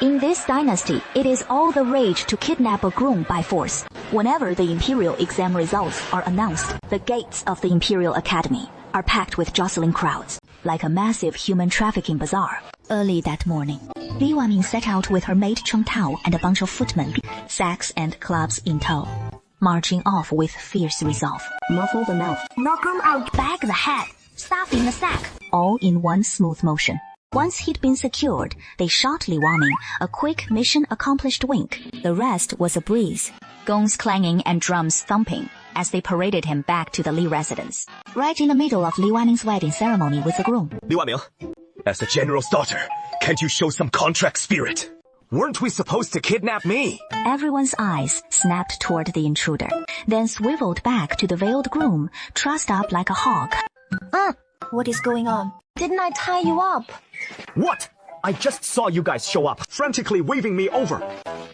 In this dynasty, it is all the rage to kidnap a groom by force. Whenever the imperial exam results are announced, the gates of the Imperial Academy are packed with jostling crowds, like a massive human trafficking bazaar. Early that morning, Li Wanming set out with her maid Cheng Tao and a bunch of footmen, sacks and clubs in tow, marching off with fierce resolve. Muffle the mouth, knock 'em out, bag the head, stuff in the sack, all in one smooth motion. Once he'd been secured, they shot Li Wanming a quick mission-accomplished wink. The rest was a breeze, gongs clanging and drums thumping as they paraded him back to the Li residence. Right in the middle of Li Wanming's wedding ceremony with the groom. Li Wanming, as the general's daughter, can't you show some contract spirit? Weren't we supposed to kidnap me? Everyone's eyes snapped toward the intruder, then swiveled back to the veiled groom, trussed up like a hawk. What is going on? Didn't I tie you up? What? I just saw you guys show up, frantically waving me over.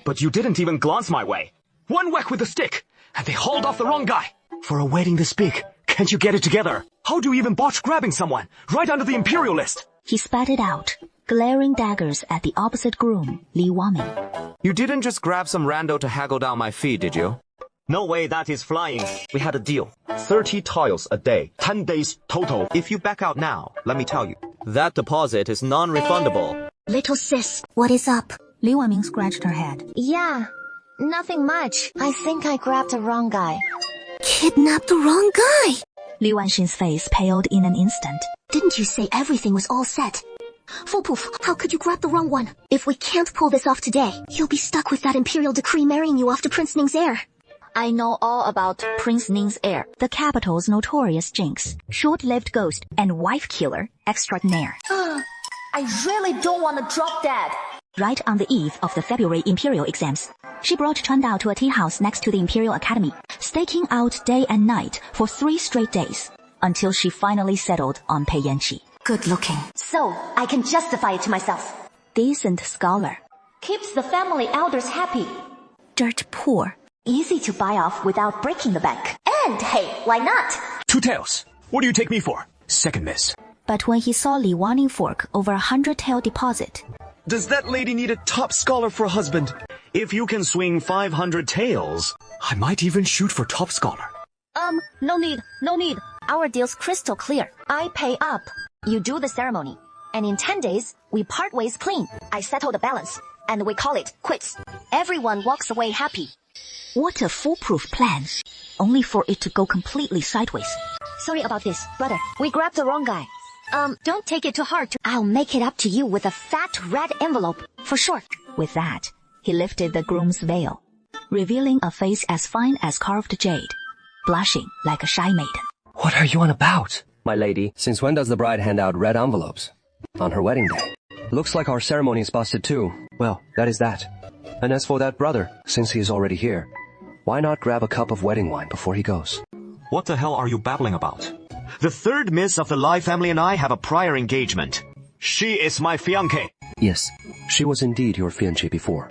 But you didn't even glance my way. One whack with the stick, and they hauled off the wrong guy. For a wedding this big, can't you get it together? How do you even botch grabbing someone, right under the imperial list? He spat it out, glaring daggers at the opposite groom, Li Wanming. You didn't just grab some rando to haggle down my fee, did you? No way that is flying. We had a deal. 30 tiles a day, 10 days total. If you back out now, let me tell you, that deposit is non-refundable. Little sis, what is up? Li Wanming scratched her head. Yeah, nothing much. I think I grabbed the wrong guy. Kidnapped the wrong guy? Li Wanxin's face paled in an instant. Didn't you say everything was all set? Foolproof, how could you grab the wrong one? If we can't pull this off today, you'll be stuck with that imperial decree marrying you off to Prince Ning's heir. I know all about Prince Ning's heir, the capital's notorious jinx, short-lived ghost, and wife killer extraordinaire. I really don't want to drop dead. Right on the eve of the February imperial exams, she brought Chuan Dao to a tea house next to the Imperial Academy, staking out day and night for 3 straight days, until she finally settled on Pei Yanqi. Good looking. So, I can justify it to myself. Decent scholar. Keeps the family elders happy. Dirt poor. Easy to buy off without breaking the bank. And hey, why not? 2 tails. What do you take me for? Second miss. But when he saw Li Wanming fork over 100-tael deposit... Does that lady need a top scholar for a husband? If you can swing 500 tails, I might even shoot for top scholar. No need. Our deal's crystal clear. I pay up. You do the ceremony. And in 10 days, we part ways clean. I settle the balance. And we call it quits. Everyone walks away happy. What a foolproof plan. Only for it to go completely sideways. Sorry about this, brother. We grabbed the wrong guy. Don't take it too hard. I'll make it up to you with a fat red envelope, for sure. With that, he lifted the groom's veil, revealing a face as fine as carved jade, blushing like a shy maiden. What are you on about, my lady? Since when does the bride hand out red envelopes? On her wedding day. Looks like our ceremony is busted too. Well, that is that. And as for that brother, since he is already here, why not grab a cup of wedding wine before he goes? What the hell are you babbling about? The third miss of the Lai family and I have a prior engagement. She is my fiancée. Yes, she was indeed your fiancée before.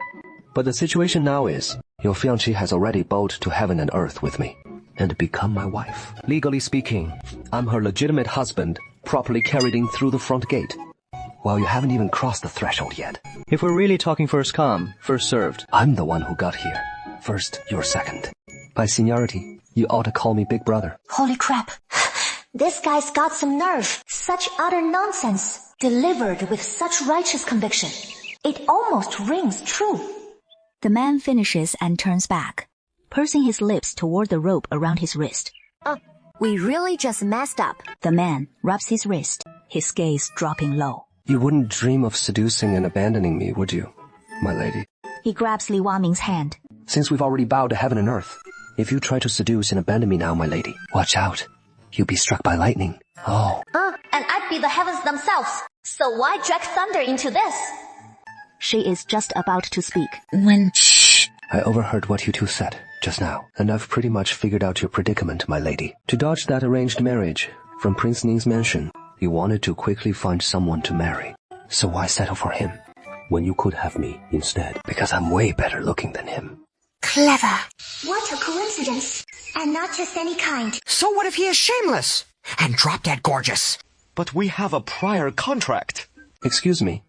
But the situation now is, your fiancée has already bowed to heaven and earth with me, and become my wife. Legally speaking, I'm her legitimate husband, properly carried in through the front gate. While you haven't even crossed the threshold yet. If we're really talking first come, first served. I'm the one who got here. First, you're second. By seniority, you ought to call me big brother. Holy crap. This guy's got some nerve. Such utter nonsense. Delivered with such righteous conviction. It almost rings true. The man finishes and turns back, pursing his lips toward the rope around his wrist. We really just messed up. The man rubs his wrist, his gaze dropping low. You wouldn't dream of seducing and abandoning me, would you, my lady? He grabs Li Wanming's hand. Since we've already bowed to heaven and earth, if you try to seduce and abandon me now, my lady, watch out. You'll be struck by lightning. Oh. And I'd be the heavens themselves. So why drag thunder into this? She is just about to speak. Shh. I overheard what you two said just now, and I've pretty much figured out your predicament, my lady. To dodge that arranged marriage from Prince Ning's mansion, you wanted to quickly find someone to marry. So why settle for him when you could have me instead? Because I'm way better looking than him. Clever. What a coincidence. And not just any kind. So what if he is shameless? And drop dead gorgeous? But we have a prior contract. Excuse me.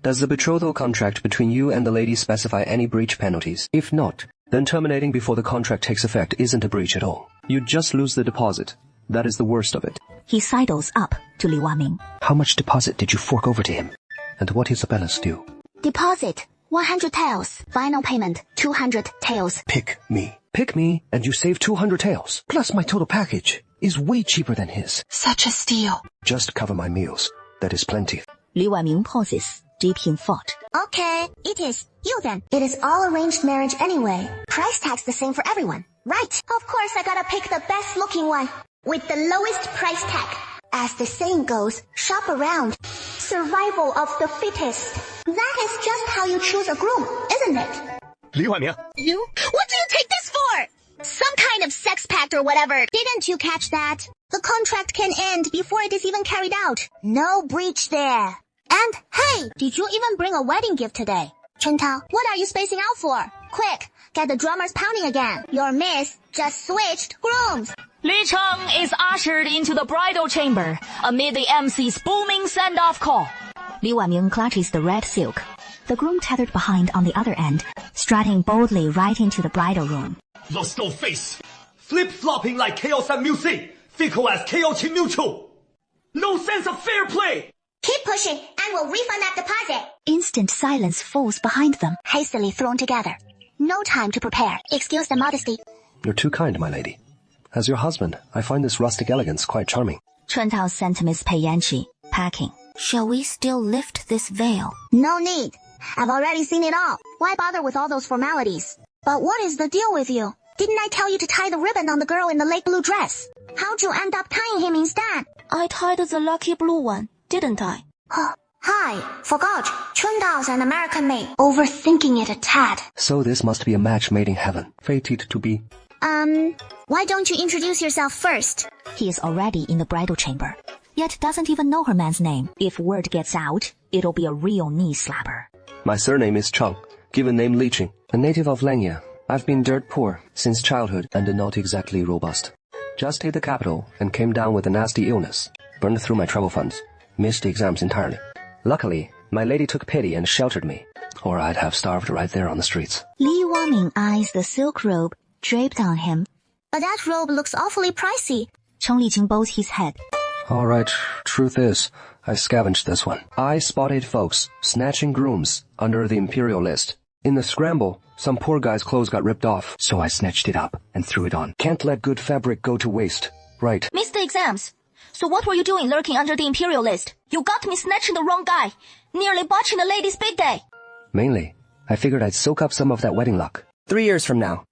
Does the betrothal contract between you and the lady specify any breach penalties? If not, then terminating before the contract takes effect isn't a breach at all. You just lose the deposit. That is the worst of it. He sidles up to Li Waming. How much deposit did you fork over to him? And what is the balance due? Deposit 100 taels. Final payment 200 taels. Pick me. Pick me, and you save 200 taels. Plus my total package is way cheaper than his. Such a steal. Just cover my meals. That is plenty. Li Waming pauses, deep in thought. Okay, it is. You then. It is all arranged marriage anyway. Price tag's the same for everyone. Right. Of course I gotta pick the best looking one. With the lowest price tag. As the saying goes, shop around. Survival of the fittest. That is just how you choose a groom, isn't it? Li Huaming. You? What do you take this for? Some kind of sex pact or whatever. Didn't you catch that? The contract can end before it is even carried out. No breach there. And, hey, did you even bring a wedding gift today? Chentao, what are you spacing out for? Quick, get the drummers pounding again. Your miss just switched grooms. Li Cheng is ushered into the bridal chamber amid the MC's booming send-off call. Li Waming clutches the red silk. The groom tethered behind on the other end, strutting boldly right into the bridal room. Lost no face. Flip-flopping like KO San Music. Fickle as KO Qin Mutual. No sense of fair play. Keep pushing and we'll refund that deposit. Instant silence falls behind them. Hastily thrown together. No time to prepare. Excuse the modesty. You're too kind, my lady. As your husband, I find this rustic elegance quite charming. Chuntao's sent Miss Pei Yanqi, packing. Shall we still lift this veil? No need. I've already seen it all. Why bother with all those formalities? But what is the deal with you? Didn't I tell you to tie the ribbon on the girl in the light blue dress? How'd you end up tying him instead? I tied the lucky blue one, didn't I? Hi, forgot. Chundao's an American maid. Overthinking it a tad. So this must be a match made in heaven, fated to be. Why don't you introduce yourself first? He is already in the bridal chamber, yet doesn't even know her man's name. If word gets out, it'll be a real knee slapper. My surname is Cheng, given name Li Qing, a native of Lenya. I've been dirt poor since childhood and not exactly robust. Just hit the capital and came down with a nasty illness. Burned through my travel funds. Missed the exams entirely. Luckily, my lady took pity and sheltered me, or I'd have starved right there on the streets. Li Waming eyes the silk robe draped on him. But that robe looks awfully pricey. Cheng Liqing bows his head. All right, truth is, I scavenged this one. I spotted folks snatching grooms under the imperial list. In the scramble, some poor guy's clothes got ripped off, so I snatched it up and threw it on. Can't let good fabric go to waste. Right. Missed the exams. So what were you doing lurking under the imperial list? You got me snatching the wrong guy. Nearly botching the lady's big day. Mainly, I figured I'd soak up some of that wedding luck. 3 years from now.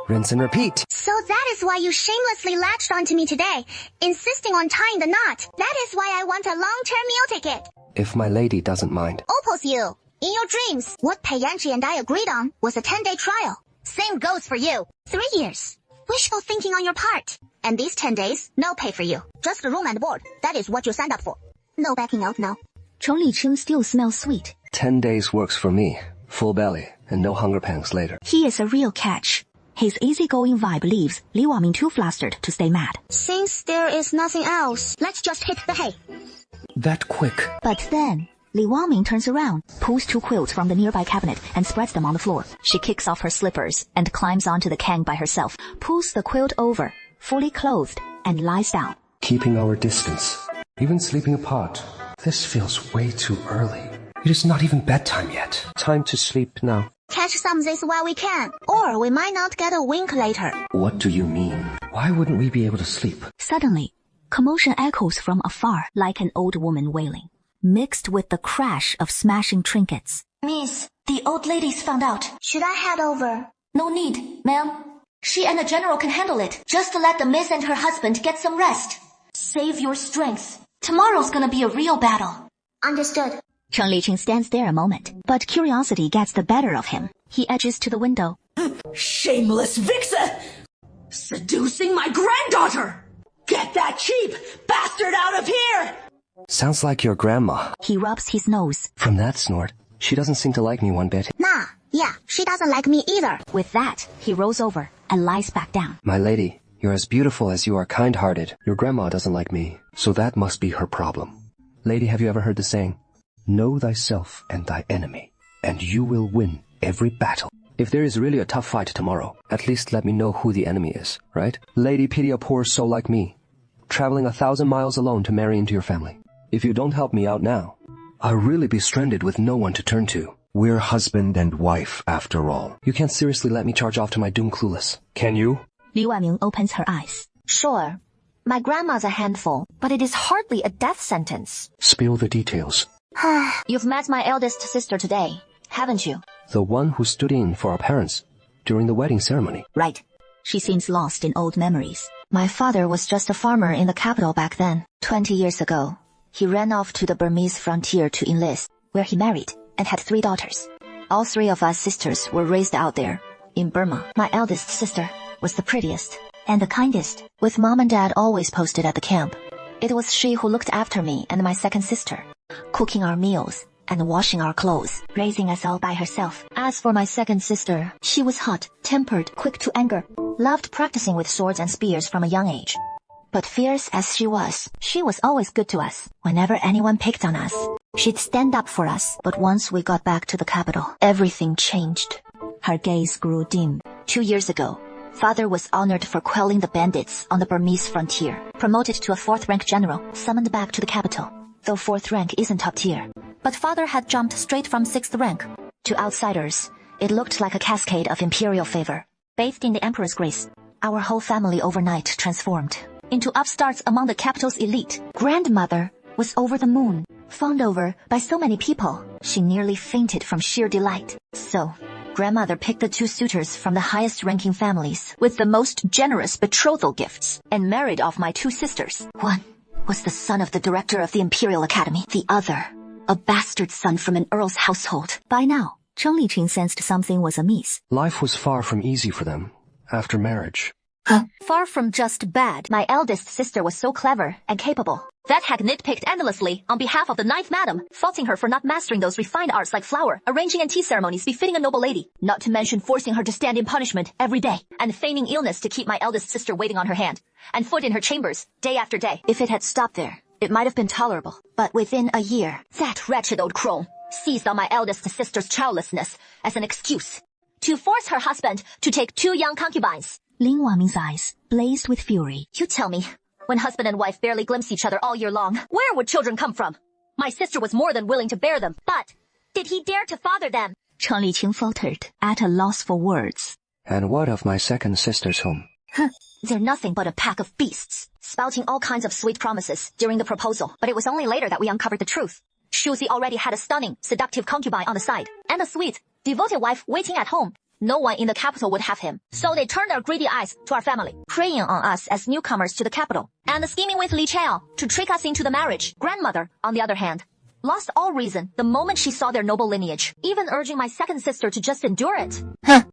Rinse and repeat. So that is why you shamelessly latched onto me today, insisting on tying the knot. That is why I want a long-term meal ticket. If my lady doesn't mind. Oppose you. In your dreams, what Pei Yanqi and I agreed on was a 10-day trial. Same goes for you. 3 years. Wishful thinking on your part. And these 10 days, no pay for you. Just the room and board. That is what you signed up for. No backing out now. Cheng Liqing still smells sweet. 10 days works for me. Full belly and no hunger pangs later. He is a real catch. His easygoing vibe leaves Li Waming too flustered to stay mad. Since there is nothing else, let's just hit the hay. That quick. But then, Li Waming turns around, pulls 2 quilts from the nearby cabinet and spreads them on the floor. She kicks off her slippers and climbs onto the kang by herself, pulls the quilt over, fully clothed, and lies down. Keeping our distance. Even sleeping apart. This feels way too early. It is not even bedtime yet. Time to sleep now. Catch some this while we can, or we might not get a wink later. What do you mean? Why wouldn't we be able to sleep? Suddenly, commotion echoes from afar like an old woman wailing, mixed with the crash of smashing trinkets. Miss, the old lady's found out. Should I head over? No need, ma'am. She and the general can handle it. Just let the miss and her husband get some rest. Save your strength. Tomorrow's gonna be a real battle. Understood. Cheng Liqing stands there a moment, but curiosity gets the better of him. He edges to the window. Shameless vixen! Seducing my granddaughter! Get that cheap bastard out of here! Sounds like your grandma. He rubs his nose. From that snort, she doesn't seem to like me one bit. Nah, yeah, she doesn't like me either. With that, he rolls over and lies back down. My lady, you're as beautiful as you are kind-hearted. Your grandma doesn't like me, so that must be her problem. Lady, have you ever heard the saying? Know thyself and thy enemy, and you will win every battle. If there is really a tough fight tomorrow, at least let me know who the enemy is, right? Lady, pity a poor soul like me, traveling 1,000 miles alone to marry into your family. If you don't help me out now, I'll really be stranded with no one to turn to. We're husband and wife, after all. You can't seriously let me charge off to my doom clueless, can you? Liu Wanming opens her eyes. Sure. My grandma's a handful, but it is hardly a death sentence. Spill the details. You've met my eldest sister today, haven't you? The one who stood in for our parents during the wedding ceremony. Right. She seems lost in old memories. My father was just a farmer in the capital back then, 20 years ago. He ran off to the Burmese frontier to enlist, where he married and had 3 daughters. All 3 of us sisters were raised out there, in Burma. My eldest sister was the prettiest and the kindest, with mom and dad always posted at the camp. It was she who looked after me and my second sister, cooking our meals and washing our clothes, raising us all by herself. As for my second sister, she was hot-tempered, quick to anger, loved practicing with swords and spears from a young age. But fierce as she was always good to us. Whenever anyone picked on us, she'd stand up for us. But once we got back to the capital, everything changed. Her gaze grew dim. 2 years ago, father was honored for quelling the bandits on the Burmese frontier, promoted to a 4th-rank general, summoned back to the capital. Though 4th rank isn't top tier. But father had jumped straight from 6th rank. To outsiders, it looked like a cascade of imperial favor. Bathed in the emperor's grace, our whole family overnight transformed into upstarts among the capital's elite. Grandmother was over the moon, fawned over by so many people. She nearly fainted from sheer delight. So, grandmother picked the 2 suitors from the highest-ranking families with the most generous betrothal gifts and married off my 2 sisters. One was the son of the director of the Imperial Academy. The other, a bastard son from an earl's household. By now, Cheng Liqing sensed something was amiss. Life was far from easy for them after marriage. Far from just bad. My eldest sister was so clever and capable. That hag nitpicked endlessly on behalf of the 9th madam, faulting her for not mastering those refined arts like flower, arranging and tea ceremonies befitting a noble lady, not to mention forcing her to stand in punishment every day, and feigning illness to keep my eldest sister waiting on her hand, and foot in her chambers, day after day. If it had stopped there, it might have been tolerable. But within a year, that wretched old crone seized on my eldest sister's childlessness as an excuse to force her husband to take 2 young concubines. Lin Wanming's eyes blazed with fury. You tell me, when husband and wife barely glimpse each other all year long, where would children come from? My sister was more than willing to bear them, but did he dare to father them? Cheng Liqing faltered, at a loss for words. And what of my second sister's home? They're nothing but a pack of beasts, spouting all kinds of sweet promises during the proposal. But it was only later that we uncovered the truth. Shuzi already had a stunning, seductive concubine on the side, and a sweet, devoted wife waiting at home. No one in the capital would have him, so they turned their greedy eyes to our family, preying on us as newcomers to the capital, and scheming with Li Chao to trick us into the marriage. Grandmother, on the other hand, lost all reason the moment she saw their noble lineage, even urging my second sister to just endure it.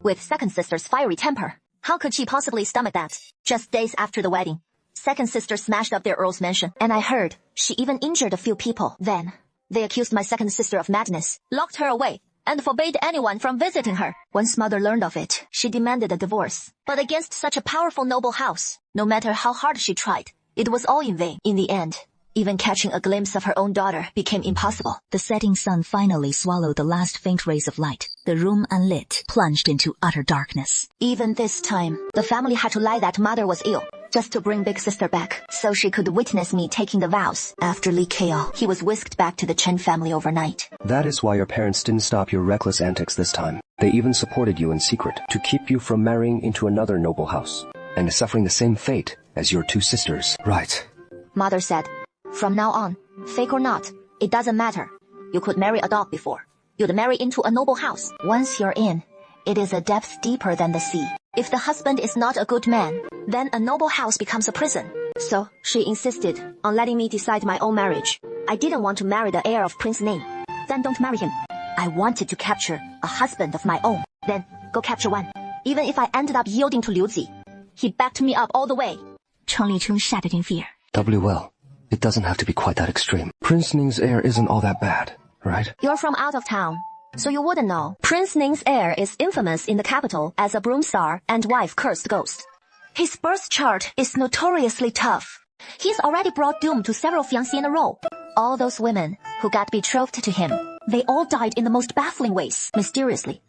With second sister's fiery temper, how could she possibly stomach that? Just days after the wedding, second sister smashed up their earl's mansion, and I heard she even injured a few people. Then, they accused my second sister of madness, locked her away, and forbade anyone from visiting her. Once mother learned of it, she demanded a divorce. But against such a powerful noble house, no matter how hard she tried, it was all in vain. In the end, even catching a glimpse of her own daughter became impossible. The setting sun finally swallowed the last faint rays of light. The room unlit, plunged into utter darkness. Even this time, the family had to lie that mother was ill, just to bring big sister back, so she could witness me taking the vows. After Li Kao, he was whisked back to the Chen family overnight. That is why your parents didn't stop your reckless antics this time. They even supported you in secret to keep you from marrying into another noble house, and suffering the same fate as your 2 sisters. Right. Mother said, from now on, fake or not, it doesn't matter. You could marry a dog before. You'd marry into a noble house. Once you're in, it is a depth deeper than the sea. If the husband is not a good man, then a noble house becomes a prison. So, she insisted on letting me decide my own marriage. I didn't want to marry the heir of Prince Ning. Then don't marry him. I wanted to capture a husband of my own. Then, go capture one. Even if I ended up yielding to Liu Zi, he backed me up all the way. Cheng Liqing shouted in fear. WL, it doesn't have to be quite that extreme. Prince Ning's heir isn't all that bad, right? You're from out of town, so you wouldn't know. Prince Ning's heir is infamous in the capital as a broom star and wife-cursed ghost. His birth chart is notoriously tough. He's already brought doom to several fiancés in a row. All those women who got betrothed to him, they all died in the most baffling ways, mysteriously.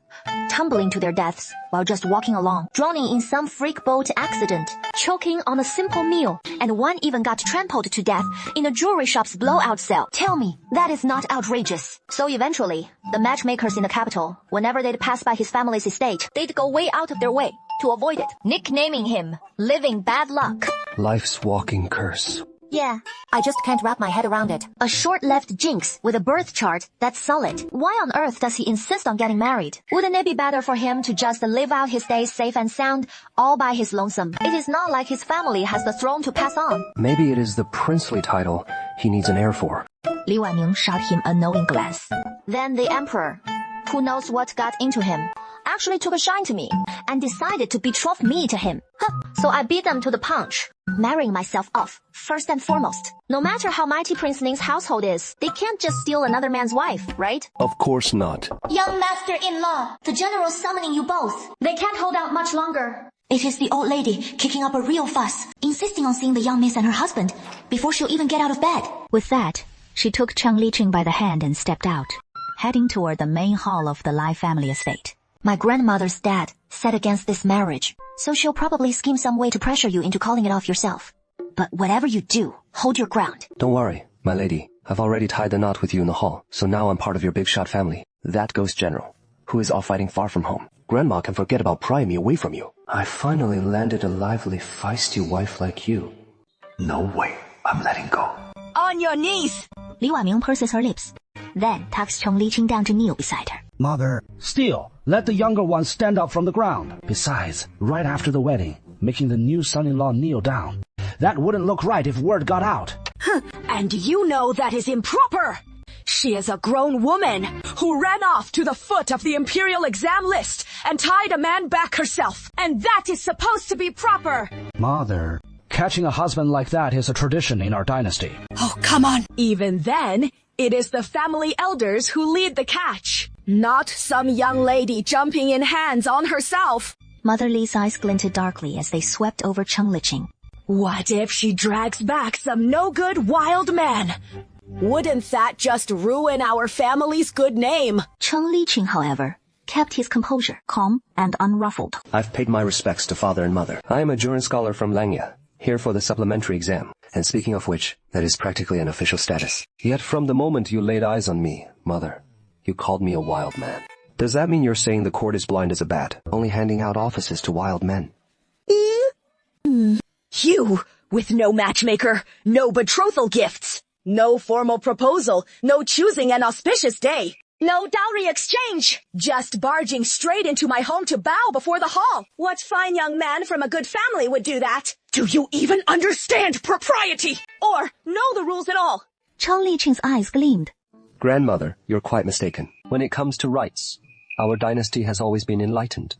Tumbling to their deaths while just walking along, drowning in some freak boat accident, choking on a simple meal, and one even got trampled to death in a jewelry shop's blowout cell. Tell me, that is not outrageous. So eventually, the matchmakers in the capital, whenever they'd pass by his family's estate, they'd go way out of their way to avoid it, nicknaming him Living Bad Luck. Life's walking curse. Yeah, I just can't wrap my head around it. A short-lived jinx with a birth chart that's solid. Why on earth does he insist on getting married? Wouldn't it be better for him to just live out his days safe and sound, all by his lonesome? It is not like his family has the throne to pass on. Maybe it is the princely title he needs an heir for. Li Wanming shot him a knowing glance. Then the emperor, who knows what got into him, actually took a shine to me and decided to betroth me to him. So I beat them to the punch, marrying myself off, first and foremost. No matter how mighty Prince Ning's household is, they can't just steal another man's wife, right? Of course not. Young master-in-law, the general's summoning you both. They can't hold out much longer. It is the old lady kicking up a real fuss, insisting on seeing the young miss and her husband before she'll even get out of bed. With that, she took Cheng Liqing by the hand and stepped out, heading toward the main hall of the Lai family estate. My grandmother's dad set against this marriage, so she'll probably scheme some way to pressure you into calling it off yourself. But whatever you do, hold your ground. Don't worry, my lady. I've already tied the knot with you in the hall, so now I'm part of your big shot family. That ghost general, who is off fighting far from home. Grandma can forget about prying me away from you. I finally landed a lively, feisty wife like you. No way. I'm letting go. On your knees! Li Wanming purses her lips, then tucks Cheng Liqing down to kneel beside her. Mother, still, let the younger one stand up from the ground. Besides, right after the wedding, making the new son-in-law kneel down. That wouldn't look right if word got out. And you know that is improper! She is a grown woman who ran off to the foot of the imperial exam list and tied a man back herself. And that is supposed to be proper! Mother, catching a husband like that is a tradition in our dynasty. Oh, come on! Even then, it is the family elders who lead the catch. Not some young lady jumping in hands on herself. Mother Li's eyes glinted darkly as they swept over Cheng Liqing. What if she drags back some no-good wild man? Wouldn't that just ruin our family's good name? Cheng Liqing, however, kept his composure, calm and unruffled. I've paid my respects to father and mother. I am a Juran scholar from Langya, here for the supplementary exam. And speaking of which, that is practically an official status. Yet from the moment you laid eyes on me, mother, you called me a wild man. Does that mean you're saying the court is blind as a bat, only handing out offices to wild men? You, with no matchmaker, no betrothal gifts, no formal proposal, no choosing an auspicious day, no dowry exchange, just barging straight into my home to bow before the hall. What fine young man from a good family would do that? Do you even understand propriety? Or know the rules at all? Cheng Liqing's eyes gleamed. Grandmother, you're quite mistaken. When it comes to rights, our dynasty has always been enlightened.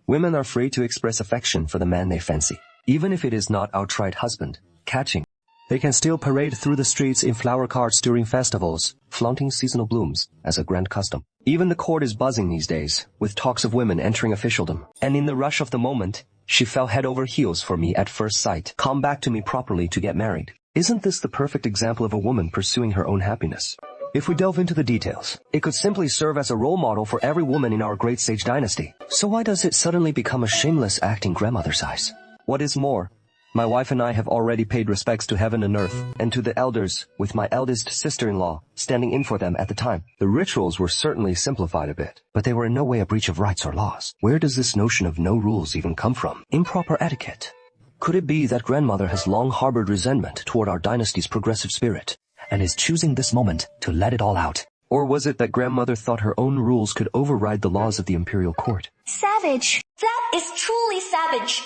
Women are free to express affection for the man they fancy, even if it is not outright husband, catching. They can still parade through the streets in flower carts during festivals, flaunting seasonal blooms as a grand custom. Even the court is buzzing these days, with talks of women entering officialdom. And in the rush of the moment, she fell head over heels for me at first sight, come back to me properly to get married. Isn't this the perfect example of a woman pursuing her own happiness? If we delve into the details, it could simply serve as a role model for every woman in our great sage dynasty. So why does it suddenly become a shameless act in grandmother size? What is more, my wife and I have already paid respects to heaven and earth, and to the elders, with my eldest sister-in-law standing in for them at the time. The rituals were certainly simplified a bit, but they were in no way a breach of rights or laws. Where does this notion of no rules even come from? Improper etiquette. Could it be that grandmother has long harbored resentment toward our dynasty's progressive spirit, and is choosing this moment to let it all out? Or was it that grandmother thought her own rules could override the laws of the imperial court? Savage. That is truly savage.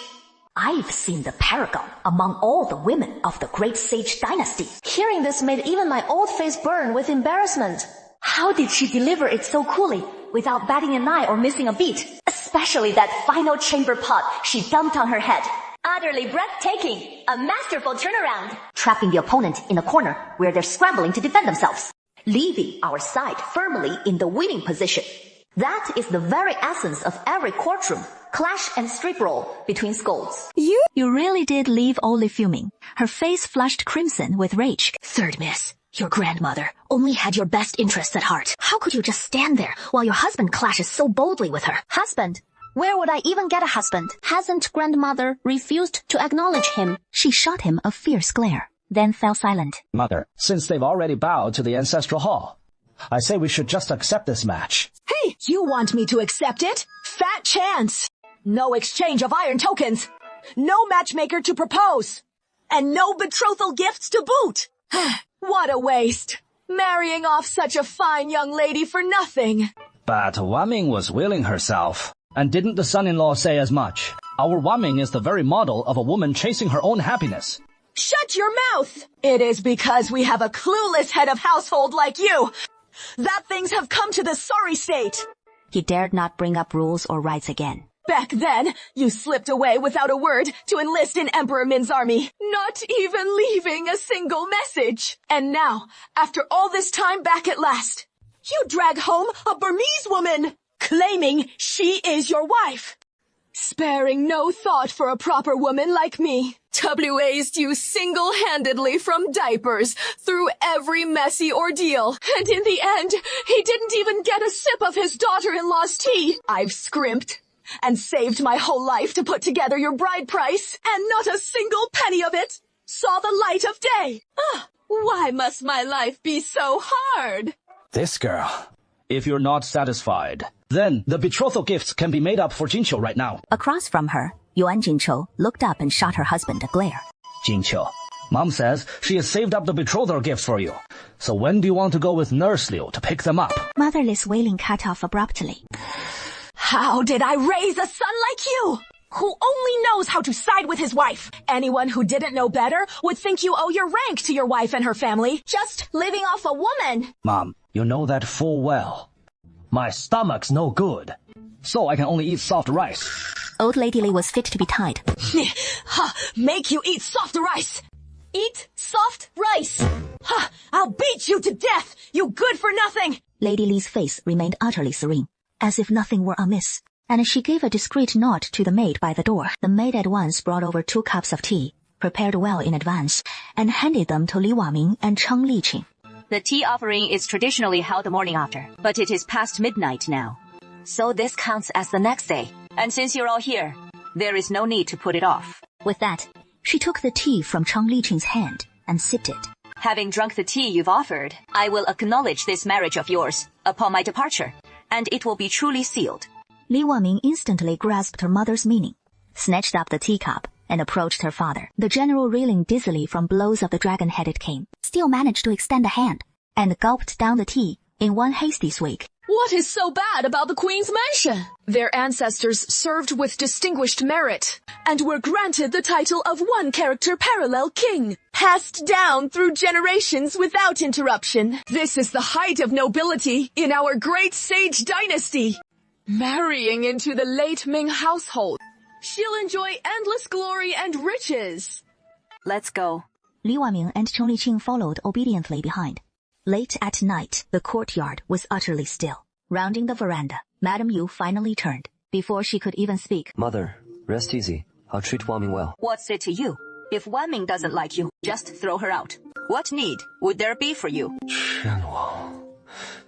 I've seen the paragon among all the women of the great sage dynasty. Hearing this made even my old face burn with embarrassment. How did she deliver it so coolly, without batting an eye or missing a beat? Especially that final chamber pot she dumped on her head. Utterly breathtaking. A masterful turnaround. Trapping the opponent in a corner where they're scrambling to defend themselves, leaving our side firmly in the winning position. That is the very essence of every courtroom. Clash and strip brawl between scolds. You really did leave Oli fuming. Her face flushed crimson with rage. Third miss, your grandmother only had your best interests at heart. How could you just stand there while your husband clashes so boldly with her? Husband? Where would I even get a husband? Hasn't grandmother refused to acknowledge him? She shot him a fierce glare, then fell silent. Mother, since they've already bowed to the ancestral hall, I say we should just accept this match. Hey, you want me to accept it? Fat chance. No exchange of iron tokens. No matchmaker to propose. And no betrothal gifts to boot. What a waste. Marrying off such a fine young lady for nothing. But Wanming was willing herself. And didn't the son-in-law say as much? Our Wanming is the very model of a woman chasing her own happiness. Shut your mouth! It is because we have a clueless head of household like you that things have come to this sorry state. He dared not bring up rules or rights again. Back then, you slipped away without a word to enlist in Emperor Min's army, not even leaving a single message. And now, after all this time back at last, you drag home a Burmese woman, claiming she is your wife, sparing no thought for a proper woman like me. WA'd you single-handedly from diapers through every messy ordeal. And in the end, he didn't even get a sip of his daughter-in-law's tea. I've scrimped and saved my whole life to put together your bride price, and not a single penny of it saw the light of day. Why must my life be so hard? This girl. If you're not satisfied, then the betrothal gifts can be made up for Jinqiu right now. Across from her, Yuan Jinqiu looked up and shot her husband a glare. Jinqiu, Mom says she has saved up the betrothal gifts for you. So when do you want to go with Nurse Liu to pick them up? Motherless wailing cut off abruptly. How did I raise a son like you, who only knows how to side with his wife? Anyone who didn't know better would think you owe your rank to your wife and her family, just living off a woman. Mom, you know that full well. My stomach's no good, so I can only eat soft rice. Old Lady Li was fit to be tied. Make you eat soft rice. Eat soft rice. I'll beat you to death, you good for nothing. Lady Li's face remained utterly serene, as if nothing were amiss, and she gave a discreet nod to the maid by the door. The maid at once brought over 2 cups of tea, prepared well in advance, and handed them to Li Waming and Cheng Liqing. The tea offering is traditionally held the morning after, but it is past midnight now. So this counts as the next day. And since you're all here, there is no need to put it off. With that, she took the tea from Cheng Liqing's hand and sipped it. Having drunk the tea you've offered, I will acknowledge this marriage of yours upon my departure, and it will be truly sealed. Li Waming instantly grasped her mother's meaning, snatched up the teacup, and approached her father. The general, reeling dizzily from blows of the dragon-headed cane, still managed to extend a hand, and gulped down the tea in one hasty swig. What is so bad about the Queen's mansion? Their ancestors served with distinguished merit, and were granted the title of one-character parallel king, passed down through generations without interruption. This is the height of nobility in our great sage dynasty. Marrying into the late Ming household, she'll enjoy endless glory and riches. Let's go. Li Waming and Cheng Liqing followed obediently behind. Late at night, the courtyard was utterly still. Rounding the veranda, Madame Yu finally turned, before she could even speak. Mother, rest easy. I'll treat Wanming well. What's it to you? If Wanming doesn't like you, just throw her out. What need would there be for you? Shenwang,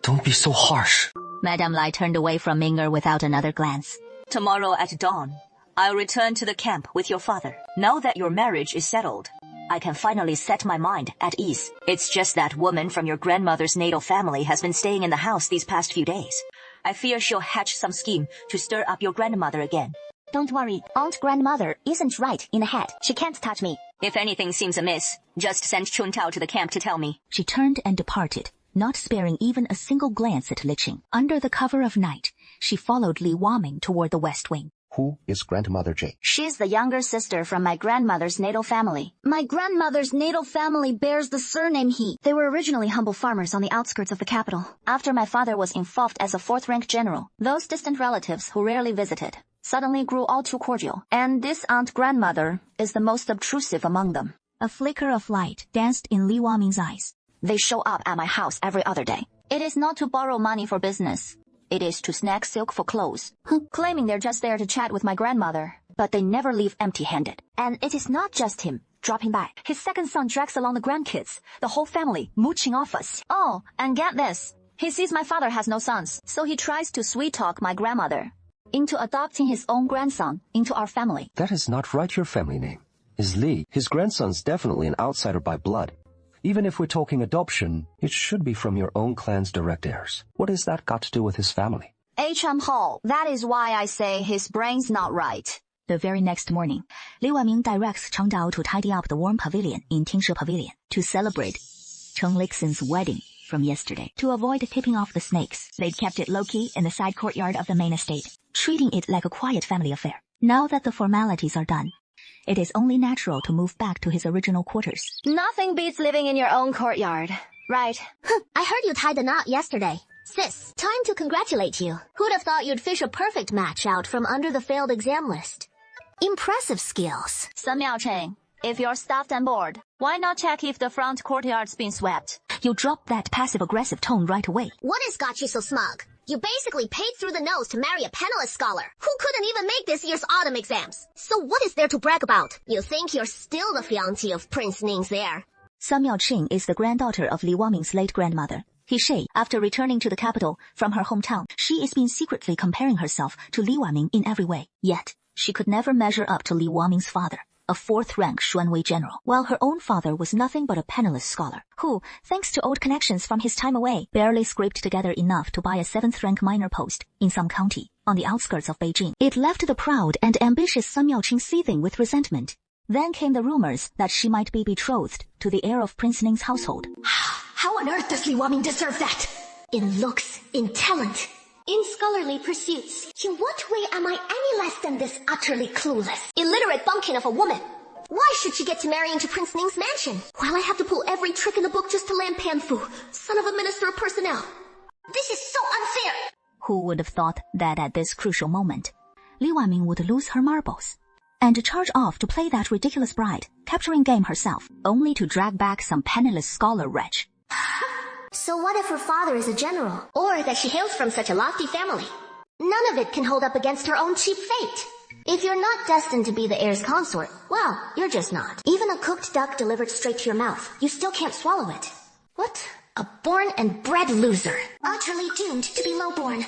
don't be so harsh. Madame Lai turned away from Ming'er without another glance. Tomorrow at dawn, I'll return to the camp with your father. Now that your marriage is settled, I can finally set my mind at ease. It's just that woman from your grandmother's natal family has been staying in the house these past few days. I fear she'll hatch some scheme to stir up your grandmother again. Don't worry, Aunt Grandmother isn't right in the head. She can't touch me. If anything seems amiss, just send Chun Tao to the camp to tell me. She turned and departed, not sparing even a single glance at Liqing. Under the cover of night, she followed Li Waming toward the west wing. Who is Grandmother Jade? She's the younger sister from my grandmother's natal family. My grandmother's natal family bears the surname He. They were originally humble farmers on the outskirts of the capital. After my father was involved as a 4th-rank general, those distant relatives who rarely visited suddenly grew all too cordial, and this Aunt Grandmother is the most obtrusive among them. A flicker of light danced in Li Waming's eyes. They show up at my house every other day. It is not to borrow money for business. it is to snag silk for clothes, claiming they're just there to chat with my grandmother. But they never leave empty-handed. And it is not just him dropping by. His second son drags along the grandkids, the whole family mooching off us. Oh, and get this. He sees my father has no sons, so he tries to sweet-talk my grandmother into adopting his own grandson into our family. That is not right your family name. Is Li. His grandson's definitely an outsider by blood. Even if we're talking adoption, it should be from your own clan's direct heirs. What has that got to do with his family? H.M. Hall, that is why I say his brain's not right. The very next morning, Li Wanming directs Cheng Dao to tidy up the warm pavilion in Tingshe Pavilion to celebrate Cheng Lixin's wedding from yesterday. To avoid tipping off the snakes, they'd kept it low-key in the side courtyard of the main estate, treating it like a quiet family affair. Now that the formalities are done, it is only natural to move back to his original quarters. Nothing beats living in your own courtyard, right? I heard you tied the knot yesterday. Sis, time to congratulate you. Who'd have thought you'd fish a perfect match out from under the failed exam list? Impressive skills. Sun Miaocheng, if you're stuffed and bored, why not check if the front courtyard's been swept? You drop that passive-aggressive tone right away. What has got you so smug? You basically paid through the nose to marry a penniless scholar who couldn't even make this year's autumn exams. So what is there to brag about? You think you're still the fiancé of Prince Ning's heir. Sun Miaocheng is the granddaughter of Li Wanming's late grandmother. He, after returning to the capital from her hometown, she is been secretly comparing herself to Li Wanming in every way. Yet, she could never measure up to Li Wanming's father, a fourth-rank Xuanwei general, while her own father was nothing but a penniless scholar, who, thanks to old connections from his time away, barely scraped together enough to buy a seventh-rank minor post in some county on the outskirts of Beijing. It left the proud and ambitious Sun Miaocheng seething with resentment. Then came the rumors that she might be betrothed to the heir of Prince Ning's household. How on earth does Li Wanming deserve that? In looks, in talent, in scholarly pursuits. In what way am I any less than this utterly clueless, illiterate bumpkin of a woman? Why should she get to marry into Prince Ning's mansion, while I have to pull every trick in the book just to land Panfu, son of a minister of personnel? This is so unfair! Who would have thought that at this crucial moment, Li Wanming would lose her marbles and charge off to play that ridiculous bride, capturing game herself, only to drag back some penniless scholar wretch. So what if her father is a general, or that she hails from such a lofty family? None of it can hold up against her own cheap fate. If you're not destined to be the heir's consort, well, you're just not. Even a cooked duck delivered straight to your mouth, you still can't swallow it. What? A born and bred loser. Utterly doomed to be lowborn.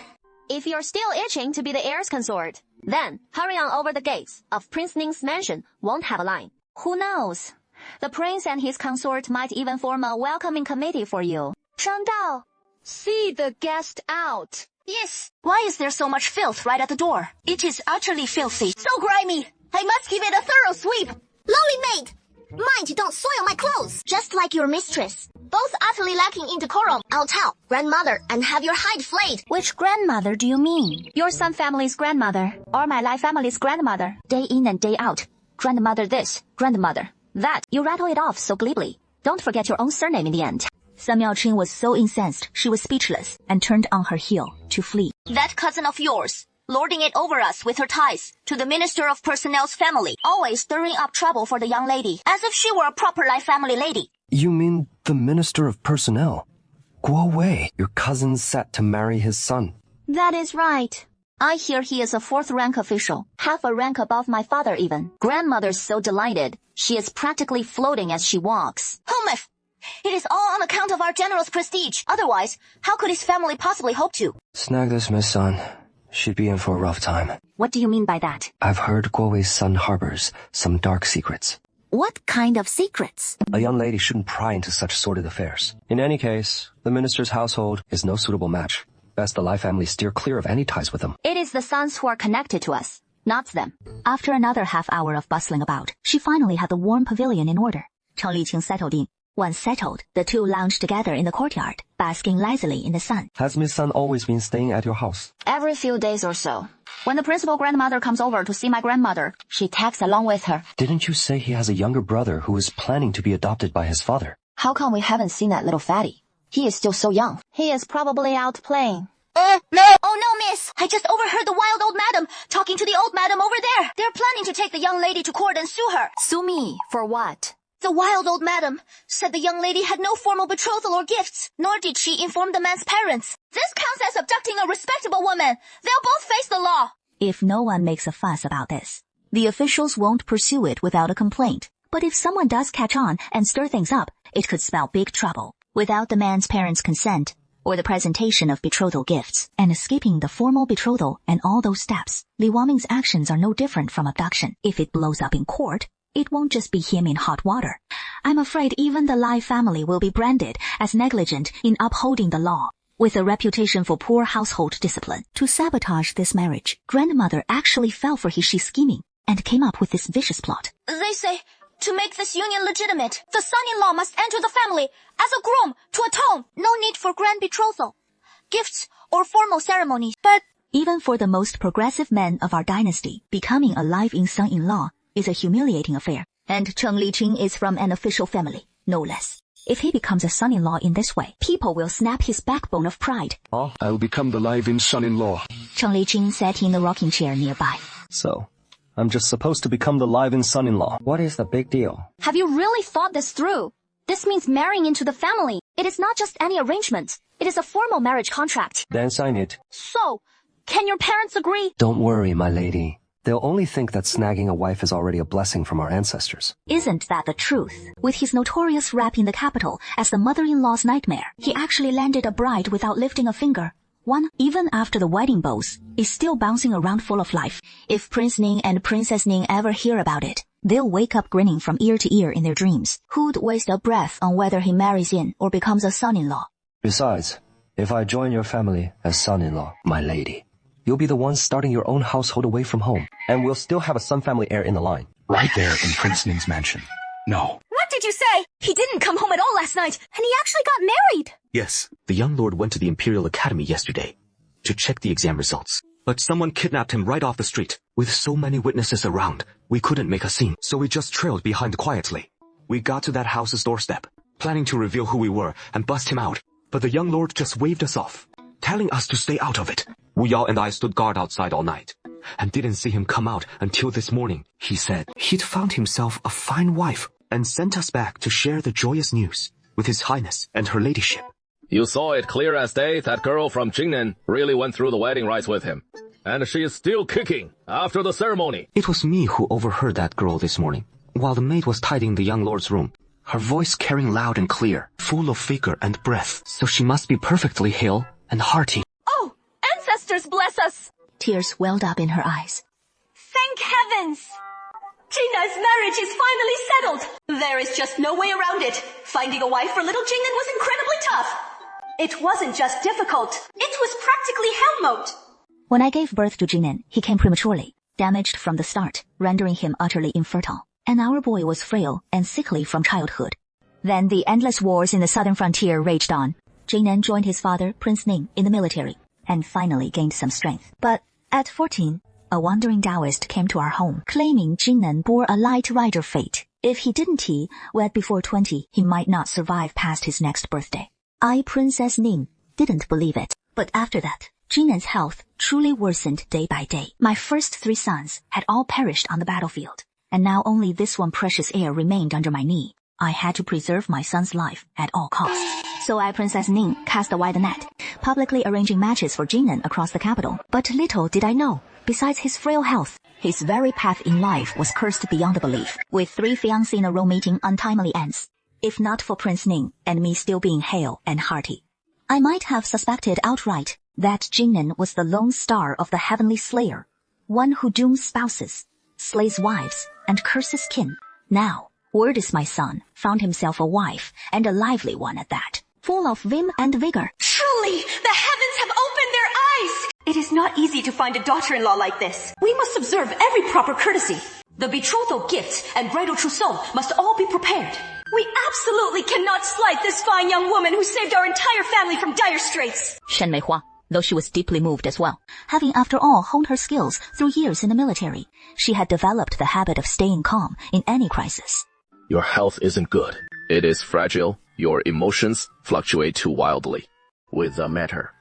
If you're still itching to be the heir's consort, then hurry on over the gates of Prince Ning's mansion won't have a line. Who knows? The prince and his consort might even form a welcoming committee for you. Cheng Dao, see the guest out. Yes. Why is there so much filth right at the door? It is utterly filthy. So grimy. I must give it a thorough sweep. Lowly maid, mind you don't soil my clothes. Just like your mistress. Both utterly lacking in decorum. I'll tell grandmother and have your hide flayed. Which grandmother do you mean? Your Sun family's grandmother, or my Lai family's grandmother. Day in and day out. Grandmother this, grandmother that. You rattle it off so glibly. Don't forget your own surname in the end. Sun Miaocheng was so incensed she was speechless and turned on her heel to flee. That cousin of yours, lording it over us with her ties to the Minister of Personnel's family, always stirring up trouble for the young lady, as if she were a proper Lai family lady. You mean the Minister of Personnel? Guo Wei, your cousin's set to marry his son. That is right. I hear he is a fourth-rank official, half a rank above my father even. Grandmother's so delighted, she is practically floating as she walks. Homef! It is all on account of our general's prestige. Otherwise, how could his family possibly hope to? Snag this, Miss Sun. She'd be in for a rough time. What do you mean by that? I've heard Guo Wei's son harbors some dark secrets. What kind of secrets? A young lady shouldn't pry into such sordid affairs. In any case, the minister's household is no suitable match. Best the Lai family steer clear of any ties with them. It is the sons who are connected to us, not them. After another half hour of bustling about, she finally had the warm pavilion in order. Cheng Liqing settled in. Once settled, the two lounged together in the courtyard, basking lazily in the sun. Has Miss Sun always been staying at your house? Every few days or so. When the principal grandmother comes over to see my grandmother, she tags along with her. Didn't you say he has a younger brother who is planning to be adopted by his father? How come we haven't seen that little fatty? He is still so young. He is probably out playing. No! Oh no, miss! I just overheard the wild old madam talking to the old madam over there. They're planning to take the young lady to court and sue her. Sue me? For what? The wild old madam said the young lady had no formal betrothal or gifts, nor did she inform the man's parents. This counts as abducting a respectable woman. They'll both face the law. If no one makes a fuss about this, the officials won't pursue it without a complaint. But if someone does catch on and stir things up, it could spell big trouble. Without the man's parents' consent, or the presentation of betrothal gifts, and escaping the formal betrothal and all those steps, Li Waming's actions are no different from abduction. If it blows up in court, it won't just be him in hot water. I'm afraid even the Lai family will be branded as negligent in upholding the law. With a reputation for poor household discipline, to sabotage this marriage, grandmother actually fell for Hishi's scheming and came up with this vicious plot. They say, to make this union legitimate, the son-in-law must enter the family as a groom to atone. No need for grand betrothal, gifts, or formal ceremonies. But even for the most progressive men of our dynasty, becoming a live-in son-in-law is a humiliating affair. And Cheng Liqing is from an official family, no less. If he becomes a son-in-law in this way, people will snap his backbone of pride. I'll become the live-in son-in-law. Cheng Liqing sat in the rocking chair nearby. So, I'm just supposed to become the live-in son-in-law. What is the big deal? have you really thought this through? This means marrying into the family. It is not just any arrangement. It is a formal marriage contract. Then sign it. So, can your parents agree? Don't worry, my lady. They'll only think that snagging a wife is already a blessing from our ancestors. Isn't that the truth? With his notorious rap in the capital as the mother-in-law's nightmare, he actually landed a bride without lifting a finger. One, even after the wedding bows, is still bouncing around full of life. If Prince Ning and Princess Ning ever hear about it, they'll wake up grinning from ear to ear in their dreams. Who'd waste a breath on whether he marries in or becomes a son-in-law? Besides, if I join your family as son-in-law, my lady, you'll be the one starting your own household away from home. And we'll still have a Sun family heir in the line. Right there in Prince Ning's mansion. No. What did you say? He didn't come home at all last night, and he actually got married. Yes, the young lord went to the Imperial Academy yesterday to check the exam results. But someone kidnapped him right off the street. With so many witnesses around, we couldn't make a scene, so we just trailed behind quietly. We got to that house's doorstep, planning to reveal who we were and bust him out. But the young lord just waved us off, telling us to stay out of it. Wu Yao and I stood guard outside all night, and didn't see him come out until this morning. He said he'd found himself a fine wife, and sent us back to share the joyous news with His Highness and her ladyship. You saw it clear as day that girl from Jingnan really went through the wedding rites with him. And she is still kicking after the ceremony. It was me who overheard that girl this morning, while the maid was tidying the young lord's room. Her voice carrying loud and clear, full of vigor and breath, so she must be perfectly hale and hearty. Oh, ancestors bless us! Tears welled up in her eyes. Thank heavens! Gina's marriage is finally settled. There is just no way around it. Finding a wife for little Jingnan was incredibly tough. It wasn't just difficult. It was practically hell mode. When I gave birth to Jingnan, he came prematurely, damaged from the start, rendering him utterly infertile. And our boy was frail and sickly from childhood. Then the endless wars in the southern frontier raged on. Jingnan joined his father, Prince Ning, in the military, and finally gained some strength. But at 14, a wandering Taoist came to our home, claiming Jingnan bore a light rider fate. If he didn't wed before 20, he might not survive past his next birthday. I, Princess Ning, didn't believe it. But after that, Jingnan's health truly worsened day by day. My first 3 sons had all perished on the battlefield, and now only this one precious heir remained under my knee. I had to preserve my son's life at all costs. So I, Princess Ning, cast a wide net, publicly arranging matches for Jingnan across the capital. But little did I know, besides his frail health, his very path in life was cursed beyond belief. With 3 fiancés in a row meeting untimely ends. If not for Prince Ning and me still being hale and hearty, I might have suspected outright that Jingnan was the lone star of the heavenly slayer, one who dooms spouses, slays wives, and curses kin. Now, word is my son found himself a wife, and a lively one at that, full of vim and vigor. Truly, the heavens have opened their eyes! It is not easy to find a daughter-in-law like this. We must observe every proper courtesy. The betrothal gifts and bridal trousseau must all be prepared. We absolutely cannot slight this fine young woman who saved our entire family from dire straits. Shen Meihua, though she was deeply moved as well. Having after all honed her skills through years in the military, she had developed the habit of staying calm in any crisis. Your health isn't good. It is fragile. Your emotions fluctuate too wildly. With a matter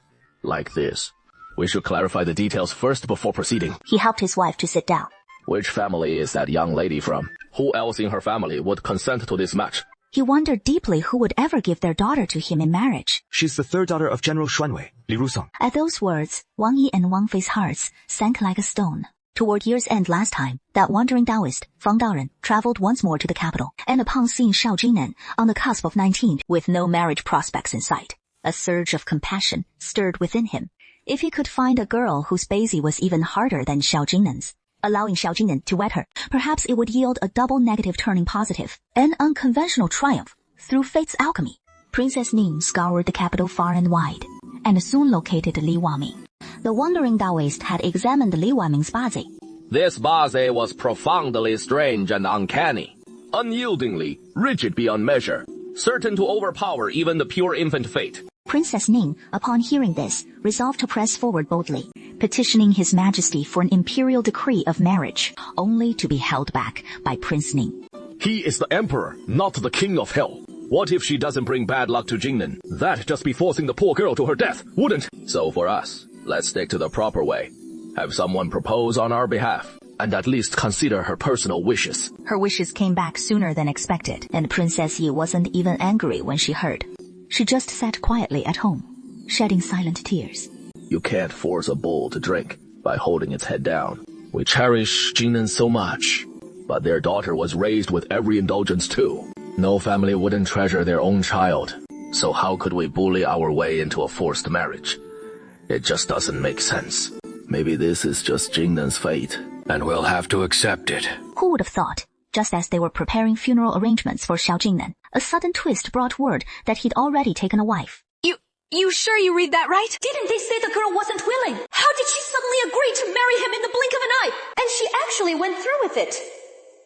like this, we should clarify the details first before proceeding. He helped his wife to sit down. Which family is that young lady from? Who else in her family would consent to this match? He wondered deeply who would ever give their daughter to him in marriage. She's the third daughter of General Xuanwei, Li Rusong. At those words, Wang Yi and Wang Fei's hearts sank like a stone. Toward year's end last time, that wandering Taoist, Fang Daoren, traveled once more to the capital, and upon seeing Xiao Jingnan on the cusp of 19 with no marriage prospects in sight, a surge of compassion stirred within him. If he could find a girl whose basie was even harder than Xiao Jingnan's, allowing Xiao Jingnan to wed her, perhaps it would yield a double negative turning positive, an unconventional triumph through fate's alchemy. Princess Ning scoured the capital far and wide, and soon located Li Wangming. The wandering Taoist had examined Li Wangming's bazi. This bazi was profoundly strange and uncanny, unyieldingly, rigid beyond measure, certain to overpower even the pure infant fate. Princess Ning, upon hearing this, resolved to press forward boldly, petitioning His Majesty for an imperial decree of marriage, only to be held back by Prince Ning. He is the emperor, not the king of hell. What if she doesn't bring bad luck to Jingnan? That'd just be forcing the poor girl to her death, wouldn't? So for us, let's stick to the proper way. Have someone propose on our behalf, and at least consider her personal wishes. Her wishes came back sooner than expected, and Princess Yi wasn't even angry when she heard. She just sat quietly at home, shedding silent tears. You can't force a bull to drink by holding its head down. We cherish Jingnan so much, but their daughter was raised with every indulgence too. No family wouldn't treasure their own child, so how could we bully our way into a forced marriage? It just doesn't make sense. Maybe this is just Jingnan's fate, and we'll have to accept it. Who would have thought? Just as they were preparing funeral arrangements for Xiao Jingnan, a sudden twist brought word that he'd already taken a wife. You sure you read that right? Didn't they say the girl wasn't willing? How did she suddenly agree to marry him in the blink of an eye? And she actually went through with it.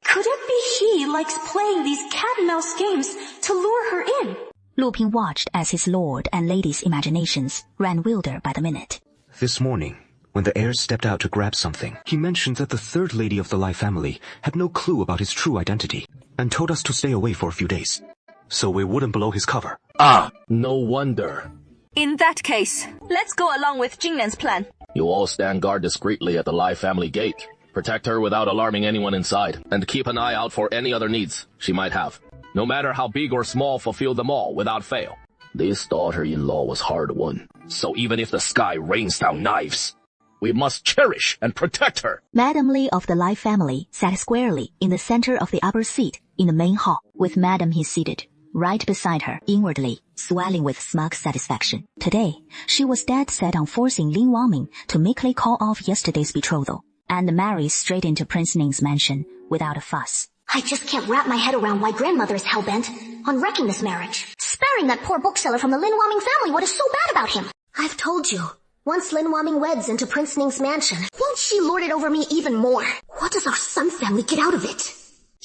Could it be he likes playing these cat and mouse games to lure her in? Lu Ping watched as his lord and lady's imaginations ran wilder by the minute. This morning, when the heir stepped out to grab something, he mentioned that the third lady of the Lai family had no clue about his true identity, and told us to stay away for a few days, so we wouldn't blow his cover. Ah, no wonder. In that case, let's go along with Jingnan's plan. You all stand guard discreetly at the Lai family gate. Protect her without alarming anyone inside, and keep an eye out for any other needs she might have. No matter how big or small, fulfill them all without fail. This daughter-in-law was hard won, so even if the sky rains down knives, we must cherish and protect her. Madame Li of the Lai family sat squarely in the center of the upper seat in the main hall, with Madame He seated right beside her, inwardly swelling with smug satisfaction. Today, she was dead set on forcing Lin Wangming to meekly call off yesterday's betrothal and marry straight into Prince Ning's mansion without a fuss. I just can't wrap my head around why grandmother is hell-bent on wrecking this marriage. Sparing that poor bookseller from the Lin Wangming family, what is so bad about him? I've told you, once Lin Wangming weds into Prince Ning's mansion, won't she lord it over me even more? What does our Sun family get out of it?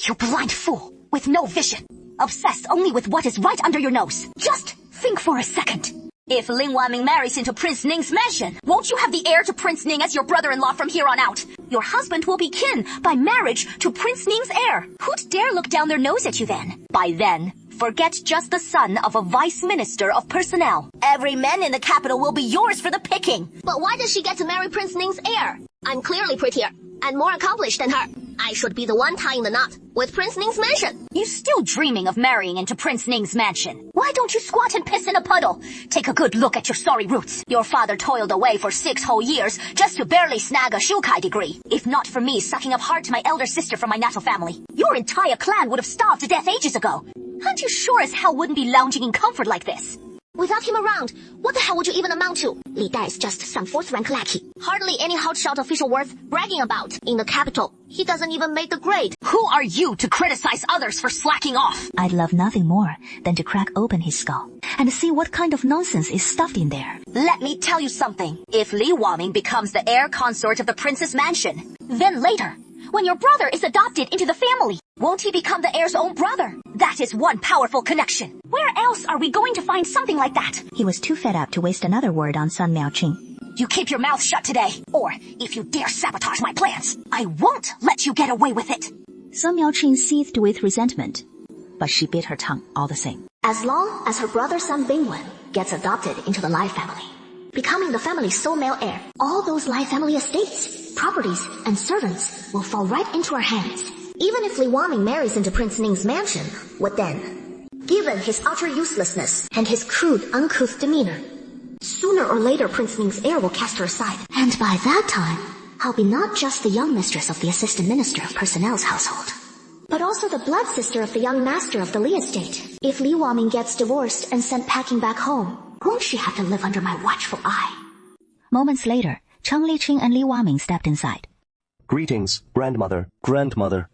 You blind fool, with no vision. Obsessed only with what is right under your nose. Just think for a second. If Lin Wangming marries into Prince Ning's mansion, won't you have the heir to Prince Ning as your brother-in-law from here on out? Your husband will be kin by marriage to Prince Ning's heir. Who'd dare look down their nose at you then? By then, forget just the son of a vice minister of personnel. Every man in the capital will be yours for the picking. But why does she get to marry Prince Ning's heir? I'm clearly prettier and more accomplished than her. I should be the one tying the knot with Prince Ning's mansion. You still dreaming of marrying into Prince Ning's mansion? Why don't you squat and piss in a puddle? Take a good look at your sorry roots. Your father toiled away for 6 whole years just to barely snag a Shukai degree. If not for me sucking up hard to my elder sister from my natal family, your entire clan would have starved to death ages ago. And you sure as hell wouldn't be lounging in comfort like this. Without him around, what the hell would you even amount to? Li Dai is just some 4th rank lackey. Hardly any hotshot official worth bragging about in the capital. He doesn't even make the grade. Who are you to criticize others for slacking off? I'd love nothing more than to crack open his skull and see what kind of nonsense is stuffed in there. Let me tell you something. If Li Wangming becomes the heir consort of the prince's mansion, then later, when your brother is adopted into the family, won't he become the heir's own brother? That is one powerful connection. Where else are we going to find something like that? He was too fed up to waste another word on Sun Miaoqing. You keep your mouth shut today, or if you dare sabotage my plans, I won't let you get away with it. Sun Miaoqing seethed with resentment, but she bit her tongue all the same. As long as her brother Sun Bingwen gets adopted into the Lai family, becoming the family's sole male heir, all those Lai family estates properties, and servants will fall right into our hands. Even if Li Waming marries into Prince Ning's mansion, what then? Given his utter uselessness and his crude, uncouth demeanor, sooner or later Prince Ning's heir will cast her aside. And by that time, I'll be not just the young mistress of the assistant minister of personnel's household, but also the blood sister of the young master of the Li estate. If Li Waming gets divorced and sent packing back home, won't she have to live under my watchful eye? Moments later, Cheng Liqing and Li Waming stepped inside. Greetings, grandmother. Grandmother,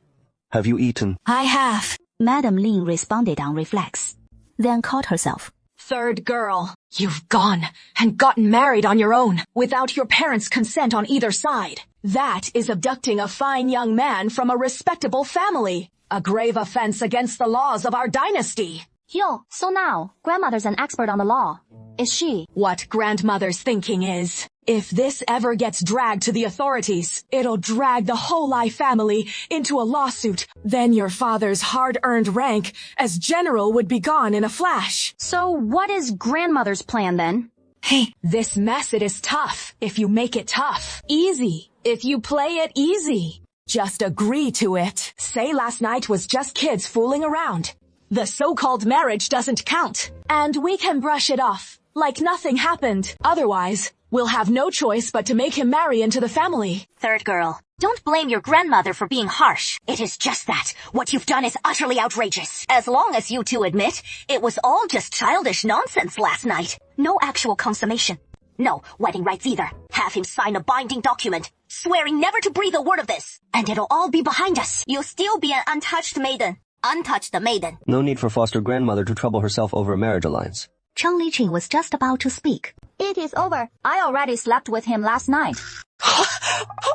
have you eaten? I have. Madame Ling responded on reflex, then caught herself. Third girl, you've gone and gotten married on your own without your parents' consent on either side. That is abducting a fine young man from a respectable family. A grave offense against the laws of our dynasty. Yo, so now, grandmother's an expert on the law. Is she? What grandmother's thinking is, if this ever gets dragged to the authorities, it'll drag the whole Lai family into a lawsuit. Then your father's hard-earned rank as general would be gone in a flash. So what is grandmother's plan then? Hey, this mess, it is tough if you make it tough. Easy if you play it easy. Just agree to it. Say last night was just kids fooling around. The so-called marriage doesn't count, and we can brush it off like nothing happened. Otherwise, we'll have no choice but to make him marry into the family. Third girl, don't blame your grandmother for being harsh. It is just that what you've done is utterly outrageous. As long as you two admit it was all just childish nonsense last night. No actual consummation. No wedding rites either. Have him sign a binding document, swearing never to breathe a word of this. And it'll all be behind us. You'll still be an untouched maiden. Untouched the maiden. No need for foster grandmother to trouble herself over a marriage alliance. Cheng Liqing was just about to speak. It is over. I already slept with him last night.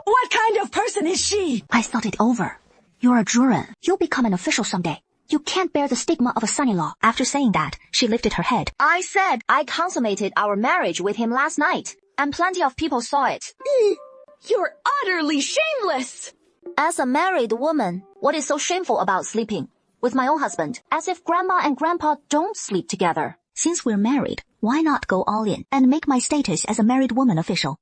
What kind of person is she? I thought it over. You're a Juren. You'll become an official someday. You can't bear the stigma of a son-in-law. After saying that, she lifted her head. I said I consummated our marriage with him last night, and plenty of people saw it. You're utterly shameless! As a married woman, what is so shameful about sleeping with my own husband? As if grandma and grandpa don't sleep together. Since we're married, why not go all in and make my status as a married woman official?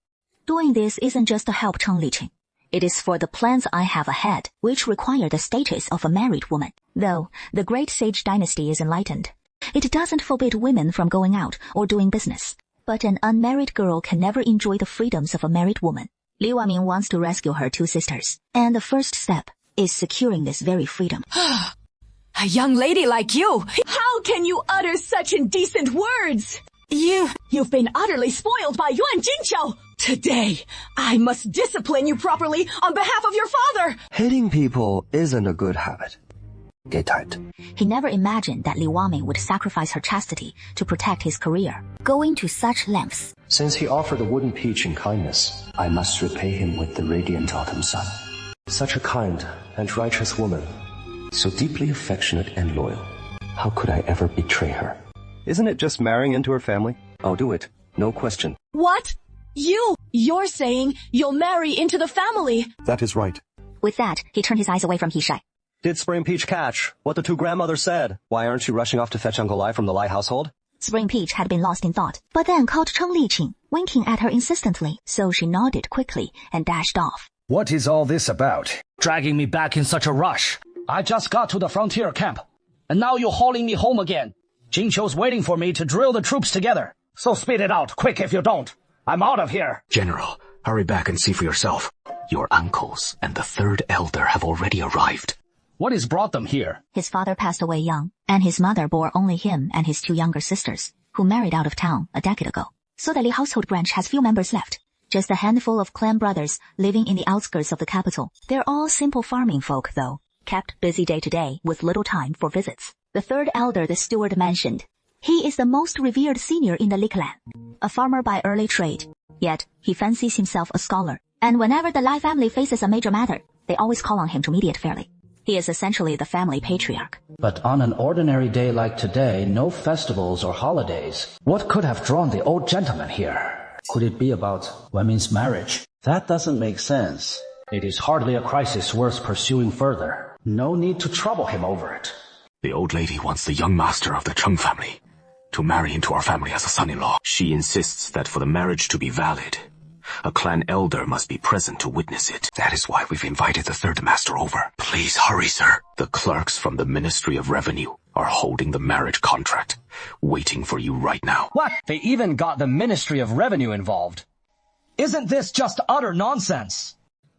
Doing this isn't just to help Cheng Liqing. It is for the plans I have ahead, which require the status of a married woman. Though the great sage dynasty is enlightened, it doesn't forbid women from going out or doing business. But an unmarried girl can never enjoy the freedoms of a married woman. Li Waming wants to rescue her two sisters, and the first step is securing this very freedom. A young lady like you, how can you utter such indecent words? You've been utterly spoiled by Yuan Jingqiu. Today, I must discipline you properly on behalf of your father. Hating people isn't a good habit. Get tight. He never imagined that Li Waming would sacrifice her chastity to protect his career, going to such lengths. Since he offered a wooden peach in kindness, I must repay him with the radiant autumn sun. Such a kind and righteous woman, so deeply affectionate and loyal. How could I ever betray her? Isn't it just marrying into her family? I'll do it, no question. What? You're saying you'll marry into the family? That is right. With that, he turned his eyes away from Hishai. Did Spring Peach catch what the two grandmothers said? Why aren't you rushing off to fetch Uncle Lai from the Lai household? Spring Peach had been lost in thought, but then caught Cheng Liqing, winking at her insistently, so she nodded quickly and dashed off. What is all this about? Dragging me back in such a rush. I just got to the frontier camp, and now you're hauling me home again. Jingqiu's waiting for me to drill the troops together. So speed it out, quick if you don't. I'm out of here. General, hurry back and see for yourself. Your uncles and the third elder have already arrived. What has brought them here? His father passed away young, and his mother bore only him and his two younger sisters, who married out of town a decade ago. So the Li household branch has few members left. Just a handful of clan brothers living in the outskirts of the capital. They're all simple farming folk, though, kept busy day to day with little time for visits. The third elder the steward mentioned. He is the most revered senior in the Li clan, a farmer by early trade. Yet, he fancies himself a scholar, and whenever the Lai family faces a major matter, they always call on him to mediate fairly. He is essentially the family patriarch. But on an ordinary day like today, no festivals or holidays. What could have drawn the old gentleman here? Could it be about Wenmin's marriage? That doesn't make sense. It is hardly a crisis worth pursuing further. No need to trouble him over it. The old lady wants the young master of the Cheng family to marry into our family as a son-in-law. She insists that for the marriage to be valid, A clan elder must be present to witness it. That is why we've invited the third master over. Please hurry, sir. The clerks from the Ministry of Revenue are holding the marriage contract, waiting for you right now. What? They even got the Ministry of Revenue involved. Isn't this just utter nonsense?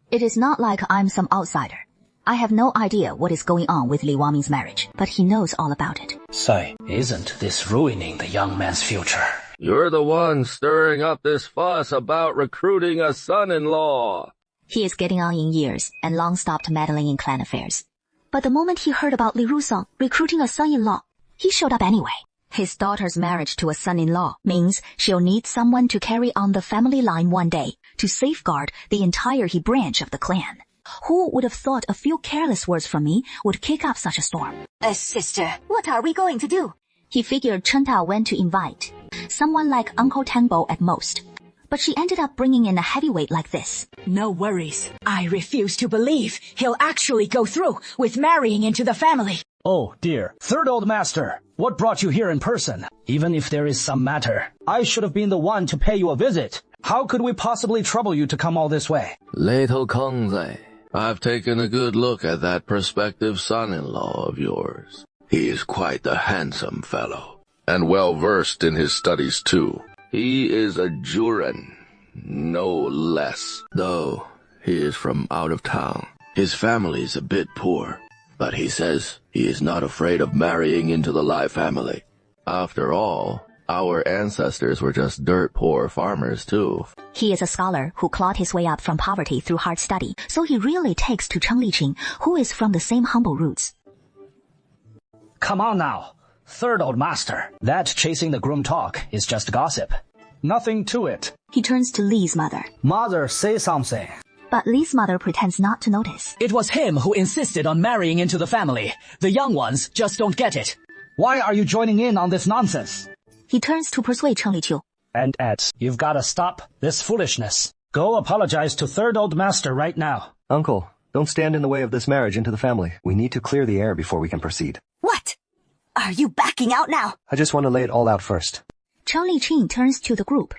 It is not like I'm some outsider. I have no idea what is going on with Li Waming's marriage, but he knows all about it. Say, isn't this ruining the young man's future? You're the one stirring up this fuss about recruiting a son-in-law. He is getting on in years and long stopped meddling in clan affairs. But the moment he heard about Li Rusong recruiting a son-in-law, he showed up anyway. His daughter's marriage to a son-in-law means she'll need someone to carry on the family line one day to safeguard the entire He branch of the clan. Who would have thought a few careless words from me would kick up such a storm? Sister, what are we going to do? He figured Chen Tao went to invite someone like Uncle Tangbo at most. But she ended up bringing in a heavyweight like this. No worries. I refuse to believe he'll actually go through with marrying into the family. Oh dear. Third old master, what brought you here in person? Even if there is some matter, I should have been the one to pay you a visit. How could we possibly trouble you to come all this way? Little Kongzai, I've taken a good look at that prospective son-in-law of yours. He is quite the handsome fellow, and well-versed in his studies too. He is a Juren, no less, though he is from out of town. His family's a bit poor, but he says he is not afraid of marrying into the Lai family. After all, our ancestors were just dirt poor farmers too. He is a scholar who clawed his way up from poverty through hard study, so he really takes to Cheng Liqing, who is from the same humble roots. Come on now. Third old master, that chasing the groom talk is just gossip. Nothing to it. He turns to Li's mother. Mother, say something. But Li's mother pretends not to notice. It was him who insisted on marrying into the family. The young ones just don't get it. Why are you joining in on this nonsense? He turns to persuade Cheng Liqiu. And Ed, you've got to stop this foolishness. Go apologize to third old master right now. Uncle, don't stand in the way of this marriage into the family. We need to clear the air before we can proceed. What? Are you backing out now? I just want to lay it all out first. Cheng Liqing turns to the group.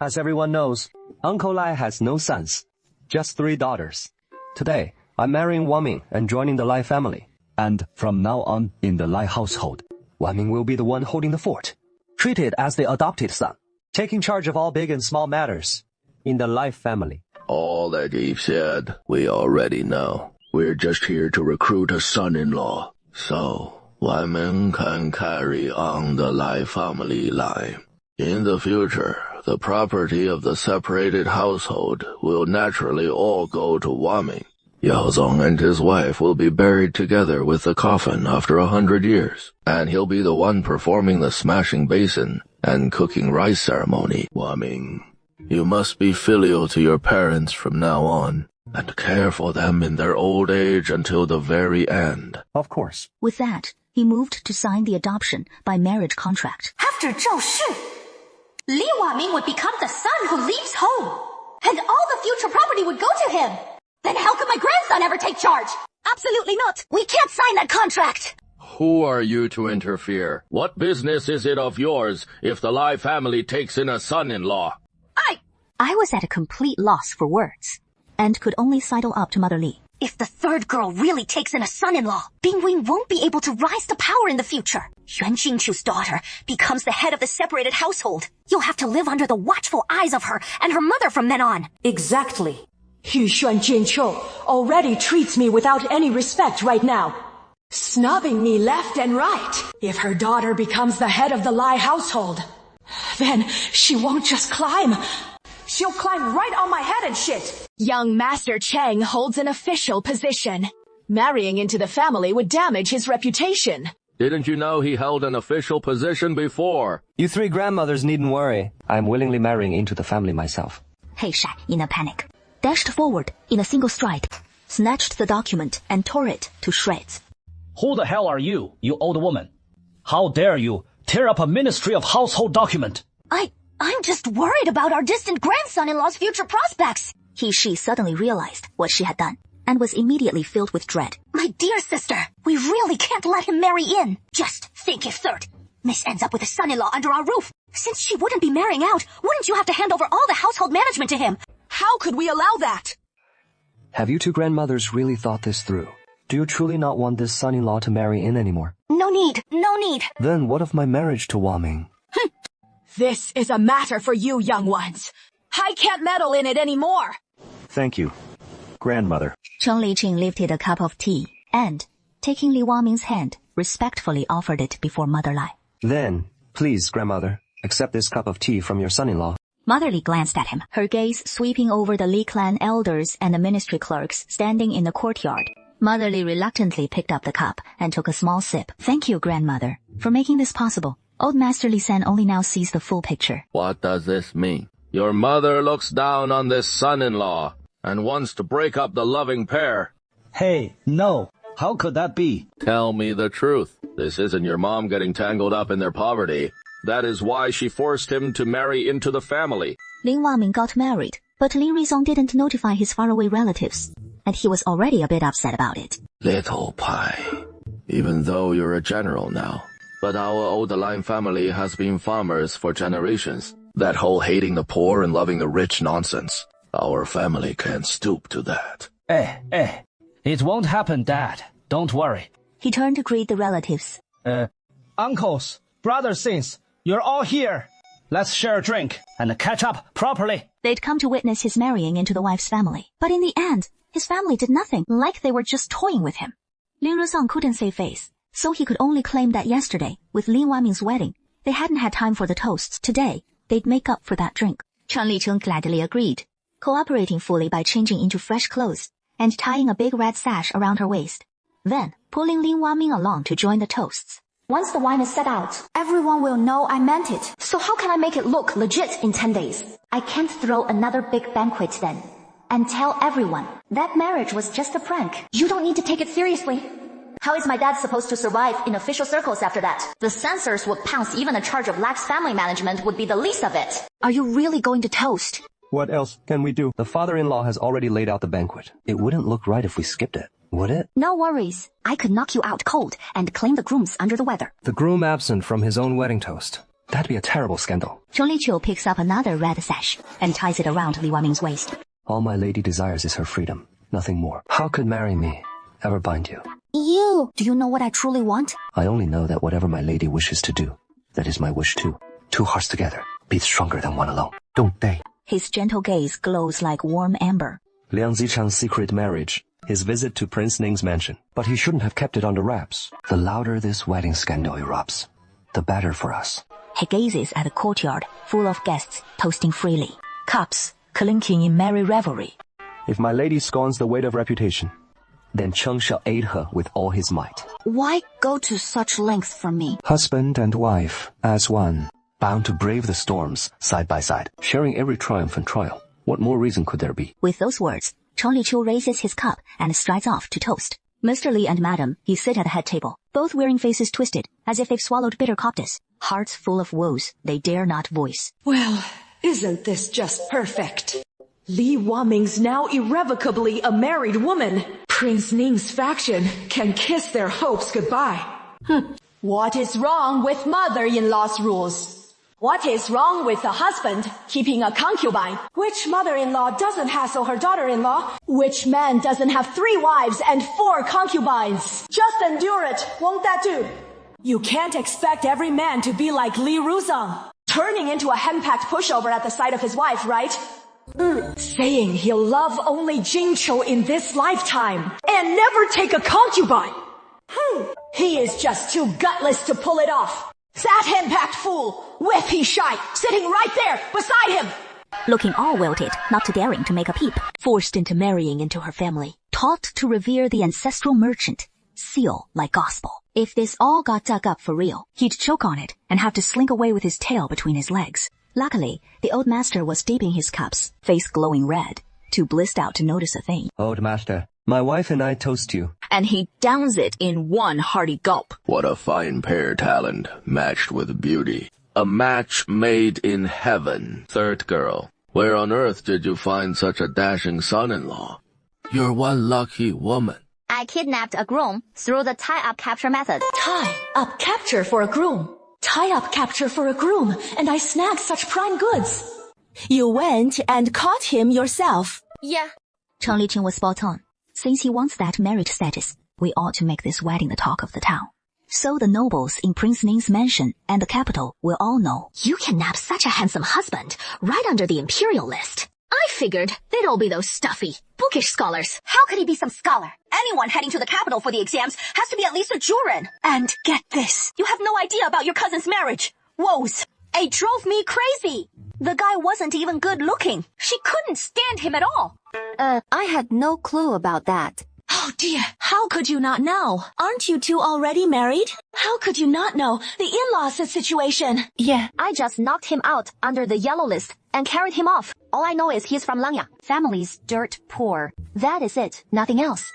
As everyone knows, Uncle Lai has no sons, just 3 daughters. Today, I'm marrying Waming and joining the Lai family. And from now on, in the Lai household, Waming will be the one holding the fort, treated as the adopted son, taking charge of all big and small matters in the Lai family. All that you've said, we already know. We're just here to recruit a son-in-law, so Waming can carry on the Lai family line. In the future, the property of the separated household will naturally all go to Waming. Yaozong and his wife will be buried together with the coffin after 100 years, and he'll be the one performing the smashing basin and cooking rice ceremony. Waming, you must be filial to your parents from now on, and care for them in their old age until the very end. Of course. With that, he moved to sign the adoption by marriage contract. After Zhou Shi, Li Waming would become the son who leaves home, and all the future property would go to him. Then how could my grandson ever take charge? Absolutely not. We can't sign that contract. Who are you to interfere? What business is it of yours if the Lai family takes in a son-in-law? I was at a complete loss for words, and could only sidle up to Mother Li. If the third girl really takes in a son-in-law, Bingwing won't be able to rise to power in the future. Yuan Jingqiu's daughter becomes the head of the separated household. You'll have to live under the watchful eyes of her and her mother from then on. Exactly. Yuan Jingqiu already treats me without any respect right now, snubbing me left and right. If her daughter becomes the head of the Lai household, then she won't just climb. She'll climb right on my head and shit. Young Master Cheng holds an official position. Marrying into the family would damage his reputation. Didn't you know he held an official position before? You 3 grandmothers needn't worry. I'm willingly marrying into the family myself. He Shai, in a panic, dashed forward in a single stride, snatched the document and tore it to shreds. Who the hell are you, you old woman? How dare you tear up a Ministry of Household document? I'm just worried about our distant grandson-in-law's future prospects. She suddenly realized what she had done, and was immediately filled with dread. My dear sister, we really can't let him marry in. Just think if third Miss ends up with a son-in-law under our roof. Since she wouldn't be marrying out, wouldn't you have to hand over all the household management to him? How could we allow that? Have you two grandmothers really thought this through? Do you truly not want this son-in-law to marry in anymore? No need, no need. Then what of my marriage to Wang? This is a matter for you young ones. I can't meddle in it anymore. Thank you, grandmother. Cheng Liqing lifted a cup of tea and, taking Li Wangming's hand, respectfully offered it before Mother Lai. Then, please, grandmother, accept this cup of tea from your son-in-law. Mother Li glanced at him, her gaze sweeping over the Li clan elders and the ministry clerks standing in the courtyard. Mother Li reluctantly picked up the cup and took a small sip. Thank you, grandmother, for making this possible. Old Master Li San only now sees the full picture. What does this mean? Your mother looks down on this son-in-law and wants to break up the loving pair. Hey, no. How could that be? Tell me the truth. This isn't your mom getting tangled up in their poverty. That is why she forced him to marry into the family. Lin Wangming got married, but Lin Rizong didn't notify his faraway relatives, and he was already a bit upset about it. Little pie, even though you're a general now, but our old line family has been farmers for generations. That whole hating the poor and loving the rich nonsense. Our family can't stoop to that. It won't happen, Dad. Don't worry. He turned to greet the relatives. Uncles, brothers, you're all here. Let's share a drink and catch up properly. They'd come to witness his marrying into the wife's family. But in the end, his family did nothing, like they were just toying with him. Lin Ruzong couldn't save face, so he could only claim that yesterday, with Lin Wangming's wedding, they hadn't had time for the toasts. Today, they'd make up for that drink. Cheng Liqing gladly agreed, cooperating fully by changing into fresh clothes and tying a big red sash around her waist, then pulling Lin Wangming along to join the toasts. Once the wine is set out, everyone will know I meant it. So how can I make it look legit in 10 days? I can't throw another big banquet then and tell everyone that marriage was just a prank. You don't need to take it seriously. How is my dad supposed to survive in official circles after that? The censors would pounce. Even a charge of lax family management would be the least of it. Are you really going to toast? What else can we do? The father-in-law has already laid out the banquet. It wouldn't look right if we skipped it, would it? No worries. I could knock you out cold and claim the groom's under the weather. The groom absent from his own wedding toast. That'd be a terrible scandal. Cheng Liqiu picks up another red sash and ties it around Li Wangming's waist. All my lady desires is her freedom, nothing more. How could marry me ever bind you? Do you know what I truly want? I only know that whatever my lady wishes to do, that is my wish too. Two hearts together beat stronger than one alone, don't they? His gentle gaze glows like warm amber. Liang Zichang's secret marriage, his visit to Prince Ning's mansion. But he shouldn't have kept it under wraps. The louder this wedding scandal erupts, the better for us. He gazes at the courtyard, full of guests toasting freely, cups clinking in merry revelry. If my lady scorns the weight of reputation, then Cheng shall aid her with all his might. Why go to such lengths for me? Husband and wife, as one, bound to brave the storms side by side, sharing every triumph and trial. What more reason could there be? With those words, Cheng Liqiu raises his cup and strides off to toast. Mr. Li and Madam, he sit at the head table, both wearing faces twisted, as if they've swallowed bitter coptis, hearts full of woes they dare not voice. Well, isn't this just perfect? Li Wangming's now irrevocably a married woman. Prince Ning's faction can kiss their hopes goodbye. What is wrong with mother-in-law's rules? What is wrong with a husband keeping a concubine? Which mother-in-law doesn't hassle her daughter-in-law? Which man doesn't have 3 wives and 4 concubines? Just endure it, won't that do? You can't expect every man to be like Li Ruzong, turning into a henpecked pushover at the sight of his wife, right? Saying he'll love only Jingqiu in this lifetime and never take a concubine. He is just too gutless to pull it off. That henpecked fool, whippy shy, sitting right there beside him. Looking all wilted, not daring to make a peep, forced into marrying into her family, taught to revere the ancestral merchant, seal like gospel. If this all got dug up for real, he'd choke on it and have to slink away with his tail between his legs. Luckily, the old master was dipping his cups, face glowing red, too blissed out to notice a thing. Old master, my wife and I toast you. And he downs it in one hearty gulp. What a fine pair talent, matched with beauty. A match made in heaven. Third girl, where on earth did you find such a dashing son-in-law? You're one lucky woman. I kidnapped a groom through the tie-up capture method. Tie-up capture for a groom? Tie-up capture for a groom, and I snagged such prime goods. You went and caught him yourself. Yeah. Cheng Liqing was spot on. Since he wants that merit status, we ought to make this wedding the talk of the town. So the nobles in Prince Ning's mansion and the capital will all know. You kidnapped such a handsome husband, right under the imperial list. I figured they'd all be those stuffy, bookish scholars. How could he be some scholar? Anyone heading to the capital for the exams has to be at least a Juren. And get this, you have no idea about your cousin's marriage. Woes. It drove me crazy. The guy wasn't even good looking. She couldn't stand him at all. I had no clue about that. Oh dear, how could you not know? Aren't you two already married? How could you not know the in-laws situation? Yeah. I just knocked him out under the yellow list and carried him off. All I know is he's from Langya. Family's dirt poor. That is it. Nothing else.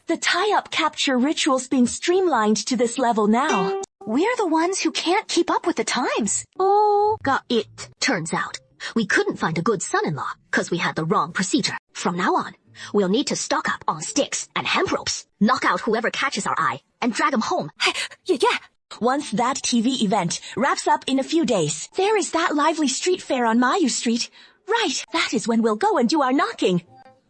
The tie-up capture ritual's being streamlined to this level now. We're the ones who can't keep up with the times. Oh, got it. Turns out, we couldn't find a good son-in-law because we had the wrong procedure. From now on, we'll need to stock up on sticks and hemp ropes, knock out whoever catches our eye, and drag him home. Yeah. Once that TV event wraps up in a few days, there is that lively street fair on Mayu Street. Right, that is when we'll go and do our knocking.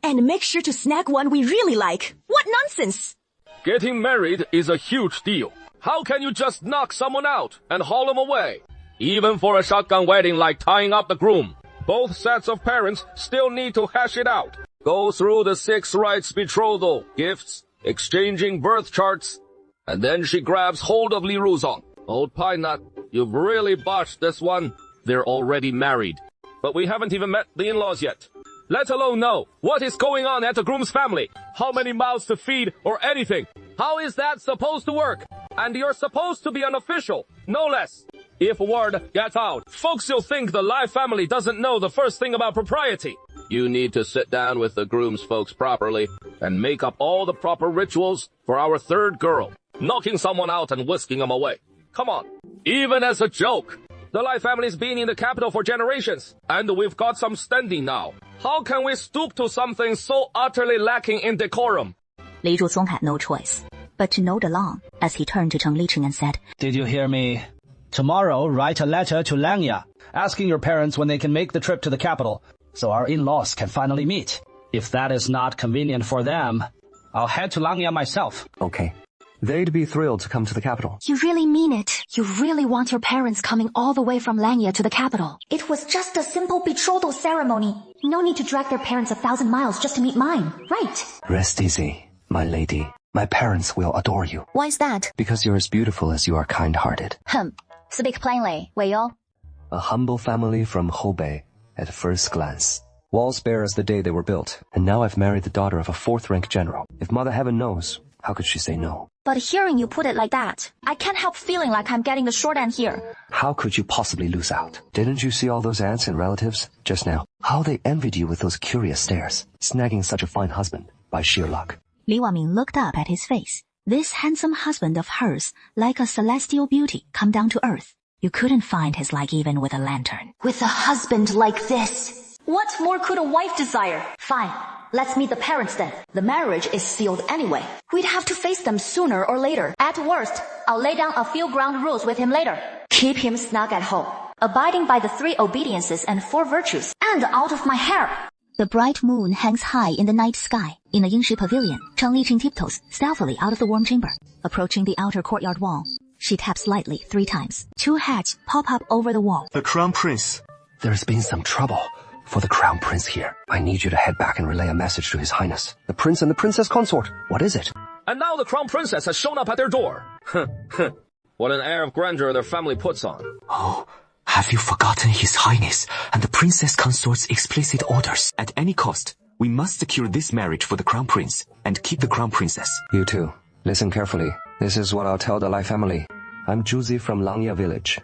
And make sure to snag one we really like. What nonsense! Getting married is a huge deal. How can you just knock someone out and haul them away? Even for a shotgun wedding like tying up the groom, both sets of parents still need to hash it out. Go through the 6 rites betrothal, gifts, exchanging birth charts, and then she grabs hold of Li Ruzong. Old Pine Nut, you've really botched this one. They're already married. But we haven't even met the in-laws yet. Let alone know what is going on at the groom's family, how many mouths to feed or anything. How is that supposed to work? And you're supposed to be an official, no less. If word gets out, folks will think the Lai family doesn't know the first thing about propriety. You need to sit down with the groom's folks properly and make up all the proper rituals for our third girl, knocking someone out and whisking them away. Come on. Even as a joke, the Lai family's been in the capital for generations, and we've got some standing now. How can we stoop to something so utterly lacking in decorum? Li Zhuzong had no choice but to nod along as he turned to Cheng Liqing and said, Did you hear me? Tomorrow, write a letter to Langya, asking your parents when they can make the trip to the capital, so our in-laws can finally meet. If that is not convenient for them, I'll head to Langya myself. Okay. They'd be thrilled to come to the capital. You really mean it? You really want your parents coming all the way from Langya to the capital? It was just a simple betrothal ceremony. No need to drag their parents 1,000 miles just to meet mine, right? Rest easy, my lady. My parents will adore you. Why is that? Because you're as beautiful as you are kind-hearted. Speak plainly, Wei-yo. A humble family from Hubei at first glance. Walls bare as the day they were built. And now I've married the daughter of a 4th-rank general. If Mother Heaven knows, how could she say no? But hearing you put it like that, I can't help feeling like I'm getting the short end here. How could you possibly lose out? Didn't you see all those aunts and relatives just now? How they envied you with those curious stares, snagging such a fine husband by sheer luck. Li Waming looked up at his face. This handsome husband of hers, like a celestial beauty, come down to earth. You couldn't find his like even with a lantern. With a husband like this. What more could a wife desire? Fine. Let's meet the parents then. The marriage is sealed anyway. We'd have to face them sooner or later. At worst, I'll lay down a few ground rules with him later. Keep him snug at home, abiding by the 3 obediences and 4 virtues, and out of my hair. The bright moon hangs high in the night sky. In the Yingshi pavilion, Cheng Liqing tiptoes stealthily out of the warm chamber. Approaching the outer courtyard wall, she taps lightly 3 times. 2 heads pop up over the wall. The Crown Prince. There's been some trouble for the Crown Prince here. I need you to head back and relay a message to His Highness. The Prince and the Princess Consort. What is it? And now the Crown Princess has shown up at their door. What an air of grandeur their family puts on. Oh, have you forgotten His Highness and the Princess Consort's explicit orders? At any cost, we must secure this marriage for the Crown Prince and keep the Crown Princess. You too. Listen carefully. This is what I'll tell the Lai family. I'm Juzi from Langya village.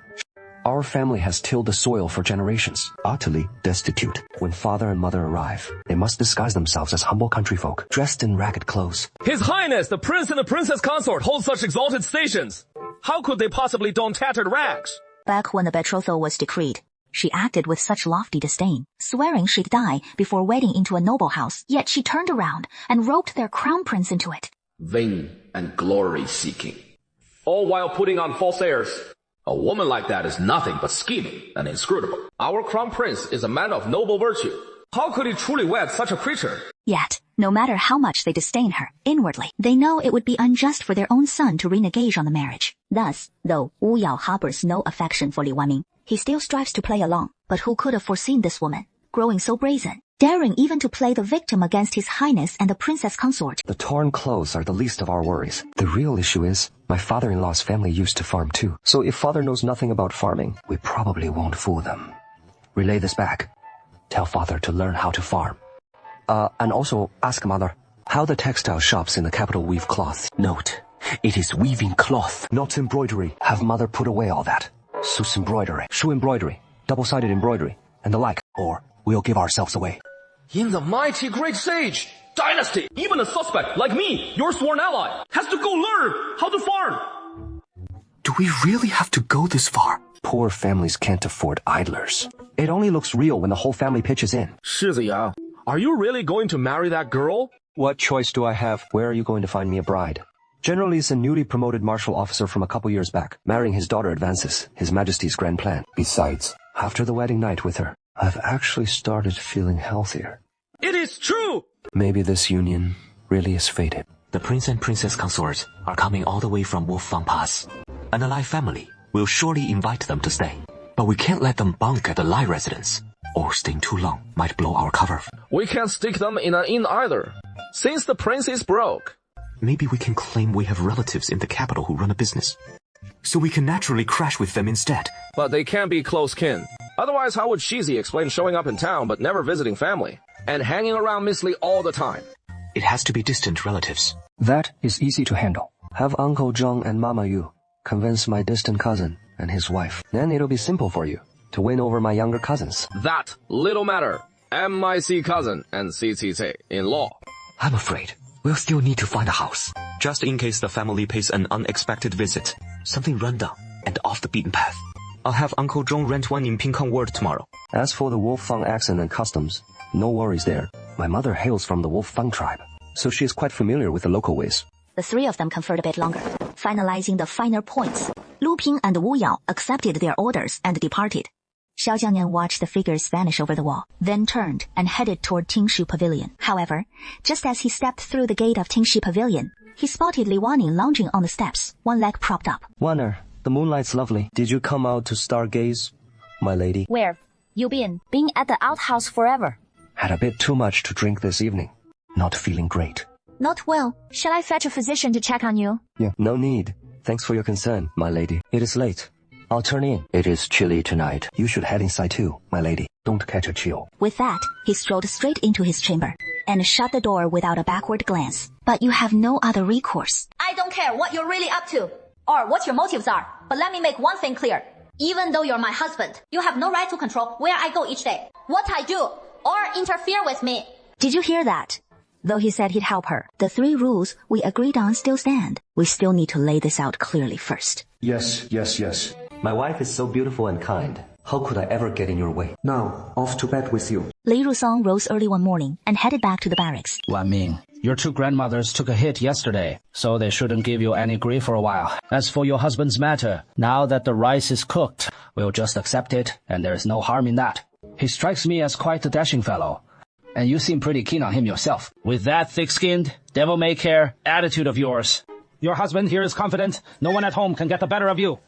Our family has tilled the soil for generations, utterly destitute. When father and mother arrive, they must disguise themselves as humble country folk, dressed in ragged clothes. His Highness, the Prince and the Princess Consort hold such exalted stations. How could they possibly don tattered rags? Back when the betrothal was decreed, she acted with such lofty disdain, swearing she'd die before wedding into a noble house. Yet she turned around and roped their crown prince into it. Vain and glory-seeking. All while putting on false airs. A woman like that is nothing but scheming and inscrutable. Our crown prince is a man of noble virtue. How could he truly wed such a creature? Yet, no matter how much they disdain her, inwardly, they know it would be unjust for their own son to renege on the marriage. Thus, though Wu Yao harbors no affection for Li Wanming, he still strives to play along. But who could have foreseen this woman, growing so brazen, daring even to play the victim against his highness and the princess consort? The torn clothes are the least of our worries. The real issue is, my father-in-law's family used to farm too. So if father knows nothing about farming, we probably won't fool them. Relay this back. Tell father to learn how to farm. And also ask mother how the textile shops in the capital weave cloth. Note, it is weaving cloth, not embroidery. Have mother put away all that. Suits embroidery, shoe embroidery, double-sided embroidery, and the like, or we'll give ourselves away. In the mighty great sage dynasty, even a suspect like me, your sworn ally, has to go learn how to farm. Do we really have to go this far? Poor families can't afford idlers. It only looks real when the whole family pitches in. 世子爷, are you really going to marry that girl? What choice do I have? Where are you going to find me a bride? Generally, it's a newly promoted martial officer from a couple years back. Marrying his daughter advances His Majesty's grand plan. Besides, after the wedding night with her, I've actually started feeling healthier. It is true! Maybe this union really is fated. The prince and princess consorts are coming all the way from Wolffang Pass. And the Lai family will surely invite them to stay. But we can't let them bunk at the Lai residence, or staying too long might blow our cover. We can't stick them in an inn either, since the prince is broke. Maybe we can claim we have relatives in the capital who run a business. So we can naturally crash with them instead. But they can't be close kin. Otherwise, how would Shizi explain showing up in town but never visiting family, and hanging around Miss Li all the time? It has to be distant relatives. That is easy to handle. Have Uncle Zheng and Mama Yu convince my distant cousin and his wife. Then it'll be simple for you to win over my younger cousins. That little matter. MIC cousin and CCC in law. I'm afraid we'll still need to find a house, just in case the family pays an unexpected visit. Something rundown and off the beaten path. I'll have Uncle Zhong rent one in Pinkang Ward tomorrow. As for the Wolffang accent and customs, no worries there. My mother hails from the Wolffang tribe, so she is quite familiar with the local ways. The three of them conferred a bit longer, finalizing the finer points. Lu Ping and Wu Yao accepted their orders and departed. Xiao Jiangnian watched the figures vanish over the wall, then turned and headed toward Tingshu Pavilion. However, just as he stepped through the gate of Tingshu Pavilion, he spotted Li Wanning lounging on the steps, one leg propped up. Wanner, the moonlight's lovely. Did you come out to stargaze, my lady? Where? You been at the outhouse forever. Had a bit too much to drink this evening. Not feeling great. Not well. Shall I fetch a physician to check on you? Yeah, no need. Thanks for your concern, my lady. It is late. I'll turn in. It is chilly tonight. You should head inside too, my lady. Don't catch a chill. With that, he strolled straight into his chamber and shut the door without a backward glance. But you have no other recourse. I don't care what you're really up to, or what your motives are, but let me make one thing clear. Even though you're my husband, you have no right to control where I go each day, what I do, or interfere with me. Did you hear that? Though he said he'd help her, the 3 rules we agreed on still stand. We still need to lay this out clearly first. Yes. My wife is so beautiful and kind. How could I ever get in your way? Now, off to bed with you. Lei Rusong rose early one morning and headed back to the barracks. Wanming, your 2 grandmothers took a hit yesterday, so they shouldn't give you any grief for a while. As for your husband's matter, now that the rice is cooked, we'll just accept it, and there's no harm in that. He strikes me as quite a dashing fellow. And you seem pretty keen on him yourself. With that thick-skinned, devil-may-care attitude of yours. Your husband here is confident no one at home can get the better of you.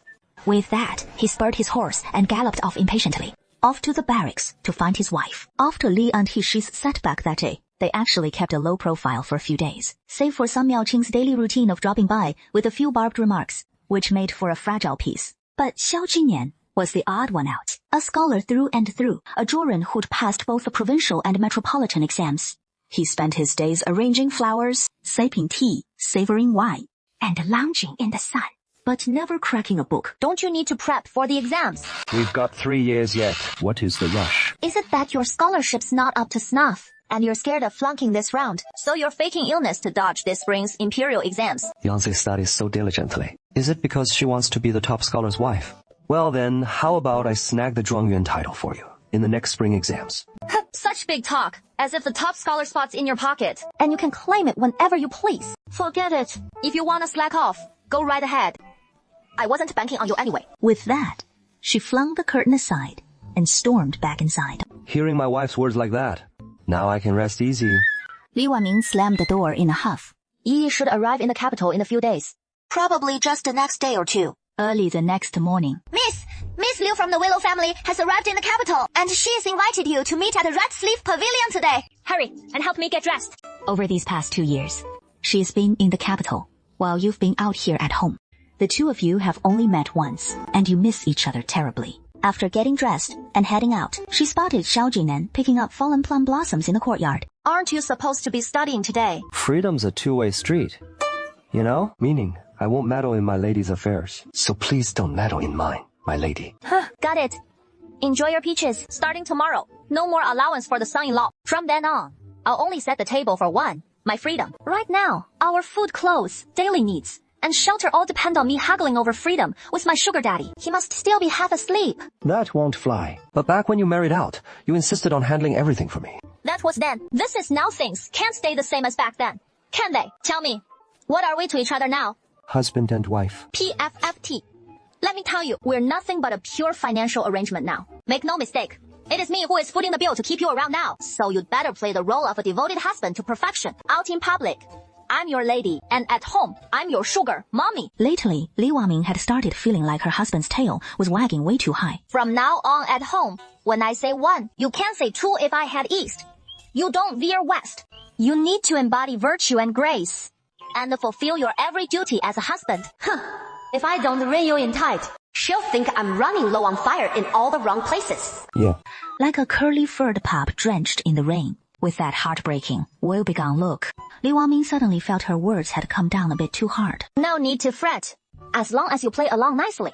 With that, he spurred his horse and galloped off impatiently. Off to the barracks to find his wife. After Li and Hishi's setback that day, they actually kept a low profile for a few days, save for Sun Miaoqing's daily routine of dropping by with a few barbed remarks, which made for a fragile peace. But Xiao Jinyan was the odd one out. A scholar through and through, a Zhuren who'd passed both the provincial and metropolitan exams. He spent his days arranging flowers, sipping tea, savoring wine, and lounging in the sun, but never cracking a book. Don't you need to prep for the exams? We've got 3 years yet. What is the rush? Is it that your scholarship's not up to snuff, and you're scared of flunking this round, so you're faking illness to dodge this spring's imperial exams? Yangtze studies so diligently. Is it because she wants to be the top scholar's wife? Well then, how about I snag the Zhuangyuan title for you in the next spring exams? Such big talk, as if the top scholar spot's in your pocket, and you can claim it whenever you please. Forget it. If you want to slack off, go right ahead. I wasn't banking on you anyway. With that, she flung the curtain aside and stormed back inside. Hearing my wife's words like that, now I can rest easy. Li Wanming slammed the door in a huff. Yi should arrive in the capital in a few days. Probably just the next day or two. Early the next morning. Miss Liu from the Willow family has arrived in the capital, and she has invited you to meet at the Red Sleeve Pavilion today. Hurry and help me get dressed. Over these past 2 years, she has been in the capital, while you've been out here at home. The two of you have only met once, and you miss each other terribly. After getting dressed and heading out, she spotted Xiao Jinan picking up fallen plum blossoms in the courtyard. Aren't you supposed to be studying today? Freedom's a two-way street. You know? Meaning, I won't meddle in my lady's affairs. So please don't meddle in mine, my lady. Got it. Enjoy your peaches. Starting tomorrow, no more allowance for the son-in-law. From then on, I'll only set the table for one, my freedom. Right now, our food, clothes, daily needs, and shelter all depend on me haggling over freedom with my sugar daddy. He must still be half asleep. That won't fly. But back when you married out, you insisted on handling everything for me. That was then. This is now. Things can't stay the same as back then. Can they? Tell me. What are we to each other now? Husband and wife. PFFT. Let me tell you, we're nothing but a pure financial arrangement now. Make no mistake. It is me who is footing the bill to keep you around now. So you'd better play the role of a devoted husband to perfection. Out in public, I'm your lady, and at home, I'm your sugar mommy. Lately, Li Wanming had started feeling like her husband's tail was wagging way too high. From now on at home, when I say one, you can't say two if I head east. You don't veer west. You need to embody virtue and grace, and fulfill your every duty as a husband. If I don't rein you in tight, she'll think I'm running low on fire in all the wrong places. Yeah. Like a curly-furred pup drenched in the rain. With that heartbreaking, woebegone look, Li Wanming suddenly felt her words had come down a bit too hard. No need to fret, as long as you play along nicely.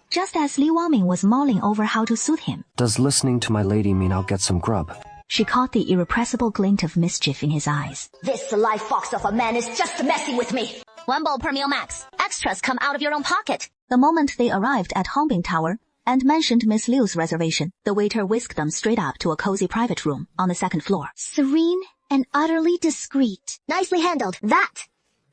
Just as Li Wanming was mulling over how to soothe him, Does listening to my lady mean I'll get some grub? she caught the irrepressible glint of mischief in his eyes. This sly fox of a man is just messing with me. 1 bowl per meal max. Extras come out of your own pocket. The moment they arrived at Hongbing Tower and mentioned Miss Liu's reservation, the waiter whisked them straight up to a cozy private room on the 2nd floor. Serene and utterly discreet. Nicely handled. That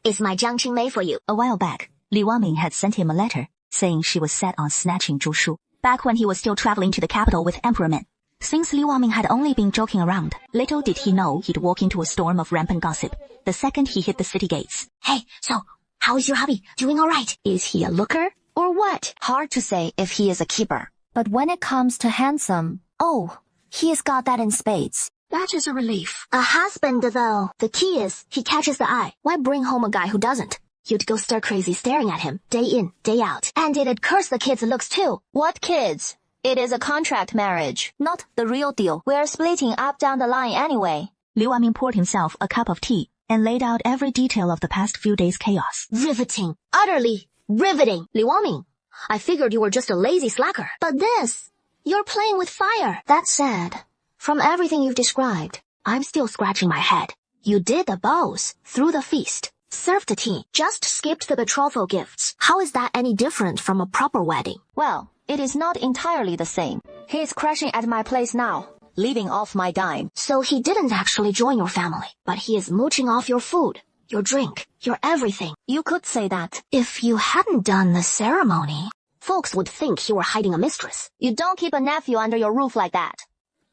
is my Jiang Qingmei for you. A while back, Li Wanming had sent him a letter saying she was set on snatching Zhu Shu, back when he was still traveling to the capital with Emperor Min. Since Li Wanming had only been joking around, little did he know he'd walk into a storm of rampant gossip the second he hit the city gates. Hey, so, how is your hubby? Doing all right? Is he a looker or what? Hard to say if he is a keeper. But when it comes to handsome, oh, he's got that in spades. That is a relief. A husband, though. The key is, he catches the eye. Why bring home a guy who doesn't? You'd go stir crazy staring at him, day in, day out. And it'd curse the kids' looks too. What kids? It is a contract marriage, not the real deal. We're splitting up down the line anyway. Li Wanming poured himself a cup of tea and laid out every detail of the past few days' chaos. Riveting. Utterly riveting. Li Wanming, I figured you were just a lazy slacker. But this, you're playing with fire. That said, from everything you've described, I'm still scratching my head. You did the bows, threw the feast, served the tea, just skipped the betrothal gifts. How is that any different from a proper wedding? Well, it is not entirely the same. He is crashing at my place now, living off my dime. So he didn't actually join your family, but he is mooching off your food, your drink, your everything. You could say that. If you hadn't done the ceremony, folks would think you were hiding a mistress. You don't keep a nephew under your roof like that.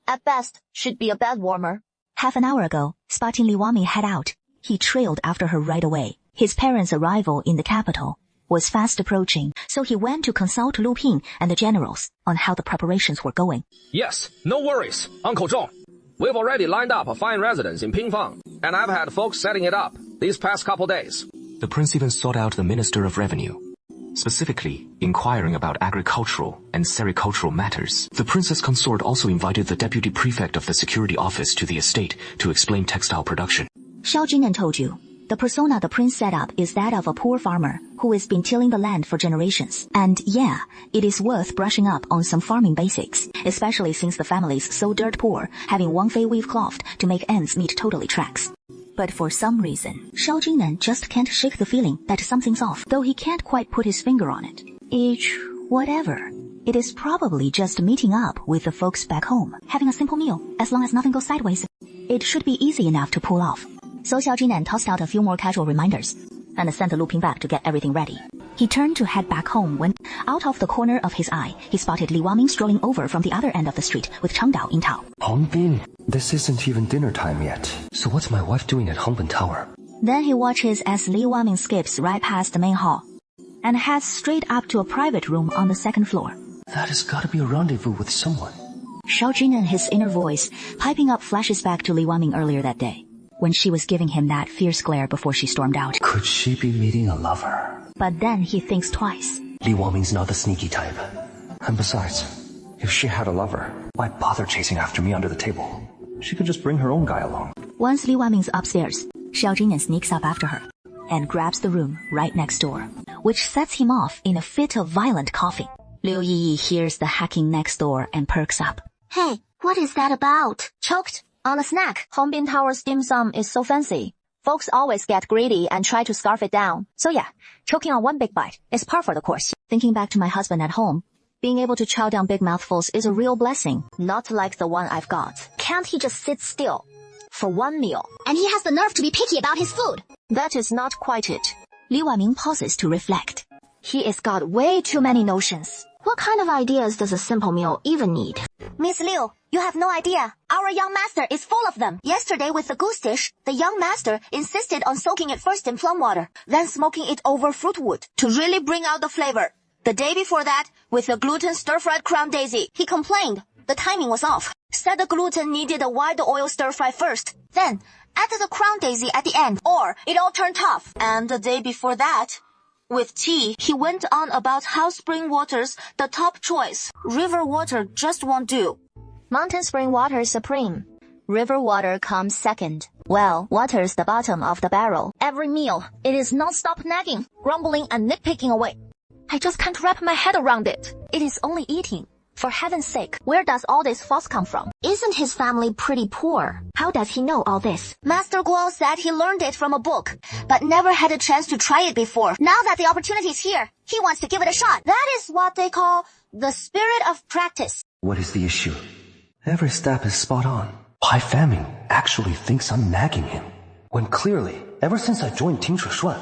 At best, should be a bed warmer. Half an hour ago, spotting Li Wanming head out, he trailed after her right away. His parents' arrival in the capital was fast approaching, so he went to consult Lu Ping and the generals on how the preparations were going. Yes, no worries, Uncle Zhong. We've already lined up a fine residence in Pingfang, and I've had folks setting it up these past couple days. The prince even sought out the Minister of Revenue, specifically inquiring about agricultural and sericultural matters. The princess consort also invited the deputy prefect of the security office to the estate to explain textile production. Xiao Jinan told you, the persona the prince set up is that of a poor farmer who has been tilling the land for generations. And yeah, it is worth brushing up on some farming basics, especially since the family's so dirt poor, having Wang Fei weave cloth to make ends meet totally tracks. But for some reason, Xiao Jinan just can't shake the feeling that something's off, though he can't quite put his finger on it. Whatever. It is probably just meeting up with the folks back home, having a simple meal, as long as nothing goes sideways. It should be easy enough to pull off. So Xiao Jinan tossed out a few more casual reminders and sent Lu Ping back to get everything ready. He turned to head back home when, out of the corner of his eye, he spotted Li Waming strolling over from the other end of the street with Chang Dao in tow. Hongbin, this isn't even dinner time yet. So what's my wife doing at Hongbin Tower? Then he watches as Li Waming skips right past the main hall and heads straight up to a private room on the second floor. That has got to be a rendezvous with someone. Xiao Jin and his inner voice piping up flashes back to Li Waming earlier that day, when she was giving him that fierce glare before she stormed out. Could she be meeting a lover? But then he thinks twice. Li Waming's not the sneaky type. And besides, if she had a lover, why bother chasing after me under the table? She could just bring her own guy along. Once Li Waming's upstairs, Xiao Jin sneaks up after her and grabs the room right next door, which sets him off in a fit of violent coughing. Liu Yiyi hears the hacking next door and perks up. Hey, what is that about? Choked on a snack. Hongbin Tower's dim sum is so fancy. Folks always get greedy and try to scarf it down. So yeah, choking on one big bite is par for the course. Thinking back to my husband at home, being able to chow down big mouthfuls is a real blessing. Not like the one I've got. Can't he just sit still for one meal? And he has the nerve to be picky about his food. That is not quite it. Li Waming pauses to reflect. He has got way too many notions. What kind of ideas does a simple meal even need? Miss Liu, you have no idea. Our young master is full of them. Yesterday with the goose dish, the young master insisted on soaking it first in plum water, then smoking it over fruit wood to really bring out the flavor. The day before that, with the gluten stir-fried crown daisy, he complained the timing was off. Said the gluten needed a wide oil stir-fry first, then added the crown daisy at the end, or it all turned tough. And the day before that, with tea, he went on about how spring water's the top choice. River water just won't do. Mountain spring water is supreme. River water comes second. Well, water's the bottom of the barrel. Every meal, it is non-stop nagging, grumbling and nitpicking away. I just can't wrap my head around it. It is only eating. For heaven's sake, where does all this fuss come from? Isn't his family pretty poor? How does he know all this? Master Guo said he learned it from a book, but never had a chance to try it before. Now that the opportunity is here, he wants to give it a shot. That is what they call the spirit of practice. What is the issue? Every step is spot on. Pai Faming actually thinks I'm nagging him, when clearly, ever since I joined Ting Shuan,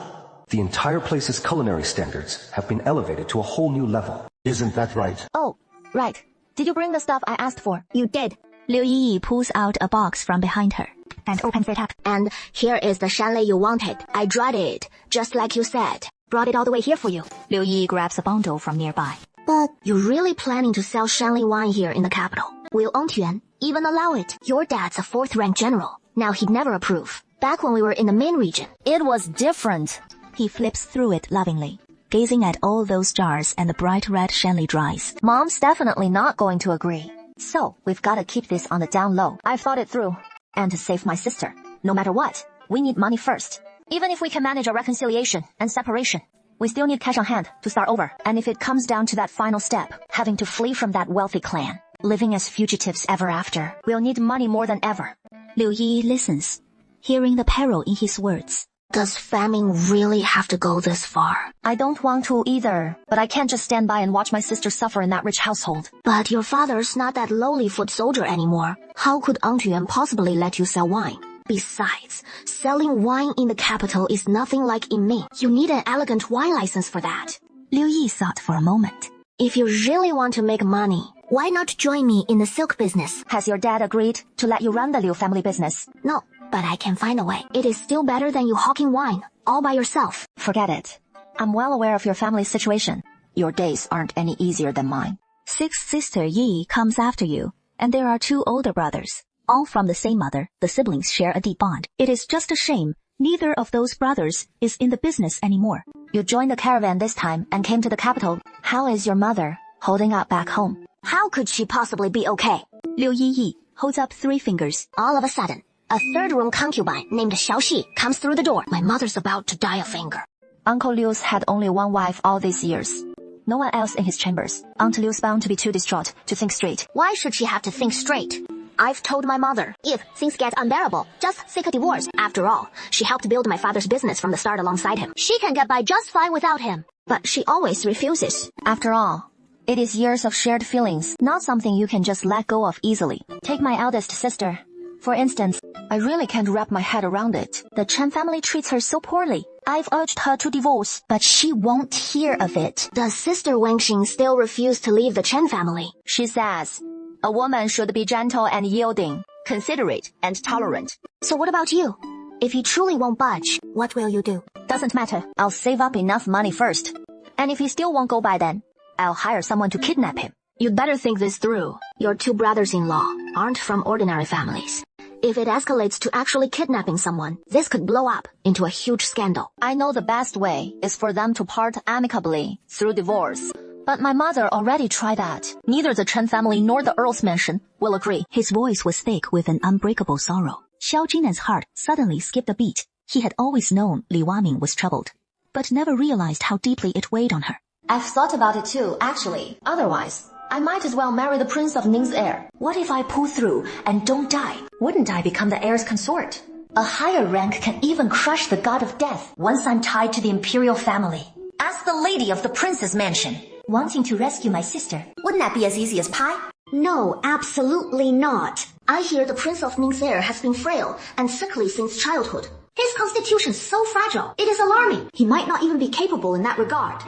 the entire place's culinary standards have been elevated to a whole new level. Isn't that right? Oh, right. Did you bring the stuff I asked for? You did. Liu Yiyi pulls out a box from behind her and opens it up. And here is the shanlei you wanted. I dried it, just like you said. Brought it all the way here for you. Liu Yiyi grabs a bundle from nearby. But you're really planning to sell shanlei wine here in the capital? Will Ongtuan even allow it? Your dad's a 4th-rank general. Now he'd never approve. Back when we were in the main region, it was different. He flips through it lovingly, gazing at all those jars and the bright red shanlei dries. Mom's definitely not going to agree. So, we've got to keep this on the down low. I've thought it through. And to save my sister, no matter what, we need money first. Even if we can manage a reconciliation and separation, we still need cash on hand to start over. And if it comes down to that final step, having to flee from that wealthy clan, living as fugitives ever after, we'll need money more than ever. Liu Yiyi listens, hearing the peril in his words. Does Faming really have to go this far? I don't want to either, but I can't just stand by and watch my sister suffer in that rich household. But your father's not that lowly foot soldier anymore. How could Ongtuan possibly let you sell wine? Besides, selling wine in the capital is nothing like in Ming. You need an elegant wine license for that. Liu Yi thought for a moment. If you really want to make money, why not join me in the silk business? Has your dad agreed to let you run the Liu family business? No, but I can find a way. It is still better than you hawking wine, all by yourself. Forget it. I'm well aware of your family's situation. Your days aren't any easier than mine. Sixth sister Yi comes after you, and there are 2 older brothers. All from the same mother, the siblings share a deep bond. It is just a shame neither of those brothers is in the business anymore. You joined the caravan this time and came to the capital. How is your mother holding up back home? How could she possibly be okay? Liu Yiyi holds up 3 fingers. All of a sudden, a 3rd-room concubine named Xiao Xi comes through the door. My mother's about to die of anger. Uncle Liu's had only one wife all these years. No one else in his chambers. Aunt Liu's bound to be too distraught to think straight. Why should she have to think straight? I've told my mother, if things get unbearable, just seek a divorce. After all, she helped build my father's business from the start alongside him. She can get by just fine without him. But she always refuses. After all, it is years of shared feelings, not something you can just let go of easily. Take my eldest sister. For instance, I really can't wrap my head around it. The Chen family treats her so poorly. I've urged her to divorce, but she won't hear of it. Does Sister Wangxing still refuse to leave the Chen family? She says, a woman should be gentle and yielding, considerate and tolerant. So what about you? If he truly won't budge, what will you do? Doesn't matter. I'll save up enough money first. And if he still won't go by then, I'll hire someone to kidnap him. You'd better think this through. Your two brothers-in-law aren't from ordinary families. If it escalates to actually kidnapping someone, this could blow up into a huge scandal. I know the best way is for them to part amicably through divorce. But my mother already tried that. Neither the Chen family nor the Earl's mansion will agree. His voice was thick with an unbreakable sorrow. Xiao Jinnen's heart suddenly skipped a beat. He had always known Li Waming was troubled, but never realized how deeply it weighed on her. I've thought about it too, actually. Otherwise, I might as well marry the Prince of Ning's heir. What if I pull through and don't die? Wouldn't I become the heir's consort? A higher rank can even crush the god of death once I'm tied to the imperial family. As the lady of the prince's mansion, wanting to rescue my sister, wouldn't that be as easy as pie? No, absolutely not. I hear the Prince of Ning's heir has been frail and sickly since childhood. His constitution's so fragile, it is alarming. He might not even be capable in that regard.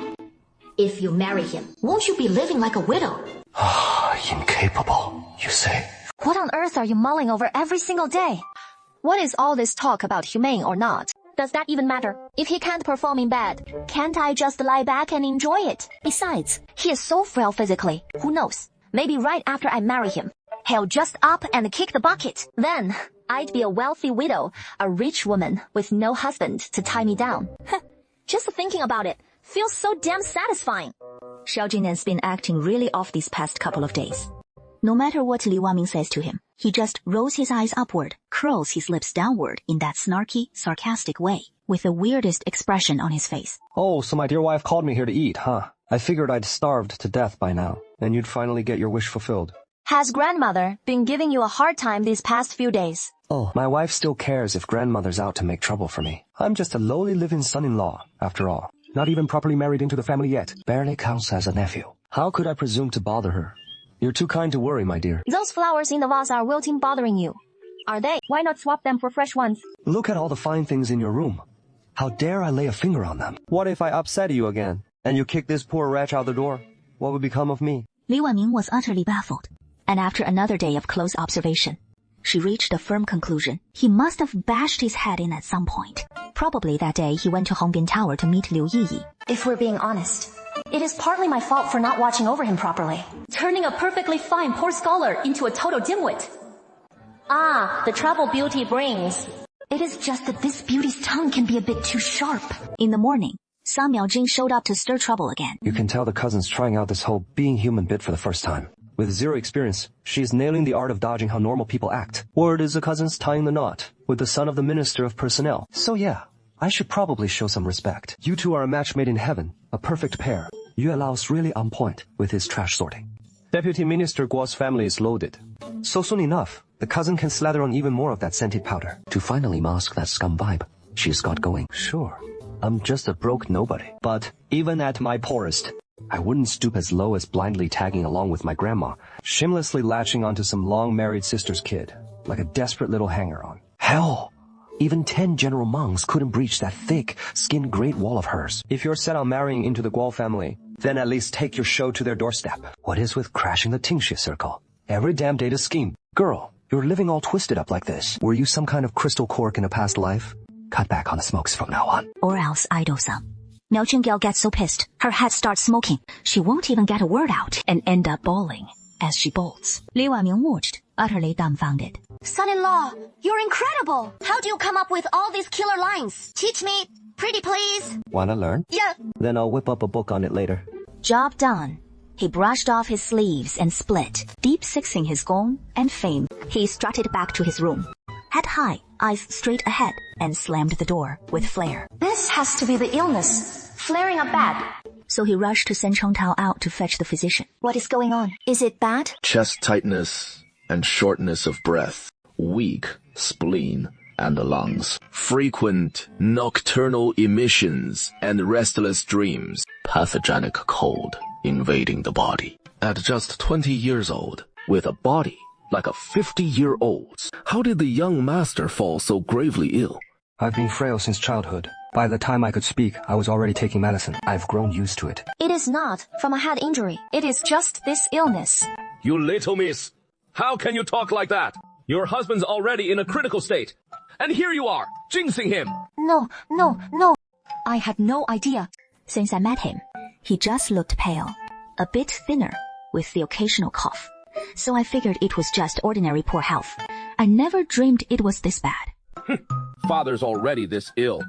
If you marry him, won't you be living like a widow? Incapable, you say? What on earth are you mulling over every single day? What is all this talk about humane or not? Does that even matter? If he can't perform in bed, can't I just lie back and enjoy it? Besides, he is so frail physically. Who knows? Maybe right after I marry him, he'll just up and kick the bucket. Then, I'd be a wealthy widow, a rich woman with no husband to tie me down. Just thinking about it feels so damn satisfying. Xiao Jinnen's been acting really off these past couple of days. No matter what Li Waming says to him, he just rolls his eyes upward, curls his lips downward in that snarky, sarcastic way, with the weirdest expression on his face. Oh, so my dear wife called me here to eat, huh? I figured I'd starved to death by now, and you'd finally get your wish fulfilled. Has grandmother been giving you a hard time these past few days? Oh, my wife still cares if grandmother's out to make trouble for me. I'm just a lowly living son-in-law, after all. Not even properly married into the family yet. Barely counts as a nephew. How could I presume to bother her? You're too kind to worry, my dear. Those flowers in the vase are wilting, bothering you. Are they? Why not swap them for fresh ones? Look at all the fine things in your room. How dare I lay a finger on them? What if I upset you again, and you kick this poor wretch out the door? What would become of me? Li Waming was utterly baffled, and after another day of close observation, she reached a firm conclusion. He must have bashed his head in at some point. Probably that day he went to Hongbin Tower to meet Liu Yiyi. If we're being honest, it is partly my fault for not watching over him properly. Turning a perfectly fine poor scholar into a total dimwit. Ah, the trouble beauty brings. It is just that this beauty's tongue can be a bit too sharp. In the morning, San Miaojing showed up to stir trouble again. You can tell the cousin's trying out this whole being human bit for the first time. With zero experience, she's nailing the art of dodging how normal people act. Word is the cousin's tying the knot with the son of the Minister of Personnel. So yeah, I should probably show some respect. You two are a match made in heaven, a perfect pair. Yue Lao's really on point with his trash sorting. Deputy Minister Guo's family is loaded. So soon enough, the cousin can slather on even more of that scented powder. To finally mask that scum vibe she's got going. Sure, I'm just a broke nobody. But even at my poorest, I wouldn't stoop as low as blindly tagging along with my grandma, shamelessly latching onto some long-married sister's kid, like a desperate little hanger-on. Hell! Even 10 general monks couldn't breach that thick, skin great wall of hers. If you're set on marrying into the Guo family, then at least take your show to their doorstep. What is with crashing the Tingxie circle? Every damn day to scheme. Girl, you're living all twisted up like this. Were you some kind of crystal cork in a past life? Cut back on the smokes from now on. Or else idle-some. Miao Jinggao gets so pissed, her head starts smoking. She won't even get a word out and end up bawling as she bolts. Li Waming watched, utterly dumbfounded. Son-in-law, you're incredible. How do you come up with all these killer lines? Teach me, pretty please. Wanna learn? Yeah. Then I'll whip up a book on it later. Job done. He brushed off his sleeves and split, deep sixing his gong and fame. He strutted back to his room, head high, eyes straight ahead, and slammed the door with flair. This has to be the illness, flaring up bad. So he rushed to send Cheng Tao out to fetch the physician. What is going on? Is it bad? Chest tightness and shortness of breath, weak spleen and lungs, frequent nocturnal emissions and restless dreams, pathogenic cold invading the body. At just 20 years old, with a body like a 50-year-old's, how did the young master fall so gravely ill? I've been frail since childhood. By the time I could speak, I was already taking medicine. I've grown used to it. It is not from a head injury. It is just this illness. You little miss. How can you talk like that? Your husband's already in a critical state. And here you are, jinxing him. No. I had no idea. Since I met him, he just looked pale, a bit thinner, with the occasional cough. So I figured it was just ordinary poor health. I never dreamed it was this bad. Father's already this ill.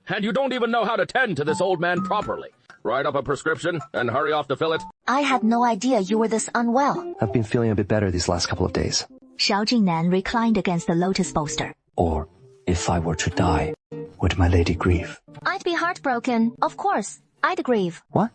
And you don't even know how to tend to this old man properly. Write up a prescription and hurry off to fill it. I had no idea you were this unwell. I've been feeling a bit better these last couple of days. Xiao Jingnan reclined against the lotus bolster. Or, if I were to die, would my lady grieve? I'd be heartbroken. Of course, I'd grieve. What?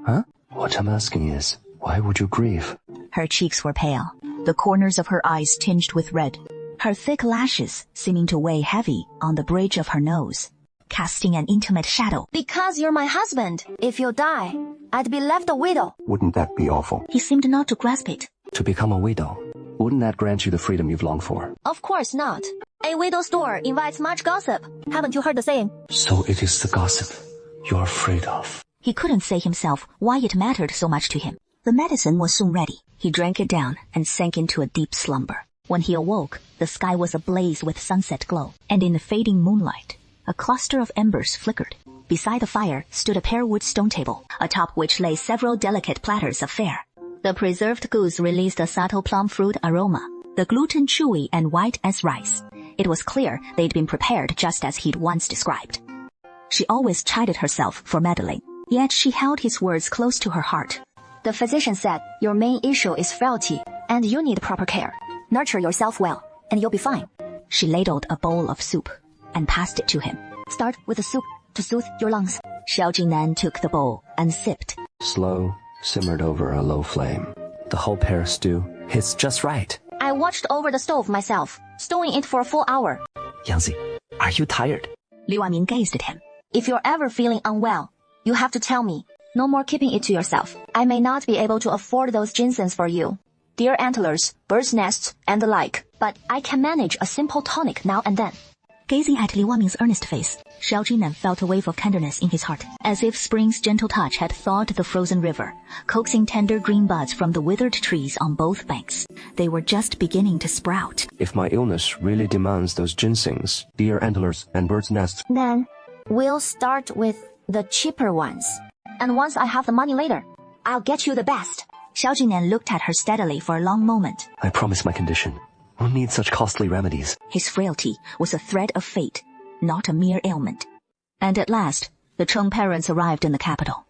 Huh? What I'm asking is, why would you grieve? Her cheeks were pale, the corners of her eyes tinged with red, her thick lashes seeming to weigh heavy on the bridge of her nose, casting an intimate shadow. Because you're my husband. If you die, I'd be left a widow. Wouldn't that be awful? He seemed not to grasp it. To become a widow, wouldn't that grant you the freedom you've longed for? Of course not. A widow's door invites much gossip. Haven't you heard the saying? So it is the gossip you're afraid of. He couldn't say himself why it mattered so much to him. The medicine was soon ready. He drank it down and sank into a deep slumber. When he awoke, the sky was ablaze with sunset glow, and in the fading moonlight, a cluster of embers flickered. Beside the fire stood a pear-wood stone table, atop which lay several delicate platters of fare. The preserved goose released a subtle plum fruit aroma, the gluten chewy and white as rice. It was clear they'd been prepared just as he'd once described. She always chided herself for meddling, yet she held his words close to her heart. The physician said your main issue is frailty, and you need proper care. Nurture yourself well, and you'll be fine. She ladled a bowl of soup and passed it to him. Start with the soup to soothe your lungs. Xiao Jingnan took the bowl and sipped. Slow, simmered over a low flame. The whole pear stew hits just right. I watched over the stove myself, stewing it for a full hour. Yangzi, are you tired? Liu Wanming gazed at him. If you're ever feeling unwell, you have to tell me. No more keeping it to yourself. I may not be able to afford those ginsengs for you. Deer antlers, bird's nests, and the like. But I can manage a simple tonic now and then. Gazing at Liu Wanming's earnest face, Xiao Jingnan felt a wave of tenderness in his heart, as if spring's gentle touch had thawed the frozen river, coaxing tender green buds from the withered trees on both banks. They were just beginning to sprout. If my illness really demands those ginsengs, deer antlers, and bird's nests, then we'll start with the cheaper ones. And once I have the money later, I'll get you the best. Xiao Jingnan looked at her steadily for a long moment. I promise my condition. Who needs such costly remedies? His frailty was a thread of fate, not a mere ailment. And at last, the Cheng parents arrived in the capital.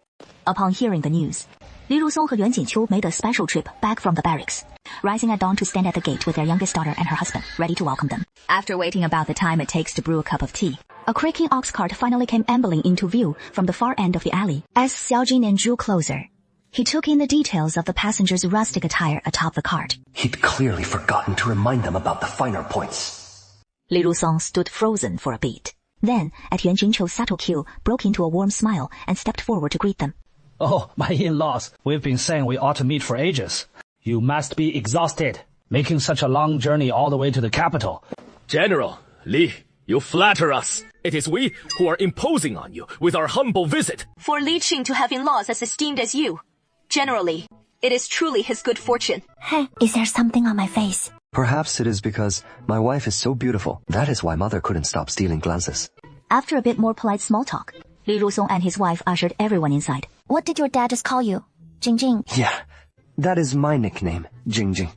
Upon hearing the news, Li Rusong and Yuan Jinqiu made a special trip back from the barracks, rising at dawn to stand at the gate with their youngest daughter and her husband, ready to welcome them. After waiting about the time it takes to brew a cup of tea, a creaking ox cart finally came ambling into view from the far end of the alley. As Xiao Jingnan drew closer, he took in the details of the passenger's rustic attire atop the cart. He'd clearly forgotten to remind them about the finer points. Li Rusong stood frozen for a beat. Then, at Yuan Jinqiu's subtle cue, broke into a warm smile and stepped forward to greet them. Oh, my in-laws, we've been saying we ought to meet for ages. You must be exhausted, making such a long journey all the way to the capital. General, Li, you flatter us. It is we who are imposing on you with our humble visit. For Li Qing to have in-laws as esteemed as you, generally, it is truly his good fortune. Hey, is there something on my face? Perhaps it is because my wife is so beautiful. That is why mother couldn't stop stealing glances. After a bit more polite small talk, Li Rusong and his wife ushered everyone inside. What did your dad just call you? Jing Jing? Yeah, that is my nickname, Jing Jing.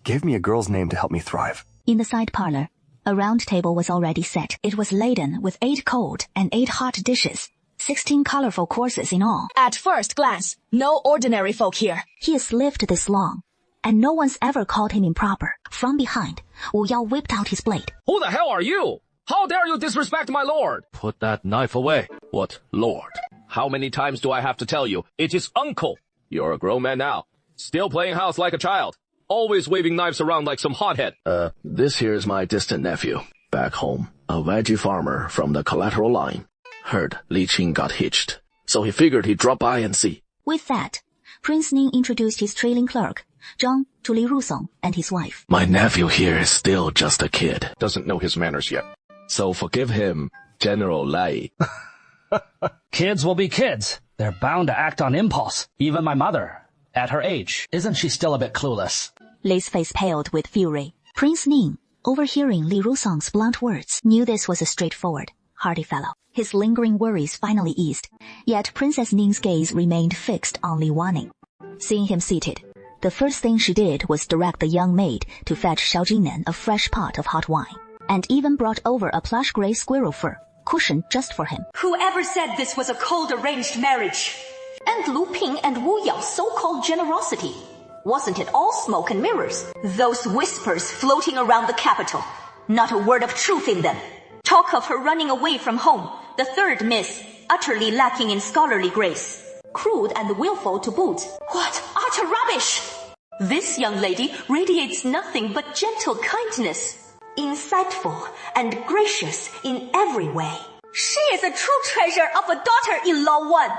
Gave me a girl's name to help me thrive. In the side parlor, a round table was already set. It was laden with 8 cold and 8 hot dishes. 16 colorful courses in all. At first glance, no ordinary folk here. He has lived this long, and no one's ever called him improper. From behind, Wu Yao whipped out his blade. Who the hell are you? How dare you disrespect my lord? Put that knife away. What, lord? How many times do I have to tell you? It is uncle. You're a grown man now. Still playing house like a child. Always waving knives around like some hothead. This here is my distant nephew. Back home, a veggie farmer from the collateral line. Heard Li Qing got hitched, so he figured he'd drop by and see. With that, Prince Ning introduced his trailing clerk, Zhang, to Li Rusong and his wife. My nephew here is still just a kid. Doesn't know his manners yet. So forgive him General Lai. Kids will be kids. They're bound to act on impulse. Even my mother. At her age, isn't she still a bit clueless? Li's face paled with fury. Prince Ning, overhearing Li Rusong's blunt words, knew this was a straightforward, hearty fellow. His lingering worries finally eased. Yet Princess Ning's gaze remained fixed on Li Wanning. Seeing him seated, the first thing she did was direct the young maid to fetch Xiao Jingnan a fresh pot of hot wine, and even brought over a plush gray squirrel fur cushion just for him. Whoever said this was a cold arranged marriage? And Lu Ping and Wu Yao's so-called generosity? Wasn't it all smoke and mirrors? Those whispers floating around the capital. Not a word of truth in them. Talk of her running away from home, the third miss, utterly lacking in scholarly grace. Crude and willful to boot. What utter rubbish! This young lady radiates nothing but gentle kindness. Insightful and gracious in every way. She is a true treasure of a daughter-in-law one.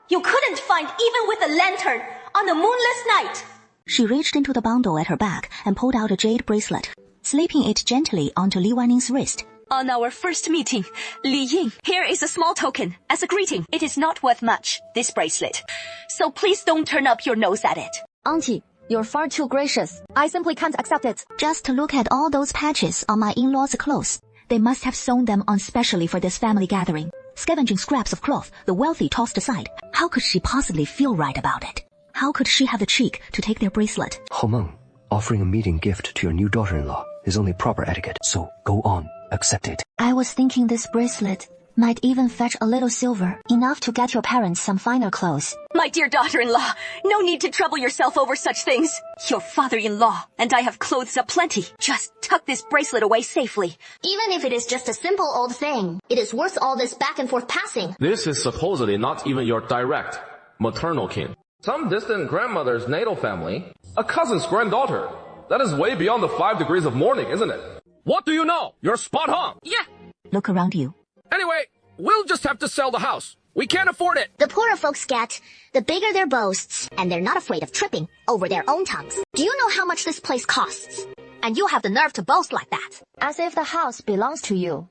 You couldn't find even with a lantern on a moonless night. She reached into the bundle at her back and pulled out a jade bracelet, slipping it gently onto Li Wanning's wrist. On our first meeting, Li Ying, here is a small token as a greeting. It is not worth much, this bracelet. So please don't turn up your nose at it. Auntie, you're far too gracious. I simply can't accept it. Just look at all those patches on my in-laws' clothes. They must have sewn them on specially for this family gathering. Scavenging scraps of cloth, the wealthy tossed aside. How could she possibly feel right about it? How could she have the cheek to take their bracelet? Hou Meng, offering a meeting gift to your new daughter-in-law is only proper etiquette, so go on, accept it. I was thinking this bracelet might even fetch a little silver, enough to get your parents some finer clothes. My dear daughter-in-law, no need to trouble yourself over such things. Your father-in-law and I have clothes aplenty. Just tuck this bracelet away safely. Even if it is just a simple old thing, it is worth all this back and forth passing. This is supposedly not even your direct maternal kin. Some distant grandmother's natal family. A cousin's granddaughter. That is way beyond the 5 degrees of mourning, isn't it? What do you know? You're spot on. Yeah. Look around you. Anyway, we'll just have to sell the house. We can't afford it. The poorer folks get, the bigger their boasts, and they're not afraid of tripping over their own tongues. Do you know how much this place costs? And you have the nerve to boast like that. As if the house belongs to you.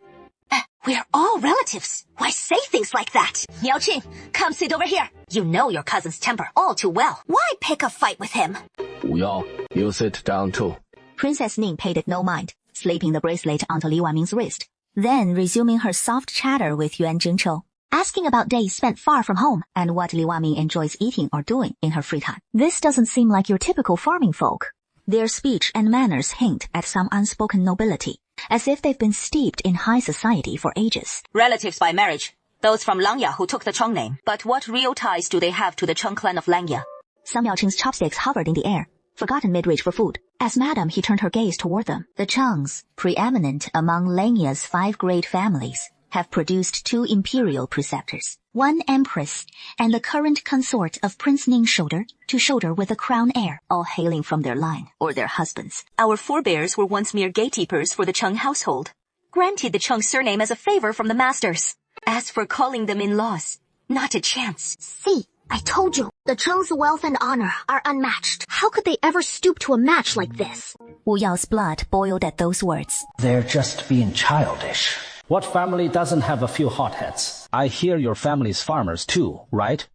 We're all relatives. Why say things like that? Miao Qing, come sit over here. You know your cousin's temper all too well. Why pick a fight with him? Wu Yao, you sit down too. Princess Ning paid it no mind, slipping the bracelet onto Li Wanning's wrist, then resuming her soft chatter with Yuan Zhengchou, asking about days spent far from home and what Li Wanning enjoys eating or doing in her free time. This doesn't seem like your typical farming folk. Their speech and manners hint at some unspoken nobility, as if they've been steeped in high society for ages. Relatives by marriage. Those from Langya who took the Cheng name. But what real ties do they have to the Cheng clan of Langya? Some Miao Qing's chopsticks hovered in the air, forgotten mid-reach for food. As Madame, he turned her gaze toward them. The Chengs, preeminent among Langya's 5 great families, have produced 2 imperial preceptors, 1 empress, and the current consort of Prince Ning shoulder to shoulder with the crown heir, all hailing from their line or their husbands. Our forebears were once mere gatekeepers for the Cheng household, granted the Cheng surname as a favor from the masters. As for calling them in-laws, not a chance. See, I told you, the Cheng's wealth and honor are unmatched. How could they ever stoop to a match like this? Wu Yao's blood boiled at those words. They're just being childish. What family doesn't have a few hotheads? I hear your family's farmers too, right?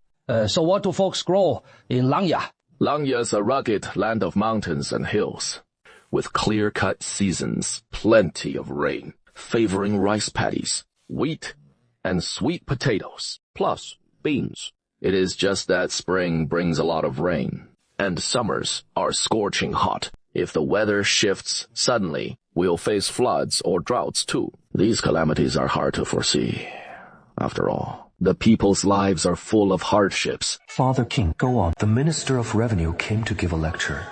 So what do folks grow in Langya? Langya is a rugged land of mountains and hills, with clear-cut seasons, plenty of rain, favoring rice paddies, wheat, and sweet potatoes, plus beans. It is just that spring brings a lot of rain, and summers are scorching hot. If the weather shifts suddenly, we'll face floods or droughts too. These calamities are hard to foresee. After all, the people's lives are full of hardships. Father King, go on. The Minister of Revenue came to give a lecture,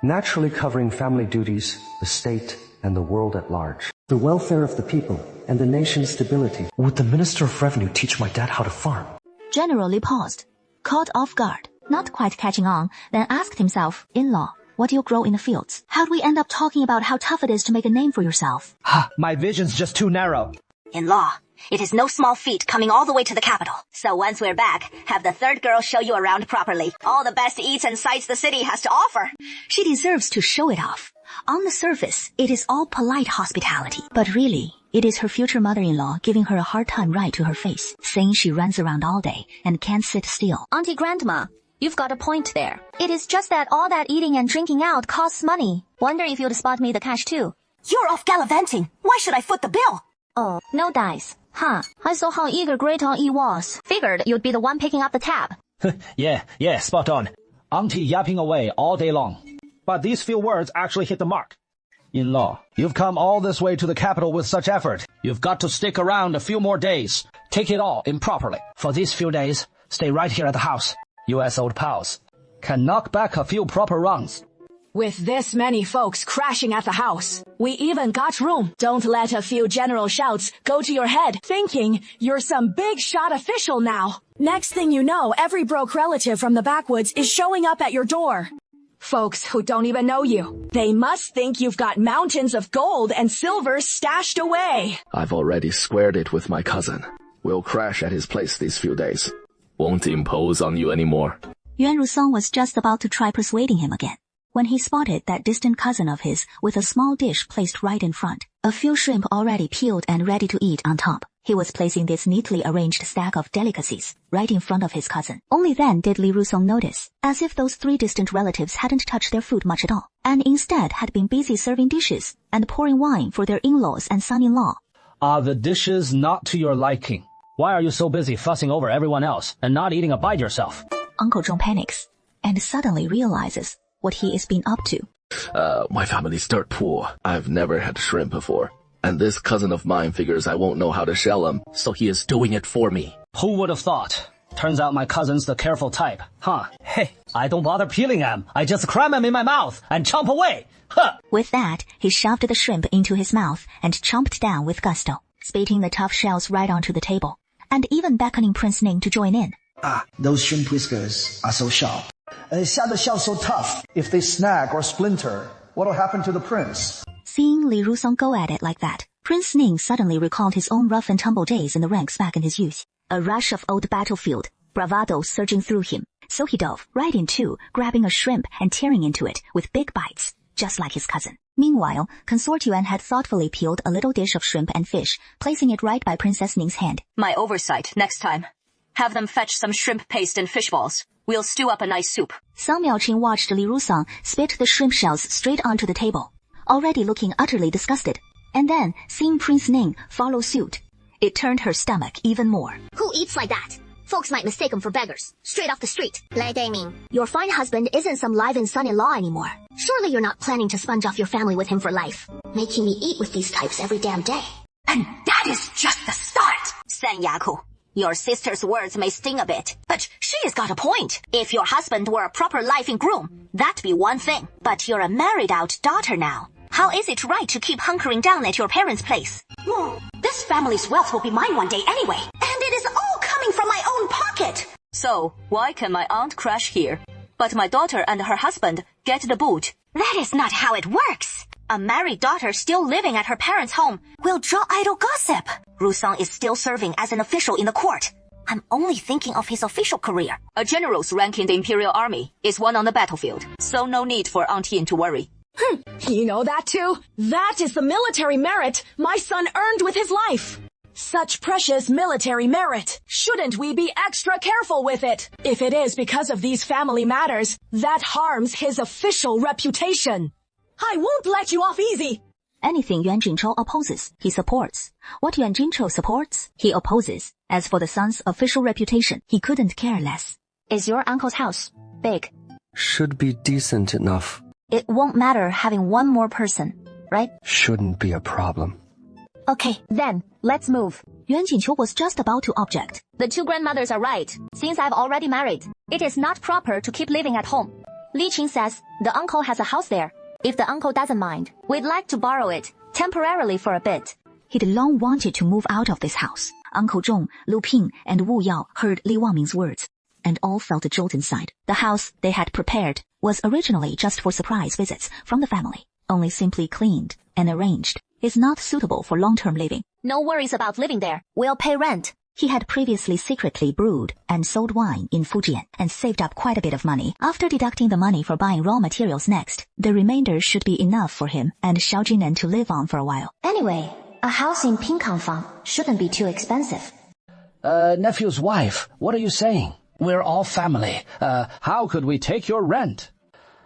naturally covering family duties, the state, and the world at large. The welfare of the people and the nation's stability. Would the Minister of Revenue teach my dad how to farm? General Li paused, caught off guard, not quite catching on, then asked himself, in-law, what do you grow in the fields? How'd we end up talking about how tough it is to make a name for yourself? My vision's just too narrow. In-law, it is no small feat coming all the way to the capital. So once we're back, have the third girl show you around properly. All the best eats and sights the city has to offer. She deserves to show it off. On the surface, it is all polite hospitality. But really, It is her future mother-in-law giving her a hard time right to her face, saying she runs around all day and can't sit still. Auntie Grandma, you've got a point there. It is just that all that eating and drinking out costs money. Wonder if you'd spot me the cash too. You're off gallivanting. Why should I foot the bill? Oh, no dice. Huh. I saw how eager Great Aunt E was. Figured you'd be the one picking up the tab. Yeah, spot on. Auntie yapping away all day long. But these few words actually hit the mark. In-law, you've come all this way to the capital with such effort. You've got to stick around a few more days. Take it all in properly. For these few days, stay right here at the house. You as old pals can knock back a few proper rounds. With this many folks crashing at the house, we even got room. Don't let a few general shouts go to your head thinking you're some big shot official now. Next thing you know, every broke relative from the backwoods is showing up at your door. Folks who don't even know you. They must think you've got mountains of gold and silver stashed away. I've already squared it with my cousin. We'll crash at his place these few days. Won't impose on you anymore. Yuan Rusong was just about to try persuading him again, when he spotted that distant cousin of his with a small dish placed right in front, a few shrimp already peeled and ready to eat on top. He was placing this neatly arranged stack of delicacies right in front of his cousin. Only then did Li Rusong notice, as if those three distant relatives hadn't touched their food much at all, and instead had been busy serving dishes and pouring wine for their in-laws and son-in-law. Are the dishes not to your liking? Why are you so busy fussing over everyone else and not eating a bite yourself? Uncle Zhong panics and suddenly realizes what he is being up to. My family's dirt poor. I've never had shrimp before. And this cousin of mine figures I won't know how to shell them, so he is doing it for me. Who would have thought? Turns out my cousin's the careful type, huh? Hey, I don't bother peeling them. I just cram them in my mouth and chomp away. Huh! With that, he shoved the shrimp into his mouth and chomped down with gusto, spitting the tough shells right onto the table, and even beckoning Prince Ning to join in. Those shrimp whiskers are so sharp. Xiao the shell so tough. If they snag or splinter, what'll happen to the prince? Seeing Li Rusong go at it like that, Prince Ning suddenly recalled his own rough and tumble days in the ranks back in his youth. A rush of old battlefield bravado surging through him, so he dove right into grabbing a shrimp and tearing into it with big bites, just like his cousin. Meanwhile, Consort Yuan had thoughtfully peeled a little dish of shrimp and fish, placing it right by Princess Ning's hand. My oversight next time. Have them fetch some shrimp paste and fish balls. We'll stew up a nice soup. Song Miaoqing watched Li Rusong spit the shrimp shells straight onto the table, already looking utterly disgusted, and then seeing Prince Ning follow suit. It turned her stomach even more. Who eats like that? Folks might mistake them for beggars, straight off the street. Lai Daiming, your fine husband isn't some live-in son-in-law anymore. Surely you're not planning to sponge off your family with him for life, making me eat with these types every damn day. And that is just the start. San Yaku, your sister's words may sting a bit, but she has got a point. If your husband were a proper live-in groom, that'd be one thing. But you're a married-out daughter now. How is it right to keep hunkering down at your parents' place? This family's wealth will be mine one day anyway, and it is all coming from my own pocket. So, why can my aunt crash here, but my daughter and her husband get the boot? That is not how it works. A married daughter still living at her parents' home will draw idle gossip. Rusong is still serving as an official in the court. I'm only thinking of his official career. A general's rank in the Imperial Army is one on the battlefield, so no need for Aunt Yin to worry. You know that too? That is the military merit my son earned with his life. Such precious military merit. Shouldn't we be extra careful with it? If it is because of these family matters, that harms his official reputation. I won't let you off easy. Anything Yuan Jinzhou opposes, he supports. What Yuan Jinzhou supports, he opposes. As for the son's official reputation, he couldn't care less. Is your uncle's house big? Should be decent enough. It won't matter having one more person, right? Shouldn't be a problem. Okay, then, let's move. Yuan Jinqiu was just about to object. The two grandmothers are right. Since I've already married, it is not proper to keep living at home. Li Qing says the uncle has a house there. If the uncle doesn't mind, we'd like to borrow it, temporarily for a bit. He'd long wanted to move out of this house. Uncle Zhong, Lu Ping, and Wu Yao heard Li Wangming's words, and all felt a jolt inside. The house they had prepared was originally just for surprise visits from the family, only simply cleaned and arranged. Is not suitable for long-term living. No worries about living there. We'll pay rent. He had previously secretly brewed and sold wine in Fujian and saved up quite a bit of money. After deducting the money for buying raw materials next, the remainder should be enough for him and Xiao Jinan to live on for a while. Anyway, A house in Pinkanfang shouldn't be too expensive. Nephew's wife, what are you saying? We're all family. How could we take your rent?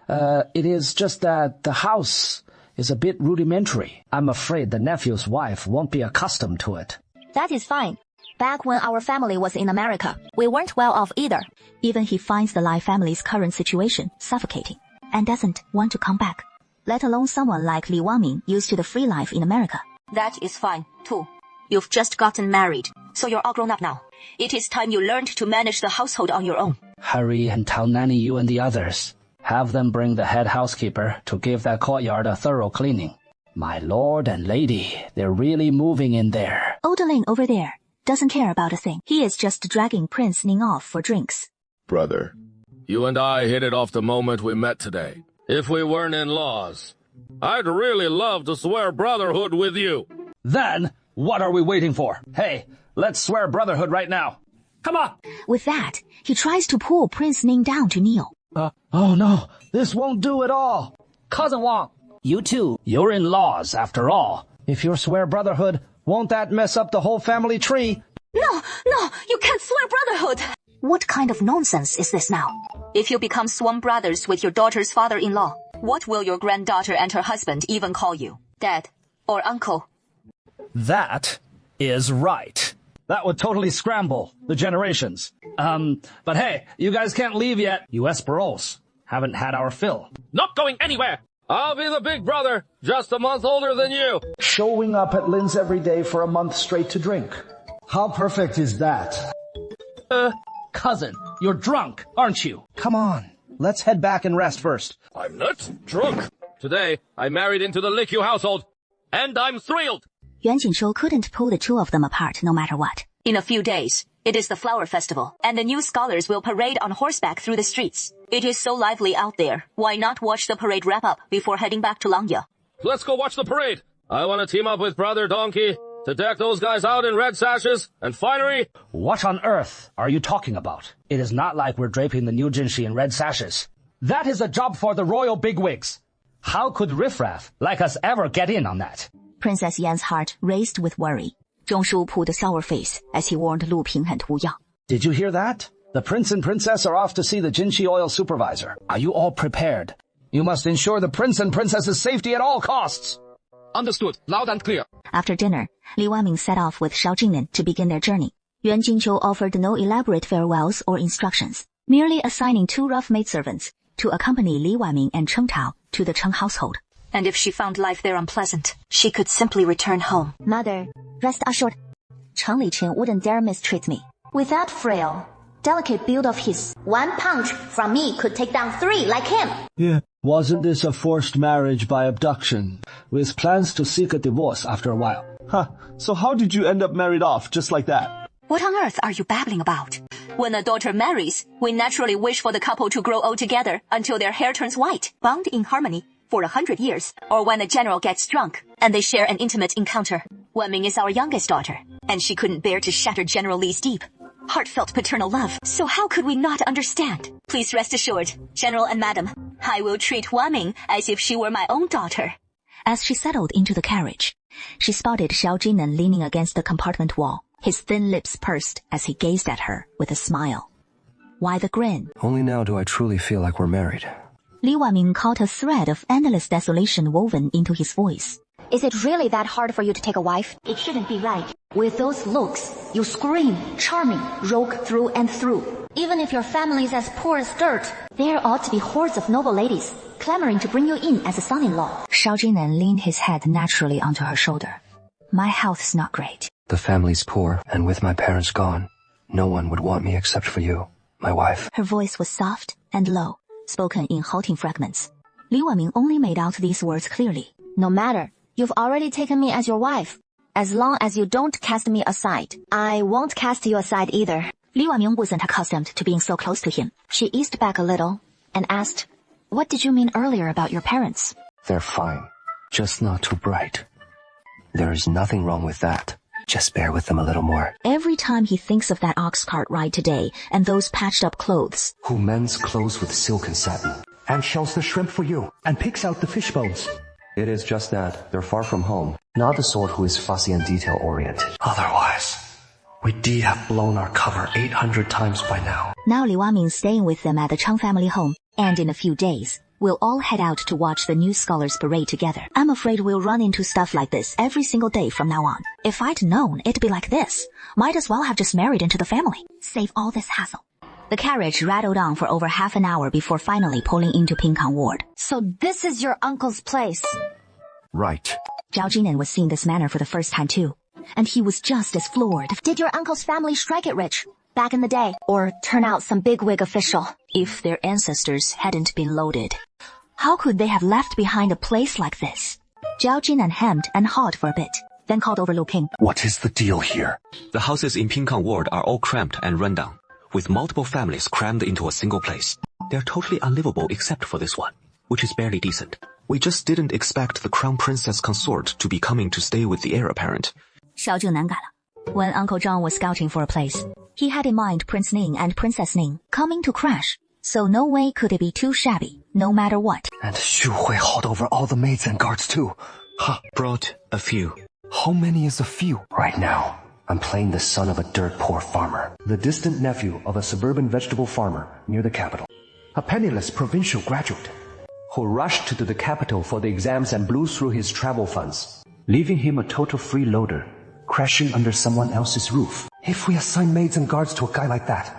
It is just that the house is a bit rudimentary. I'm afraid the nephew's wife won't be accustomed to it. That is fine. Back when our family was in America, we weren't well off either. Even he finds the Lai family's current situation suffocating and doesn't want to come back, let alone someone like Li Wangming used to the free life in America. That is fine, too. You've just gotten married, so you're all grown up now. It is time you learned to manage the household on your own. Hurry and tell Nanny you and the others. Have them bring the head housekeeper to give that courtyard a thorough cleaning. My lord and lady, they're really moving in there. Odeling over there doesn't care about a thing. He is just dragging Prince Ning off for drinks. Brother, you and I hit it off the moment we met today. If we weren't in-laws, I'd really love to swear brotherhood with you. Then, what are we waiting for? Hey, let's swear brotherhood right now. Come on! With that, he tries to pull Prince Ning down to kneel. Oh no, this won't do at all. Cousin Wang, you too, you're in-laws after all. If you swear brotherhood, won't that mess up the whole family tree? No, you can't swear brotherhood. What kind of nonsense is this now? If you become sworn brothers with your daughter's father-in-law, what will your granddaughter and her husband even call you? Dad or uncle? That is right. That would totally scramble the generations. But hey, you guys can't leave yet. You Esperos haven't had our fill. Not going anywhere. I'll be the big brother, just a month older than you. Showing up at Lin's every day for a month straight to drink. How perfect is that? Cousin, you're drunk, aren't you? Come on, let's head back and rest first. I'm not drunk. Today, I married into the Likyu household, and I'm thrilled. Yuan Jinshou couldn't pull the two of them apart no matter what. In a few days, it is the flower festival, and the new scholars will parade on horseback through the streets. It is so lively out there. Why not watch the parade wrap up before heading back to Langya? Let's go watch the parade. I want to team up with Brother Donkey to deck those guys out in red sashes and finery. What on earth are you talking about? It is not like we're draping the new Jinshi in red sashes. That is a job for the royal bigwigs. How could riffraff like us ever get in on that? Princess Yan's heart raced with worry. Zhongshu pulled a sour face as he warned Lu Ping and Hu Yang. Did you hear that? The prince and princess are off to see the Jinshi oil supervisor. Are you all prepared? You must ensure the prince and princess's safety at all costs. Understood. Loud and clear. After dinner, Li Wangming set off with Shao Jingnan to begin their journey. Yuan Jinqiu offered no elaborate farewells or instructions, merely assigning 2 rough maidservants to accompany Li Wangming and Cheng Tao to the Cheng household. And if she found life there unpleasant, she could simply return home. Mother, rest assured, Cheng Liqin wouldn't dare mistreat me. With that frail, delicate build of his, 1 punch from me could take down 3 like him. Yeah. Wasn't this a forced marriage by abduction, with plans to seek a divorce after a while? So how did you end up married off just like that? What on earth are you babbling about? When a daughter marries, we naturally wish for the couple to grow old together until their hair turns white, bound in harmony for 100 years, or when a general gets drunk and they share an intimate encounter. Wenming is our youngest daughter, and she couldn't bear to shatter General Li's deep, heartfelt paternal love. So how could we not understand? Please rest assured, General and Madam, I will treat Wenming as if she were my own daughter. As she settled into the carriage, she spotted Xiao Jinan leaning against the compartment wall, his thin lips pursed as he gazed at her with a smile. Why the grin? Only now do I truly feel like we're married. Li Wangming caught a thread of endless desolation woven into his voice. Is it really that hard for you to take a wife? It shouldn't be right. With those looks, you scream, charming, rogue through and through. Even if your family's as poor as dirt, there ought to be hordes of noble ladies clamoring to bring you in as a son-in-law. Shao Jinan leaned his head naturally onto her shoulder. My health's not great. The family's poor, and with my parents gone, no one would want me except for you, my wife. Her voice was soft and low, spoken in halting fragments. Li Wangming only made out these words clearly. No matter. You've already taken me as your wife. As long as you don't cast me aside, I won't cast you aside either. Li Wangming wasn't accustomed to being so close to him. She eased back a little and asked, "What did you mean earlier about your parents?" They're fine, just not too bright. There is nothing wrong with that. Just bear with them a little more. Every time he thinks of that ox cart ride today and those patched up clothes. Who mends clothes with silk and satin, and shells the shrimp for you, and picks out the fish bones. It is just that they're far from home, not the sort who is fussy and detail-oriented. Otherwise, we'd have blown our cover 800 times by now. Now Li Waming's staying with them at the Chang family home, and in a few days, we'll all head out to watch the new scholars parade together. I'm afraid we'll run into stuff like this every single day from now on. If I'd known it'd be like this, might as well have just married into the family. Save all this hassle. The carriage rattled on for over half an hour before finally pulling into Pinkang Ward. So this is your uncle's place. Right. Zhao Jinan was seeing this manor for the first time too, and he was just as floored. Did your uncle's family strike it rich back in the day, or turn out some bigwig official? If their ancestors hadn't been loaded, how could they have left behind a place like this? Zhao Jinan hemmed and hawed for a bit, then called over Lu King. What is the deal here? The houses in Pinkang Ward are all cramped and run down, with multiple families crammed into a single place. They're totally unlivable except for this one, which is barely decent. We just didn't expect the crown princess consort to be coming to stay with the heir apparent. 小静难改了. When Uncle Zhang was scouting for a place, he had in mind Prince Ning and Princess Ning coming to crash, so no way could it be too shabby, no matter what. And Xu Hui hauled over all the maids and guards too. Huh. Brought a few. How many is a few? Right now, I'm playing the son of a dirt-poor farmer, the distant nephew of a suburban vegetable farmer near the capital. A penniless provincial graduate who rushed to the capital for the exams and blew through his travel funds, leaving him a total freeloader, crashing under someone else's roof. If we assign maids and guards to a guy like that,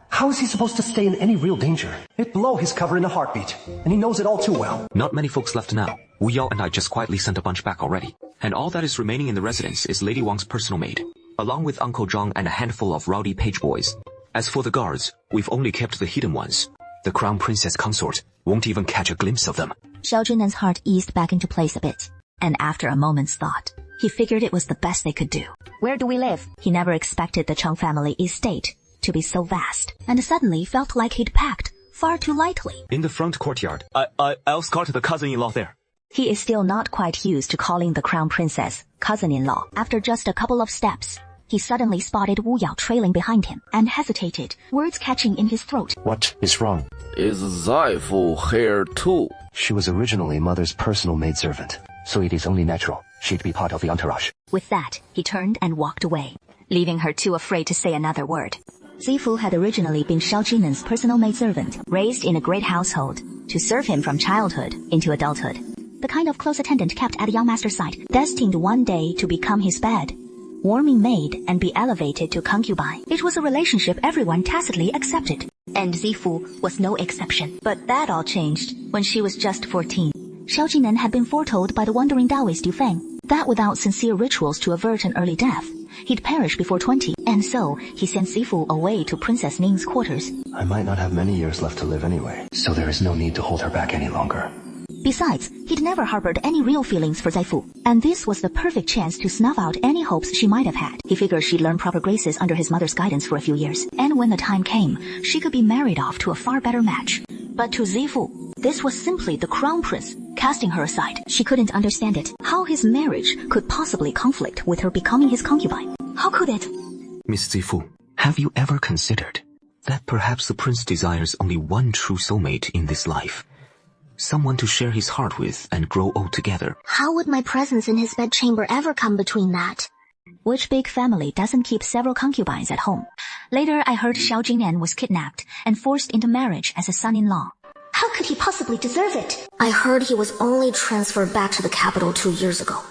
how is he supposed to stay in any real danger? It'd blow his cover in a heartbeat, and he knows it all too well. Not many folks left now. Wu Yao and I just quietly sent a bunch back already, and all that is remaining in the residence is Lady Wang's personal maid, along with Uncle Zhang and a handful of rowdy page boys. As for the guards, we've only kept the hidden ones. The crown princess consort won't even catch a glimpse of them. Xiao Zhinnen's heart eased back into place a bit, and after a moment's thought, he figured it was the best they could do. Where do we live? He never expected the Chang family estate to be so vast, and suddenly felt like he'd packed far too lightly. In the front courtyard. I'll escort the cousin-in-law there. He is still not quite used to calling the crown princess cousin-in-law. After just a couple of steps, he suddenly spotted Wu Yao trailing behind him and hesitated, words catching in his throat. What is wrong? Is Zaifu here too? She was originally mother's personal maidservant, so it is only natural she'd be part of the entourage. With that, he turned and walked away, leaving her too afraid to say another word. Zifu had originally been Xiao Jinnen's personal maidservant, raised in a great household, to serve him from childhood into adulthood. The kind of close attendant kept at the young master's side, destined one day to become his bed, warming maid and be elevated to concubine. It was a relationship everyone tacitly accepted, and Zifu was no exception. But that all changed when she was just 14. Xiao Jinnen had been foretold by the wandering Taoist Yu Feng that without sincere rituals to avert an early death, he'd perish before 20, and so he sent Zifu away to Princess Ning's quarters. I might not have many years left to live anyway, so there is no need to hold her back any longer. Besides, he'd never harbored any real feelings for Zaifu, and this was the perfect chance to snuff out any hopes she might have had. He figured she'd learn proper graces under his mother's guidance for a few years, and when the time came, she could be married off to a far better match. But to Zifu, this was simply the crown prince casting her aside. She couldn't understand it. How his marriage could possibly conflict with her becoming his concubine? How could it? Miss Zifu, have you ever considered that perhaps the prince desires only one true soulmate in this life? Someone to share his heart with and grow old together. How would my presence in his bedchamber ever come between that? Which big family doesn't keep several concubines at home? Later, I heard Xiao Jingyan was kidnapped and forced into marriage as a son-in-law. How could he possibly deserve it? I heard he was only transferred back to the capital 2 years ago.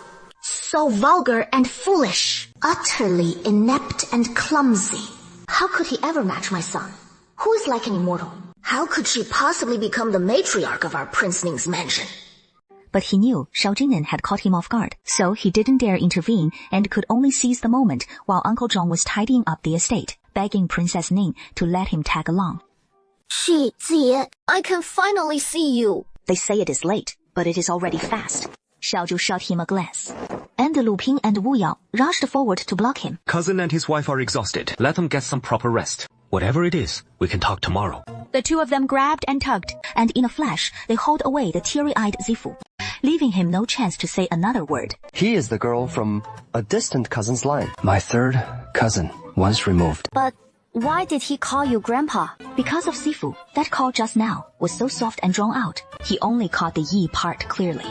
So vulgar and foolish. Utterly inept and clumsy. How could he ever match my son? Who is like an immortal? How could she possibly become the matriarch of our Prince Ning's mansion? But he knew Xiao Jingyan had caught him off guard, so he didn't dare intervene and could only seize the moment while Uncle Zhong was tidying up the estate, begging Princess Ning to let him tag along. Jie, I can finally see you. They say it is late, but it is already fast. Xiao Zhu shot him a glance, and Lu Ping and Wu Yao rushed forward to block him. Cousin and his wife are exhausted. Let them get some proper rest. Whatever it is, we can talk tomorrow. The two of them grabbed and tugged, and in a flash, they hauled away the teary-eyed Zifu, leaving him no chance to say another word. He is the girl from a distant cousin's line. My third cousin, once removed. But why did he call you Grandpa? Because of Zifu. That call just now was so soft and drawn out, he only caught the yi part clearly.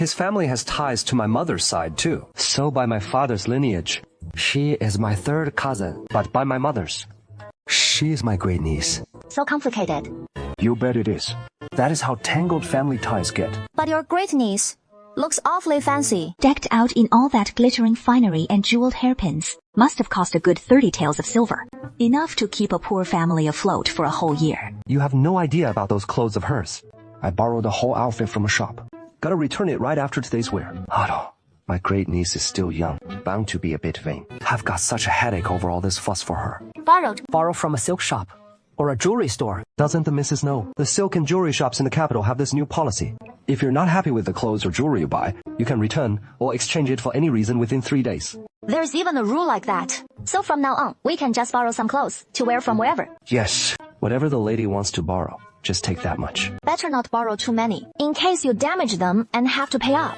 His family has ties to my mother's side, too. So by my father's lineage, she is my third cousin, but by my mother's, she is my great niece. So complicated. You bet it is. That is how tangled family ties get. But your great niece looks awfully fancy. Decked out in all that glittering finery and jeweled hairpins. Must have cost a good 30 taels of silver. Enough to keep a poor family afloat for a whole year. You have no idea about those clothes of hers. I borrowed the whole outfit from a shop. Gotta return it right after today's wear. Otto, my great niece is still young, bound to be a bit vain. I've got such a headache over all this fuss for her. Borrowed. Borrow from a silk shop. Or a jewelry store. Doesn't the missus know? The silk and jewelry shops in the capital have this new policy. If you're not happy with the clothes or jewelry you buy, you can return or exchange it for any reason within 3 days. There's even a rule like that. So from now on, we can just borrow some clothes to wear from wherever. Yes. Whatever the lady wants to borrow, just take that much. Better not borrow too many, in case you damage them and have to pay up.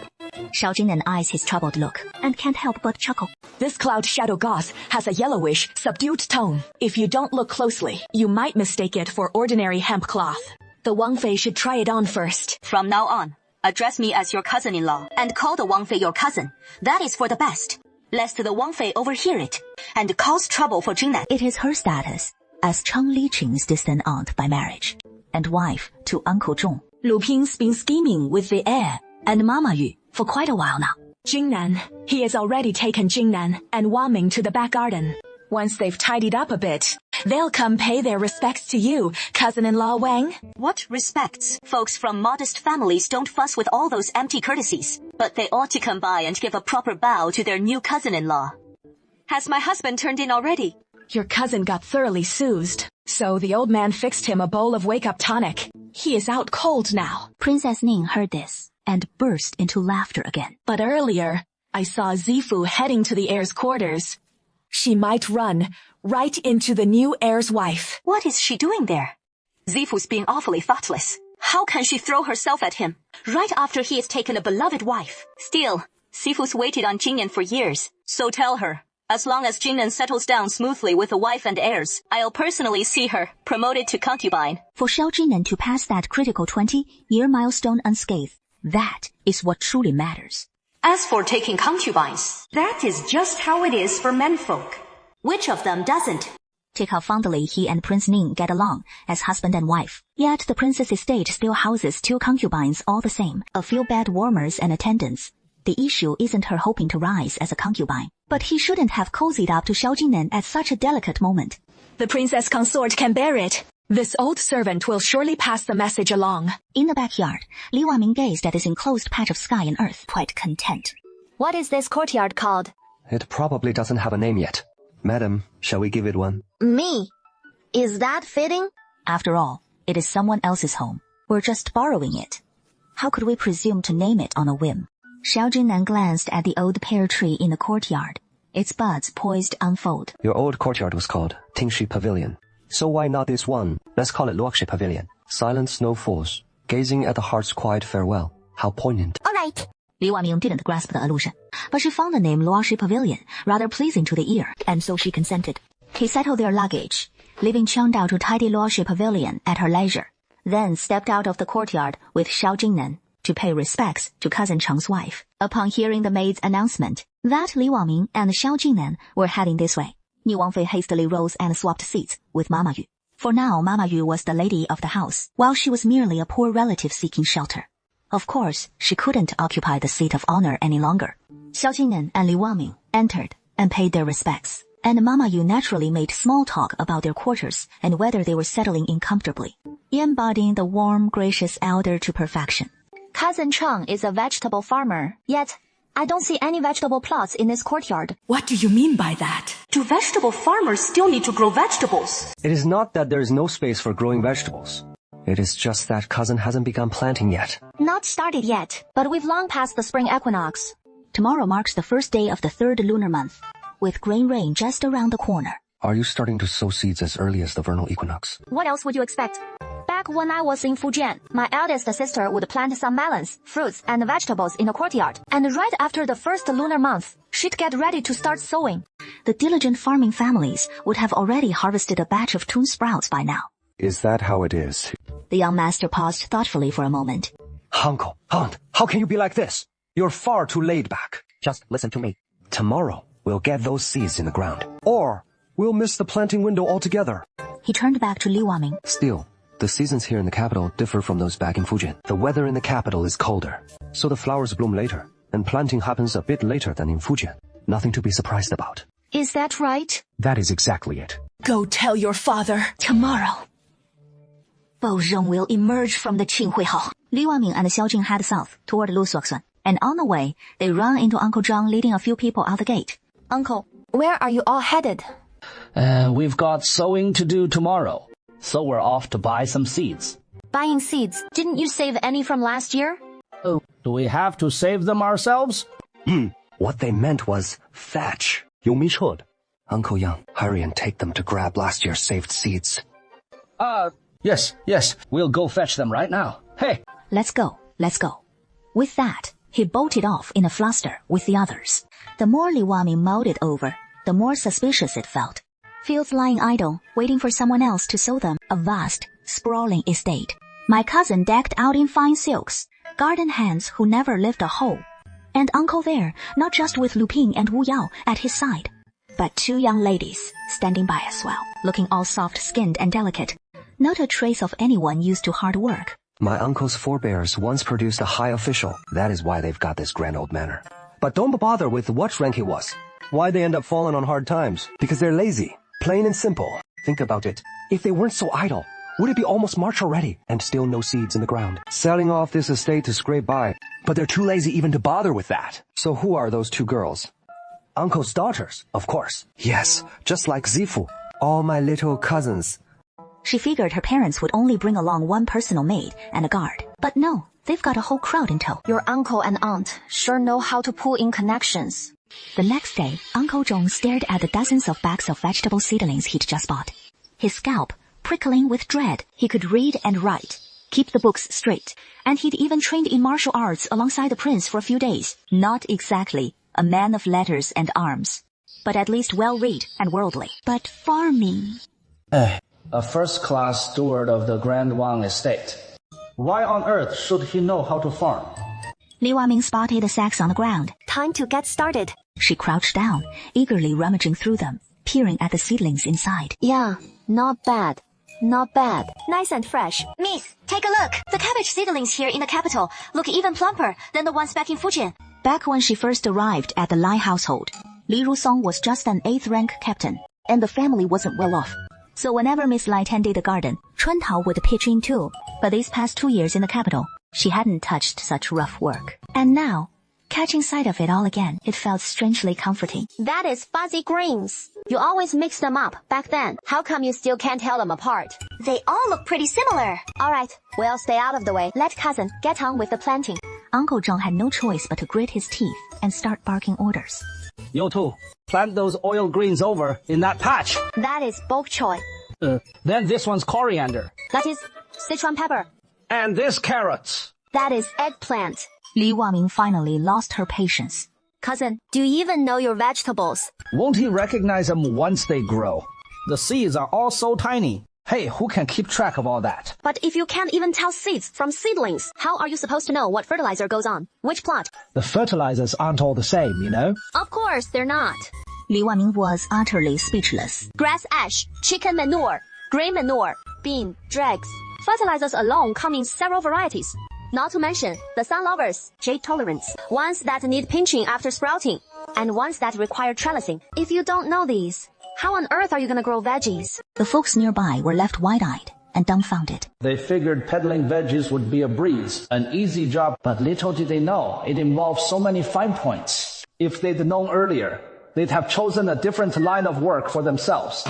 Xiao Jingnan eyes his troubled look and can't help but chuckle. This cloud shadow gauze has a yellowish, subdued tone. If you don't look closely, you might mistake it for ordinary hemp cloth. The Wang Fei should try it on first. From now on, address me as your cousin-in-law and call the Wang Fei your cousin. That is for the best. Lest the Wang Fei overhear it and cause trouble for Jingnan. It is her status as Cheng Liqing's distant aunt by marriage and wife to Uncle Zhong. Lu Ping's been scheming with the heir and Mama Yu for quite a while now. Jingnan, he has already taken Jingnan and Wang Ming to the back garden. Once they've tidied up a bit, they'll come pay their respects to you, cousin-in-law Wang. What respects? Folks from modest families don't fuss with all those empty courtesies, but they ought to come by and give a proper bow to their new cousin-in-law. Has my husband turned in already? Your cousin got thoroughly soothed, so the old man fixed him a bowl of wake-up tonic. He is out cold now. Princess Ning heard this and burst into laughter again. But earlier, I saw Zifu heading to the heir's quarters. She might run right into the new heir's wife. What is she doing there? Zifu's being awfully thoughtless. How can she throw herself at him right after he has taken a beloved wife? Still, Zifu's waited on Jingnan for years, so tell her, as long as Jingnan settles down smoothly with a wife and heirs, I'll personally see her promoted to concubine. For Xiao Jingnan to pass that critical 20-year milestone unscathed, that is what truly matters. As for taking concubines, that is just how it is for menfolk. Which of them doesn't? Take how fondly he and Prince Ning get along as husband and wife. Yet the princess estate still houses 2 concubines all the same, a few bed warmers and attendants. The issue isn't her hoping to rise as a concubine, but he shouldn't have cozied up to Xiao Jingnan at such a delicate moment. The princess consort can bear it. This old servant will surely pass the message along. In the backyard, Li Waming gazed at this enclosed patch of sky and earth, quite content. What is this courtyard called? It probably doesn't have a name yet. Madam, shall we give it one? Me? Is that fitting? After all, it is someone else's home. We're just borrowing it. How could we presume to name it on a whim? Xiao Jingnan glanced at the old pear tree in the courtyard, its buds poised to unfold. Your old courtyard was called Tingshi Pavilion. So why not this one? Let's call it Luoxi Pavilion. Silent snow falls, gazing at the heart's quiet farewell. How poignant. All right. Li Waming didn't grasp the allusion, but she found the name Luoxi Pavilion rather pleasing to the ear, and so she consented. He settled their luggage, leaving Qiang Dao to tidy Luoxi Pavilion at her leisure, then stepped out of the courtyard with Xiao Jingnan to pay respects to cousin Cheng's wife. Upon hearing the maid's announcement that Li Waming and Xiao Jingnan were heading this way, Ni Wangfei hastily rose and swapped seats with Mama Yu. For now, Mama Yu was the lady of the house, while she was merely a poor relative seeking shelter. Of course, she couldn't occupy the seat of honor any longer. Xiao Jingnan and Li Waming entered and paid their respects, and Mama Yu naturally made small talk about their quarters and whether they were settling in comfortably, embodying the warm, gracious elder to perfection. Cousin Cheng is a vegetable farmer, yet I don't see any vegetable plots in this courtyard. What do you mean by that? Do vegetable farmers still need to grow vegetables? It is not that there is no space for growing vegetables. It is just that cousin hasn't begun planting yet. Not started yet, but we've long passed the spring equinox. Tomorrow marks the first day of the 3rd lunar month, with grain rain just around the corner. Are you starting to sow seeds as early as the vernal equinox? What else would you expect? Back when I was in Fujian, my eldest sister would plant some melons, fruits, and vegetables in the courtyard. And right after the 1st lunar month, she'd get ready to start sowing. The diligent farming families would have already harvested a batch of tune sprouts by now. Is that how it is? The young master paused thoughtfully for a moment. Uncle, Aunt, how can you be like this? You're far too laid back. Just listen to me. Tomorrow, we'll get those seeds in the ground. Or, we'll miss the planting window altogether. He turned back to Li Waming. Still, the seasons here in the capital differ from those back in Fujian. The weather in the capital is colder, so the flowers bloom later, and planting happens a bit later than in Fujian. Nothing to be surprised about. Is that right? That is exactly it. Go tell your father. Tomorrow, Bo Zheng will emerge from the Qinghui Hall. Li Waming and Xiao Jing head south toward Lu Suoxuan, and on the way, they run into Uncle Zhang leading a few people out the gate. Uncle, where are you all headed? We've got sowing to do tomorrow, so we're off to buy some seeds. Buying seeds? Didn't you save any from last year? Oh, do we have to save them ourselves? What they meant was fetch. 有没错的. Uncle Yang, hurry and take them to grab last year's saved seeds. Yes, we'll go fetch them right now. Hey! Let's go. With that, he bolted off in a fluster with the others. The more Li Waming mulled it over, the more suspicious it felt. Fields lying idle, waiting for someone else to sow them. A vast, sprawling estate. My cousin decked out in fine silks. Garden hands who never lived a hole. And uncle there, not just with Lupin and Wu Yao at his side, but 2 young ladies standing by as well, looking all soft-skinned and delicate. Not a trace of anyone used to hard work. My uncle's forebears once produced a high official. That is why they've got this grand old manner. But don't bother with what rank he was. Why they end up falling on hard times? Because they're lazy. Plain and simple. Think about it. If they weren't so idle, would it be almost March already and still no seeds in the ground? Selling off this estate to scrape by. But they're too lazy even to bother with that. So who are those 2 girls? Uncle's daughters, of course. Yes, just like Zifu. All my little cousins. She figured her parents would only bring along 1 personal maid and a guard. But no, they've got a whole crowd in tow. Your uncle and aunt sure know how to pull in connections. The next day, Uncle Zhong stared at the dozens of bags of vegetable seedlings he'd just bought. His scalp prickling with dread. He could read and write, keep the books straight, and he'd even trained in martial arts alongside the prince for a few days. Not exactly a man of letters and arms, but at least well-read and worldly. But farming... A first-class steward of the Grand Wang estate. Why on earth should he know how to farm? Li Waming spotted the sacks on the ground. Time to get started. She crouched down, eagerly rummaging through them, peering at the seedlings inside. Yeah, not bad. Nice and fresh. Miss, take a look. The cabbage seedlings here in the capital look even plumper than the ones back in Fujian. Back when she first arrived at the Lai household, Li Rusong was just an 8th-rank captain, and the family wasn't well off. So whenever Miss Lai tended the garden, Chuntao would pitch in too. But these past 2 years in the capital, she hadn't touched such rough work. And now, catching sight of it all again, it felt strangely comforting. That is fuzzy greens. You always mix them up back then. How come you still can't tell them apart? They all look pretty similar. All right, we'll stay out of the way. Let cousin get on with the planting. Uncle Zhang had no choice but to grit his teeth and start barking orders. You two, plant those oil greens over in that patch. That is bok choy. Then this one's coriander. That is Sichuan pepper. And this carrots. That is eggplant. Li Waming finally lost her patience. Cousin, do you even know your vegetables? Won't he recognize them once they grow? The seeds are all so tiny. Hey, who can keep track of all that? But if you can't even tell seeds from seedlings, how are you supposed to know what fertilizer goes on? Which plot? The fertilizers aren't all the same, you know? Of course they're not. Li Waming was utterly speechless. Grass ash, chicken manure, grain manure, bean, dregs. Fertilizers alone come in several varieties. Not to mention the sun lovers, jade tolerance, ones that need pinching after sprouting, and ones that require trellising. If you don't know these, how on earth are you gonna grow veggies? The folks nearby were left wide-eyed and dumbfounded. They figured peddling veggies would be a breeze, an easy job, but little did they know it involved so many fine points. If they'd known earlier, they'd have chosen a different line of work for themselves.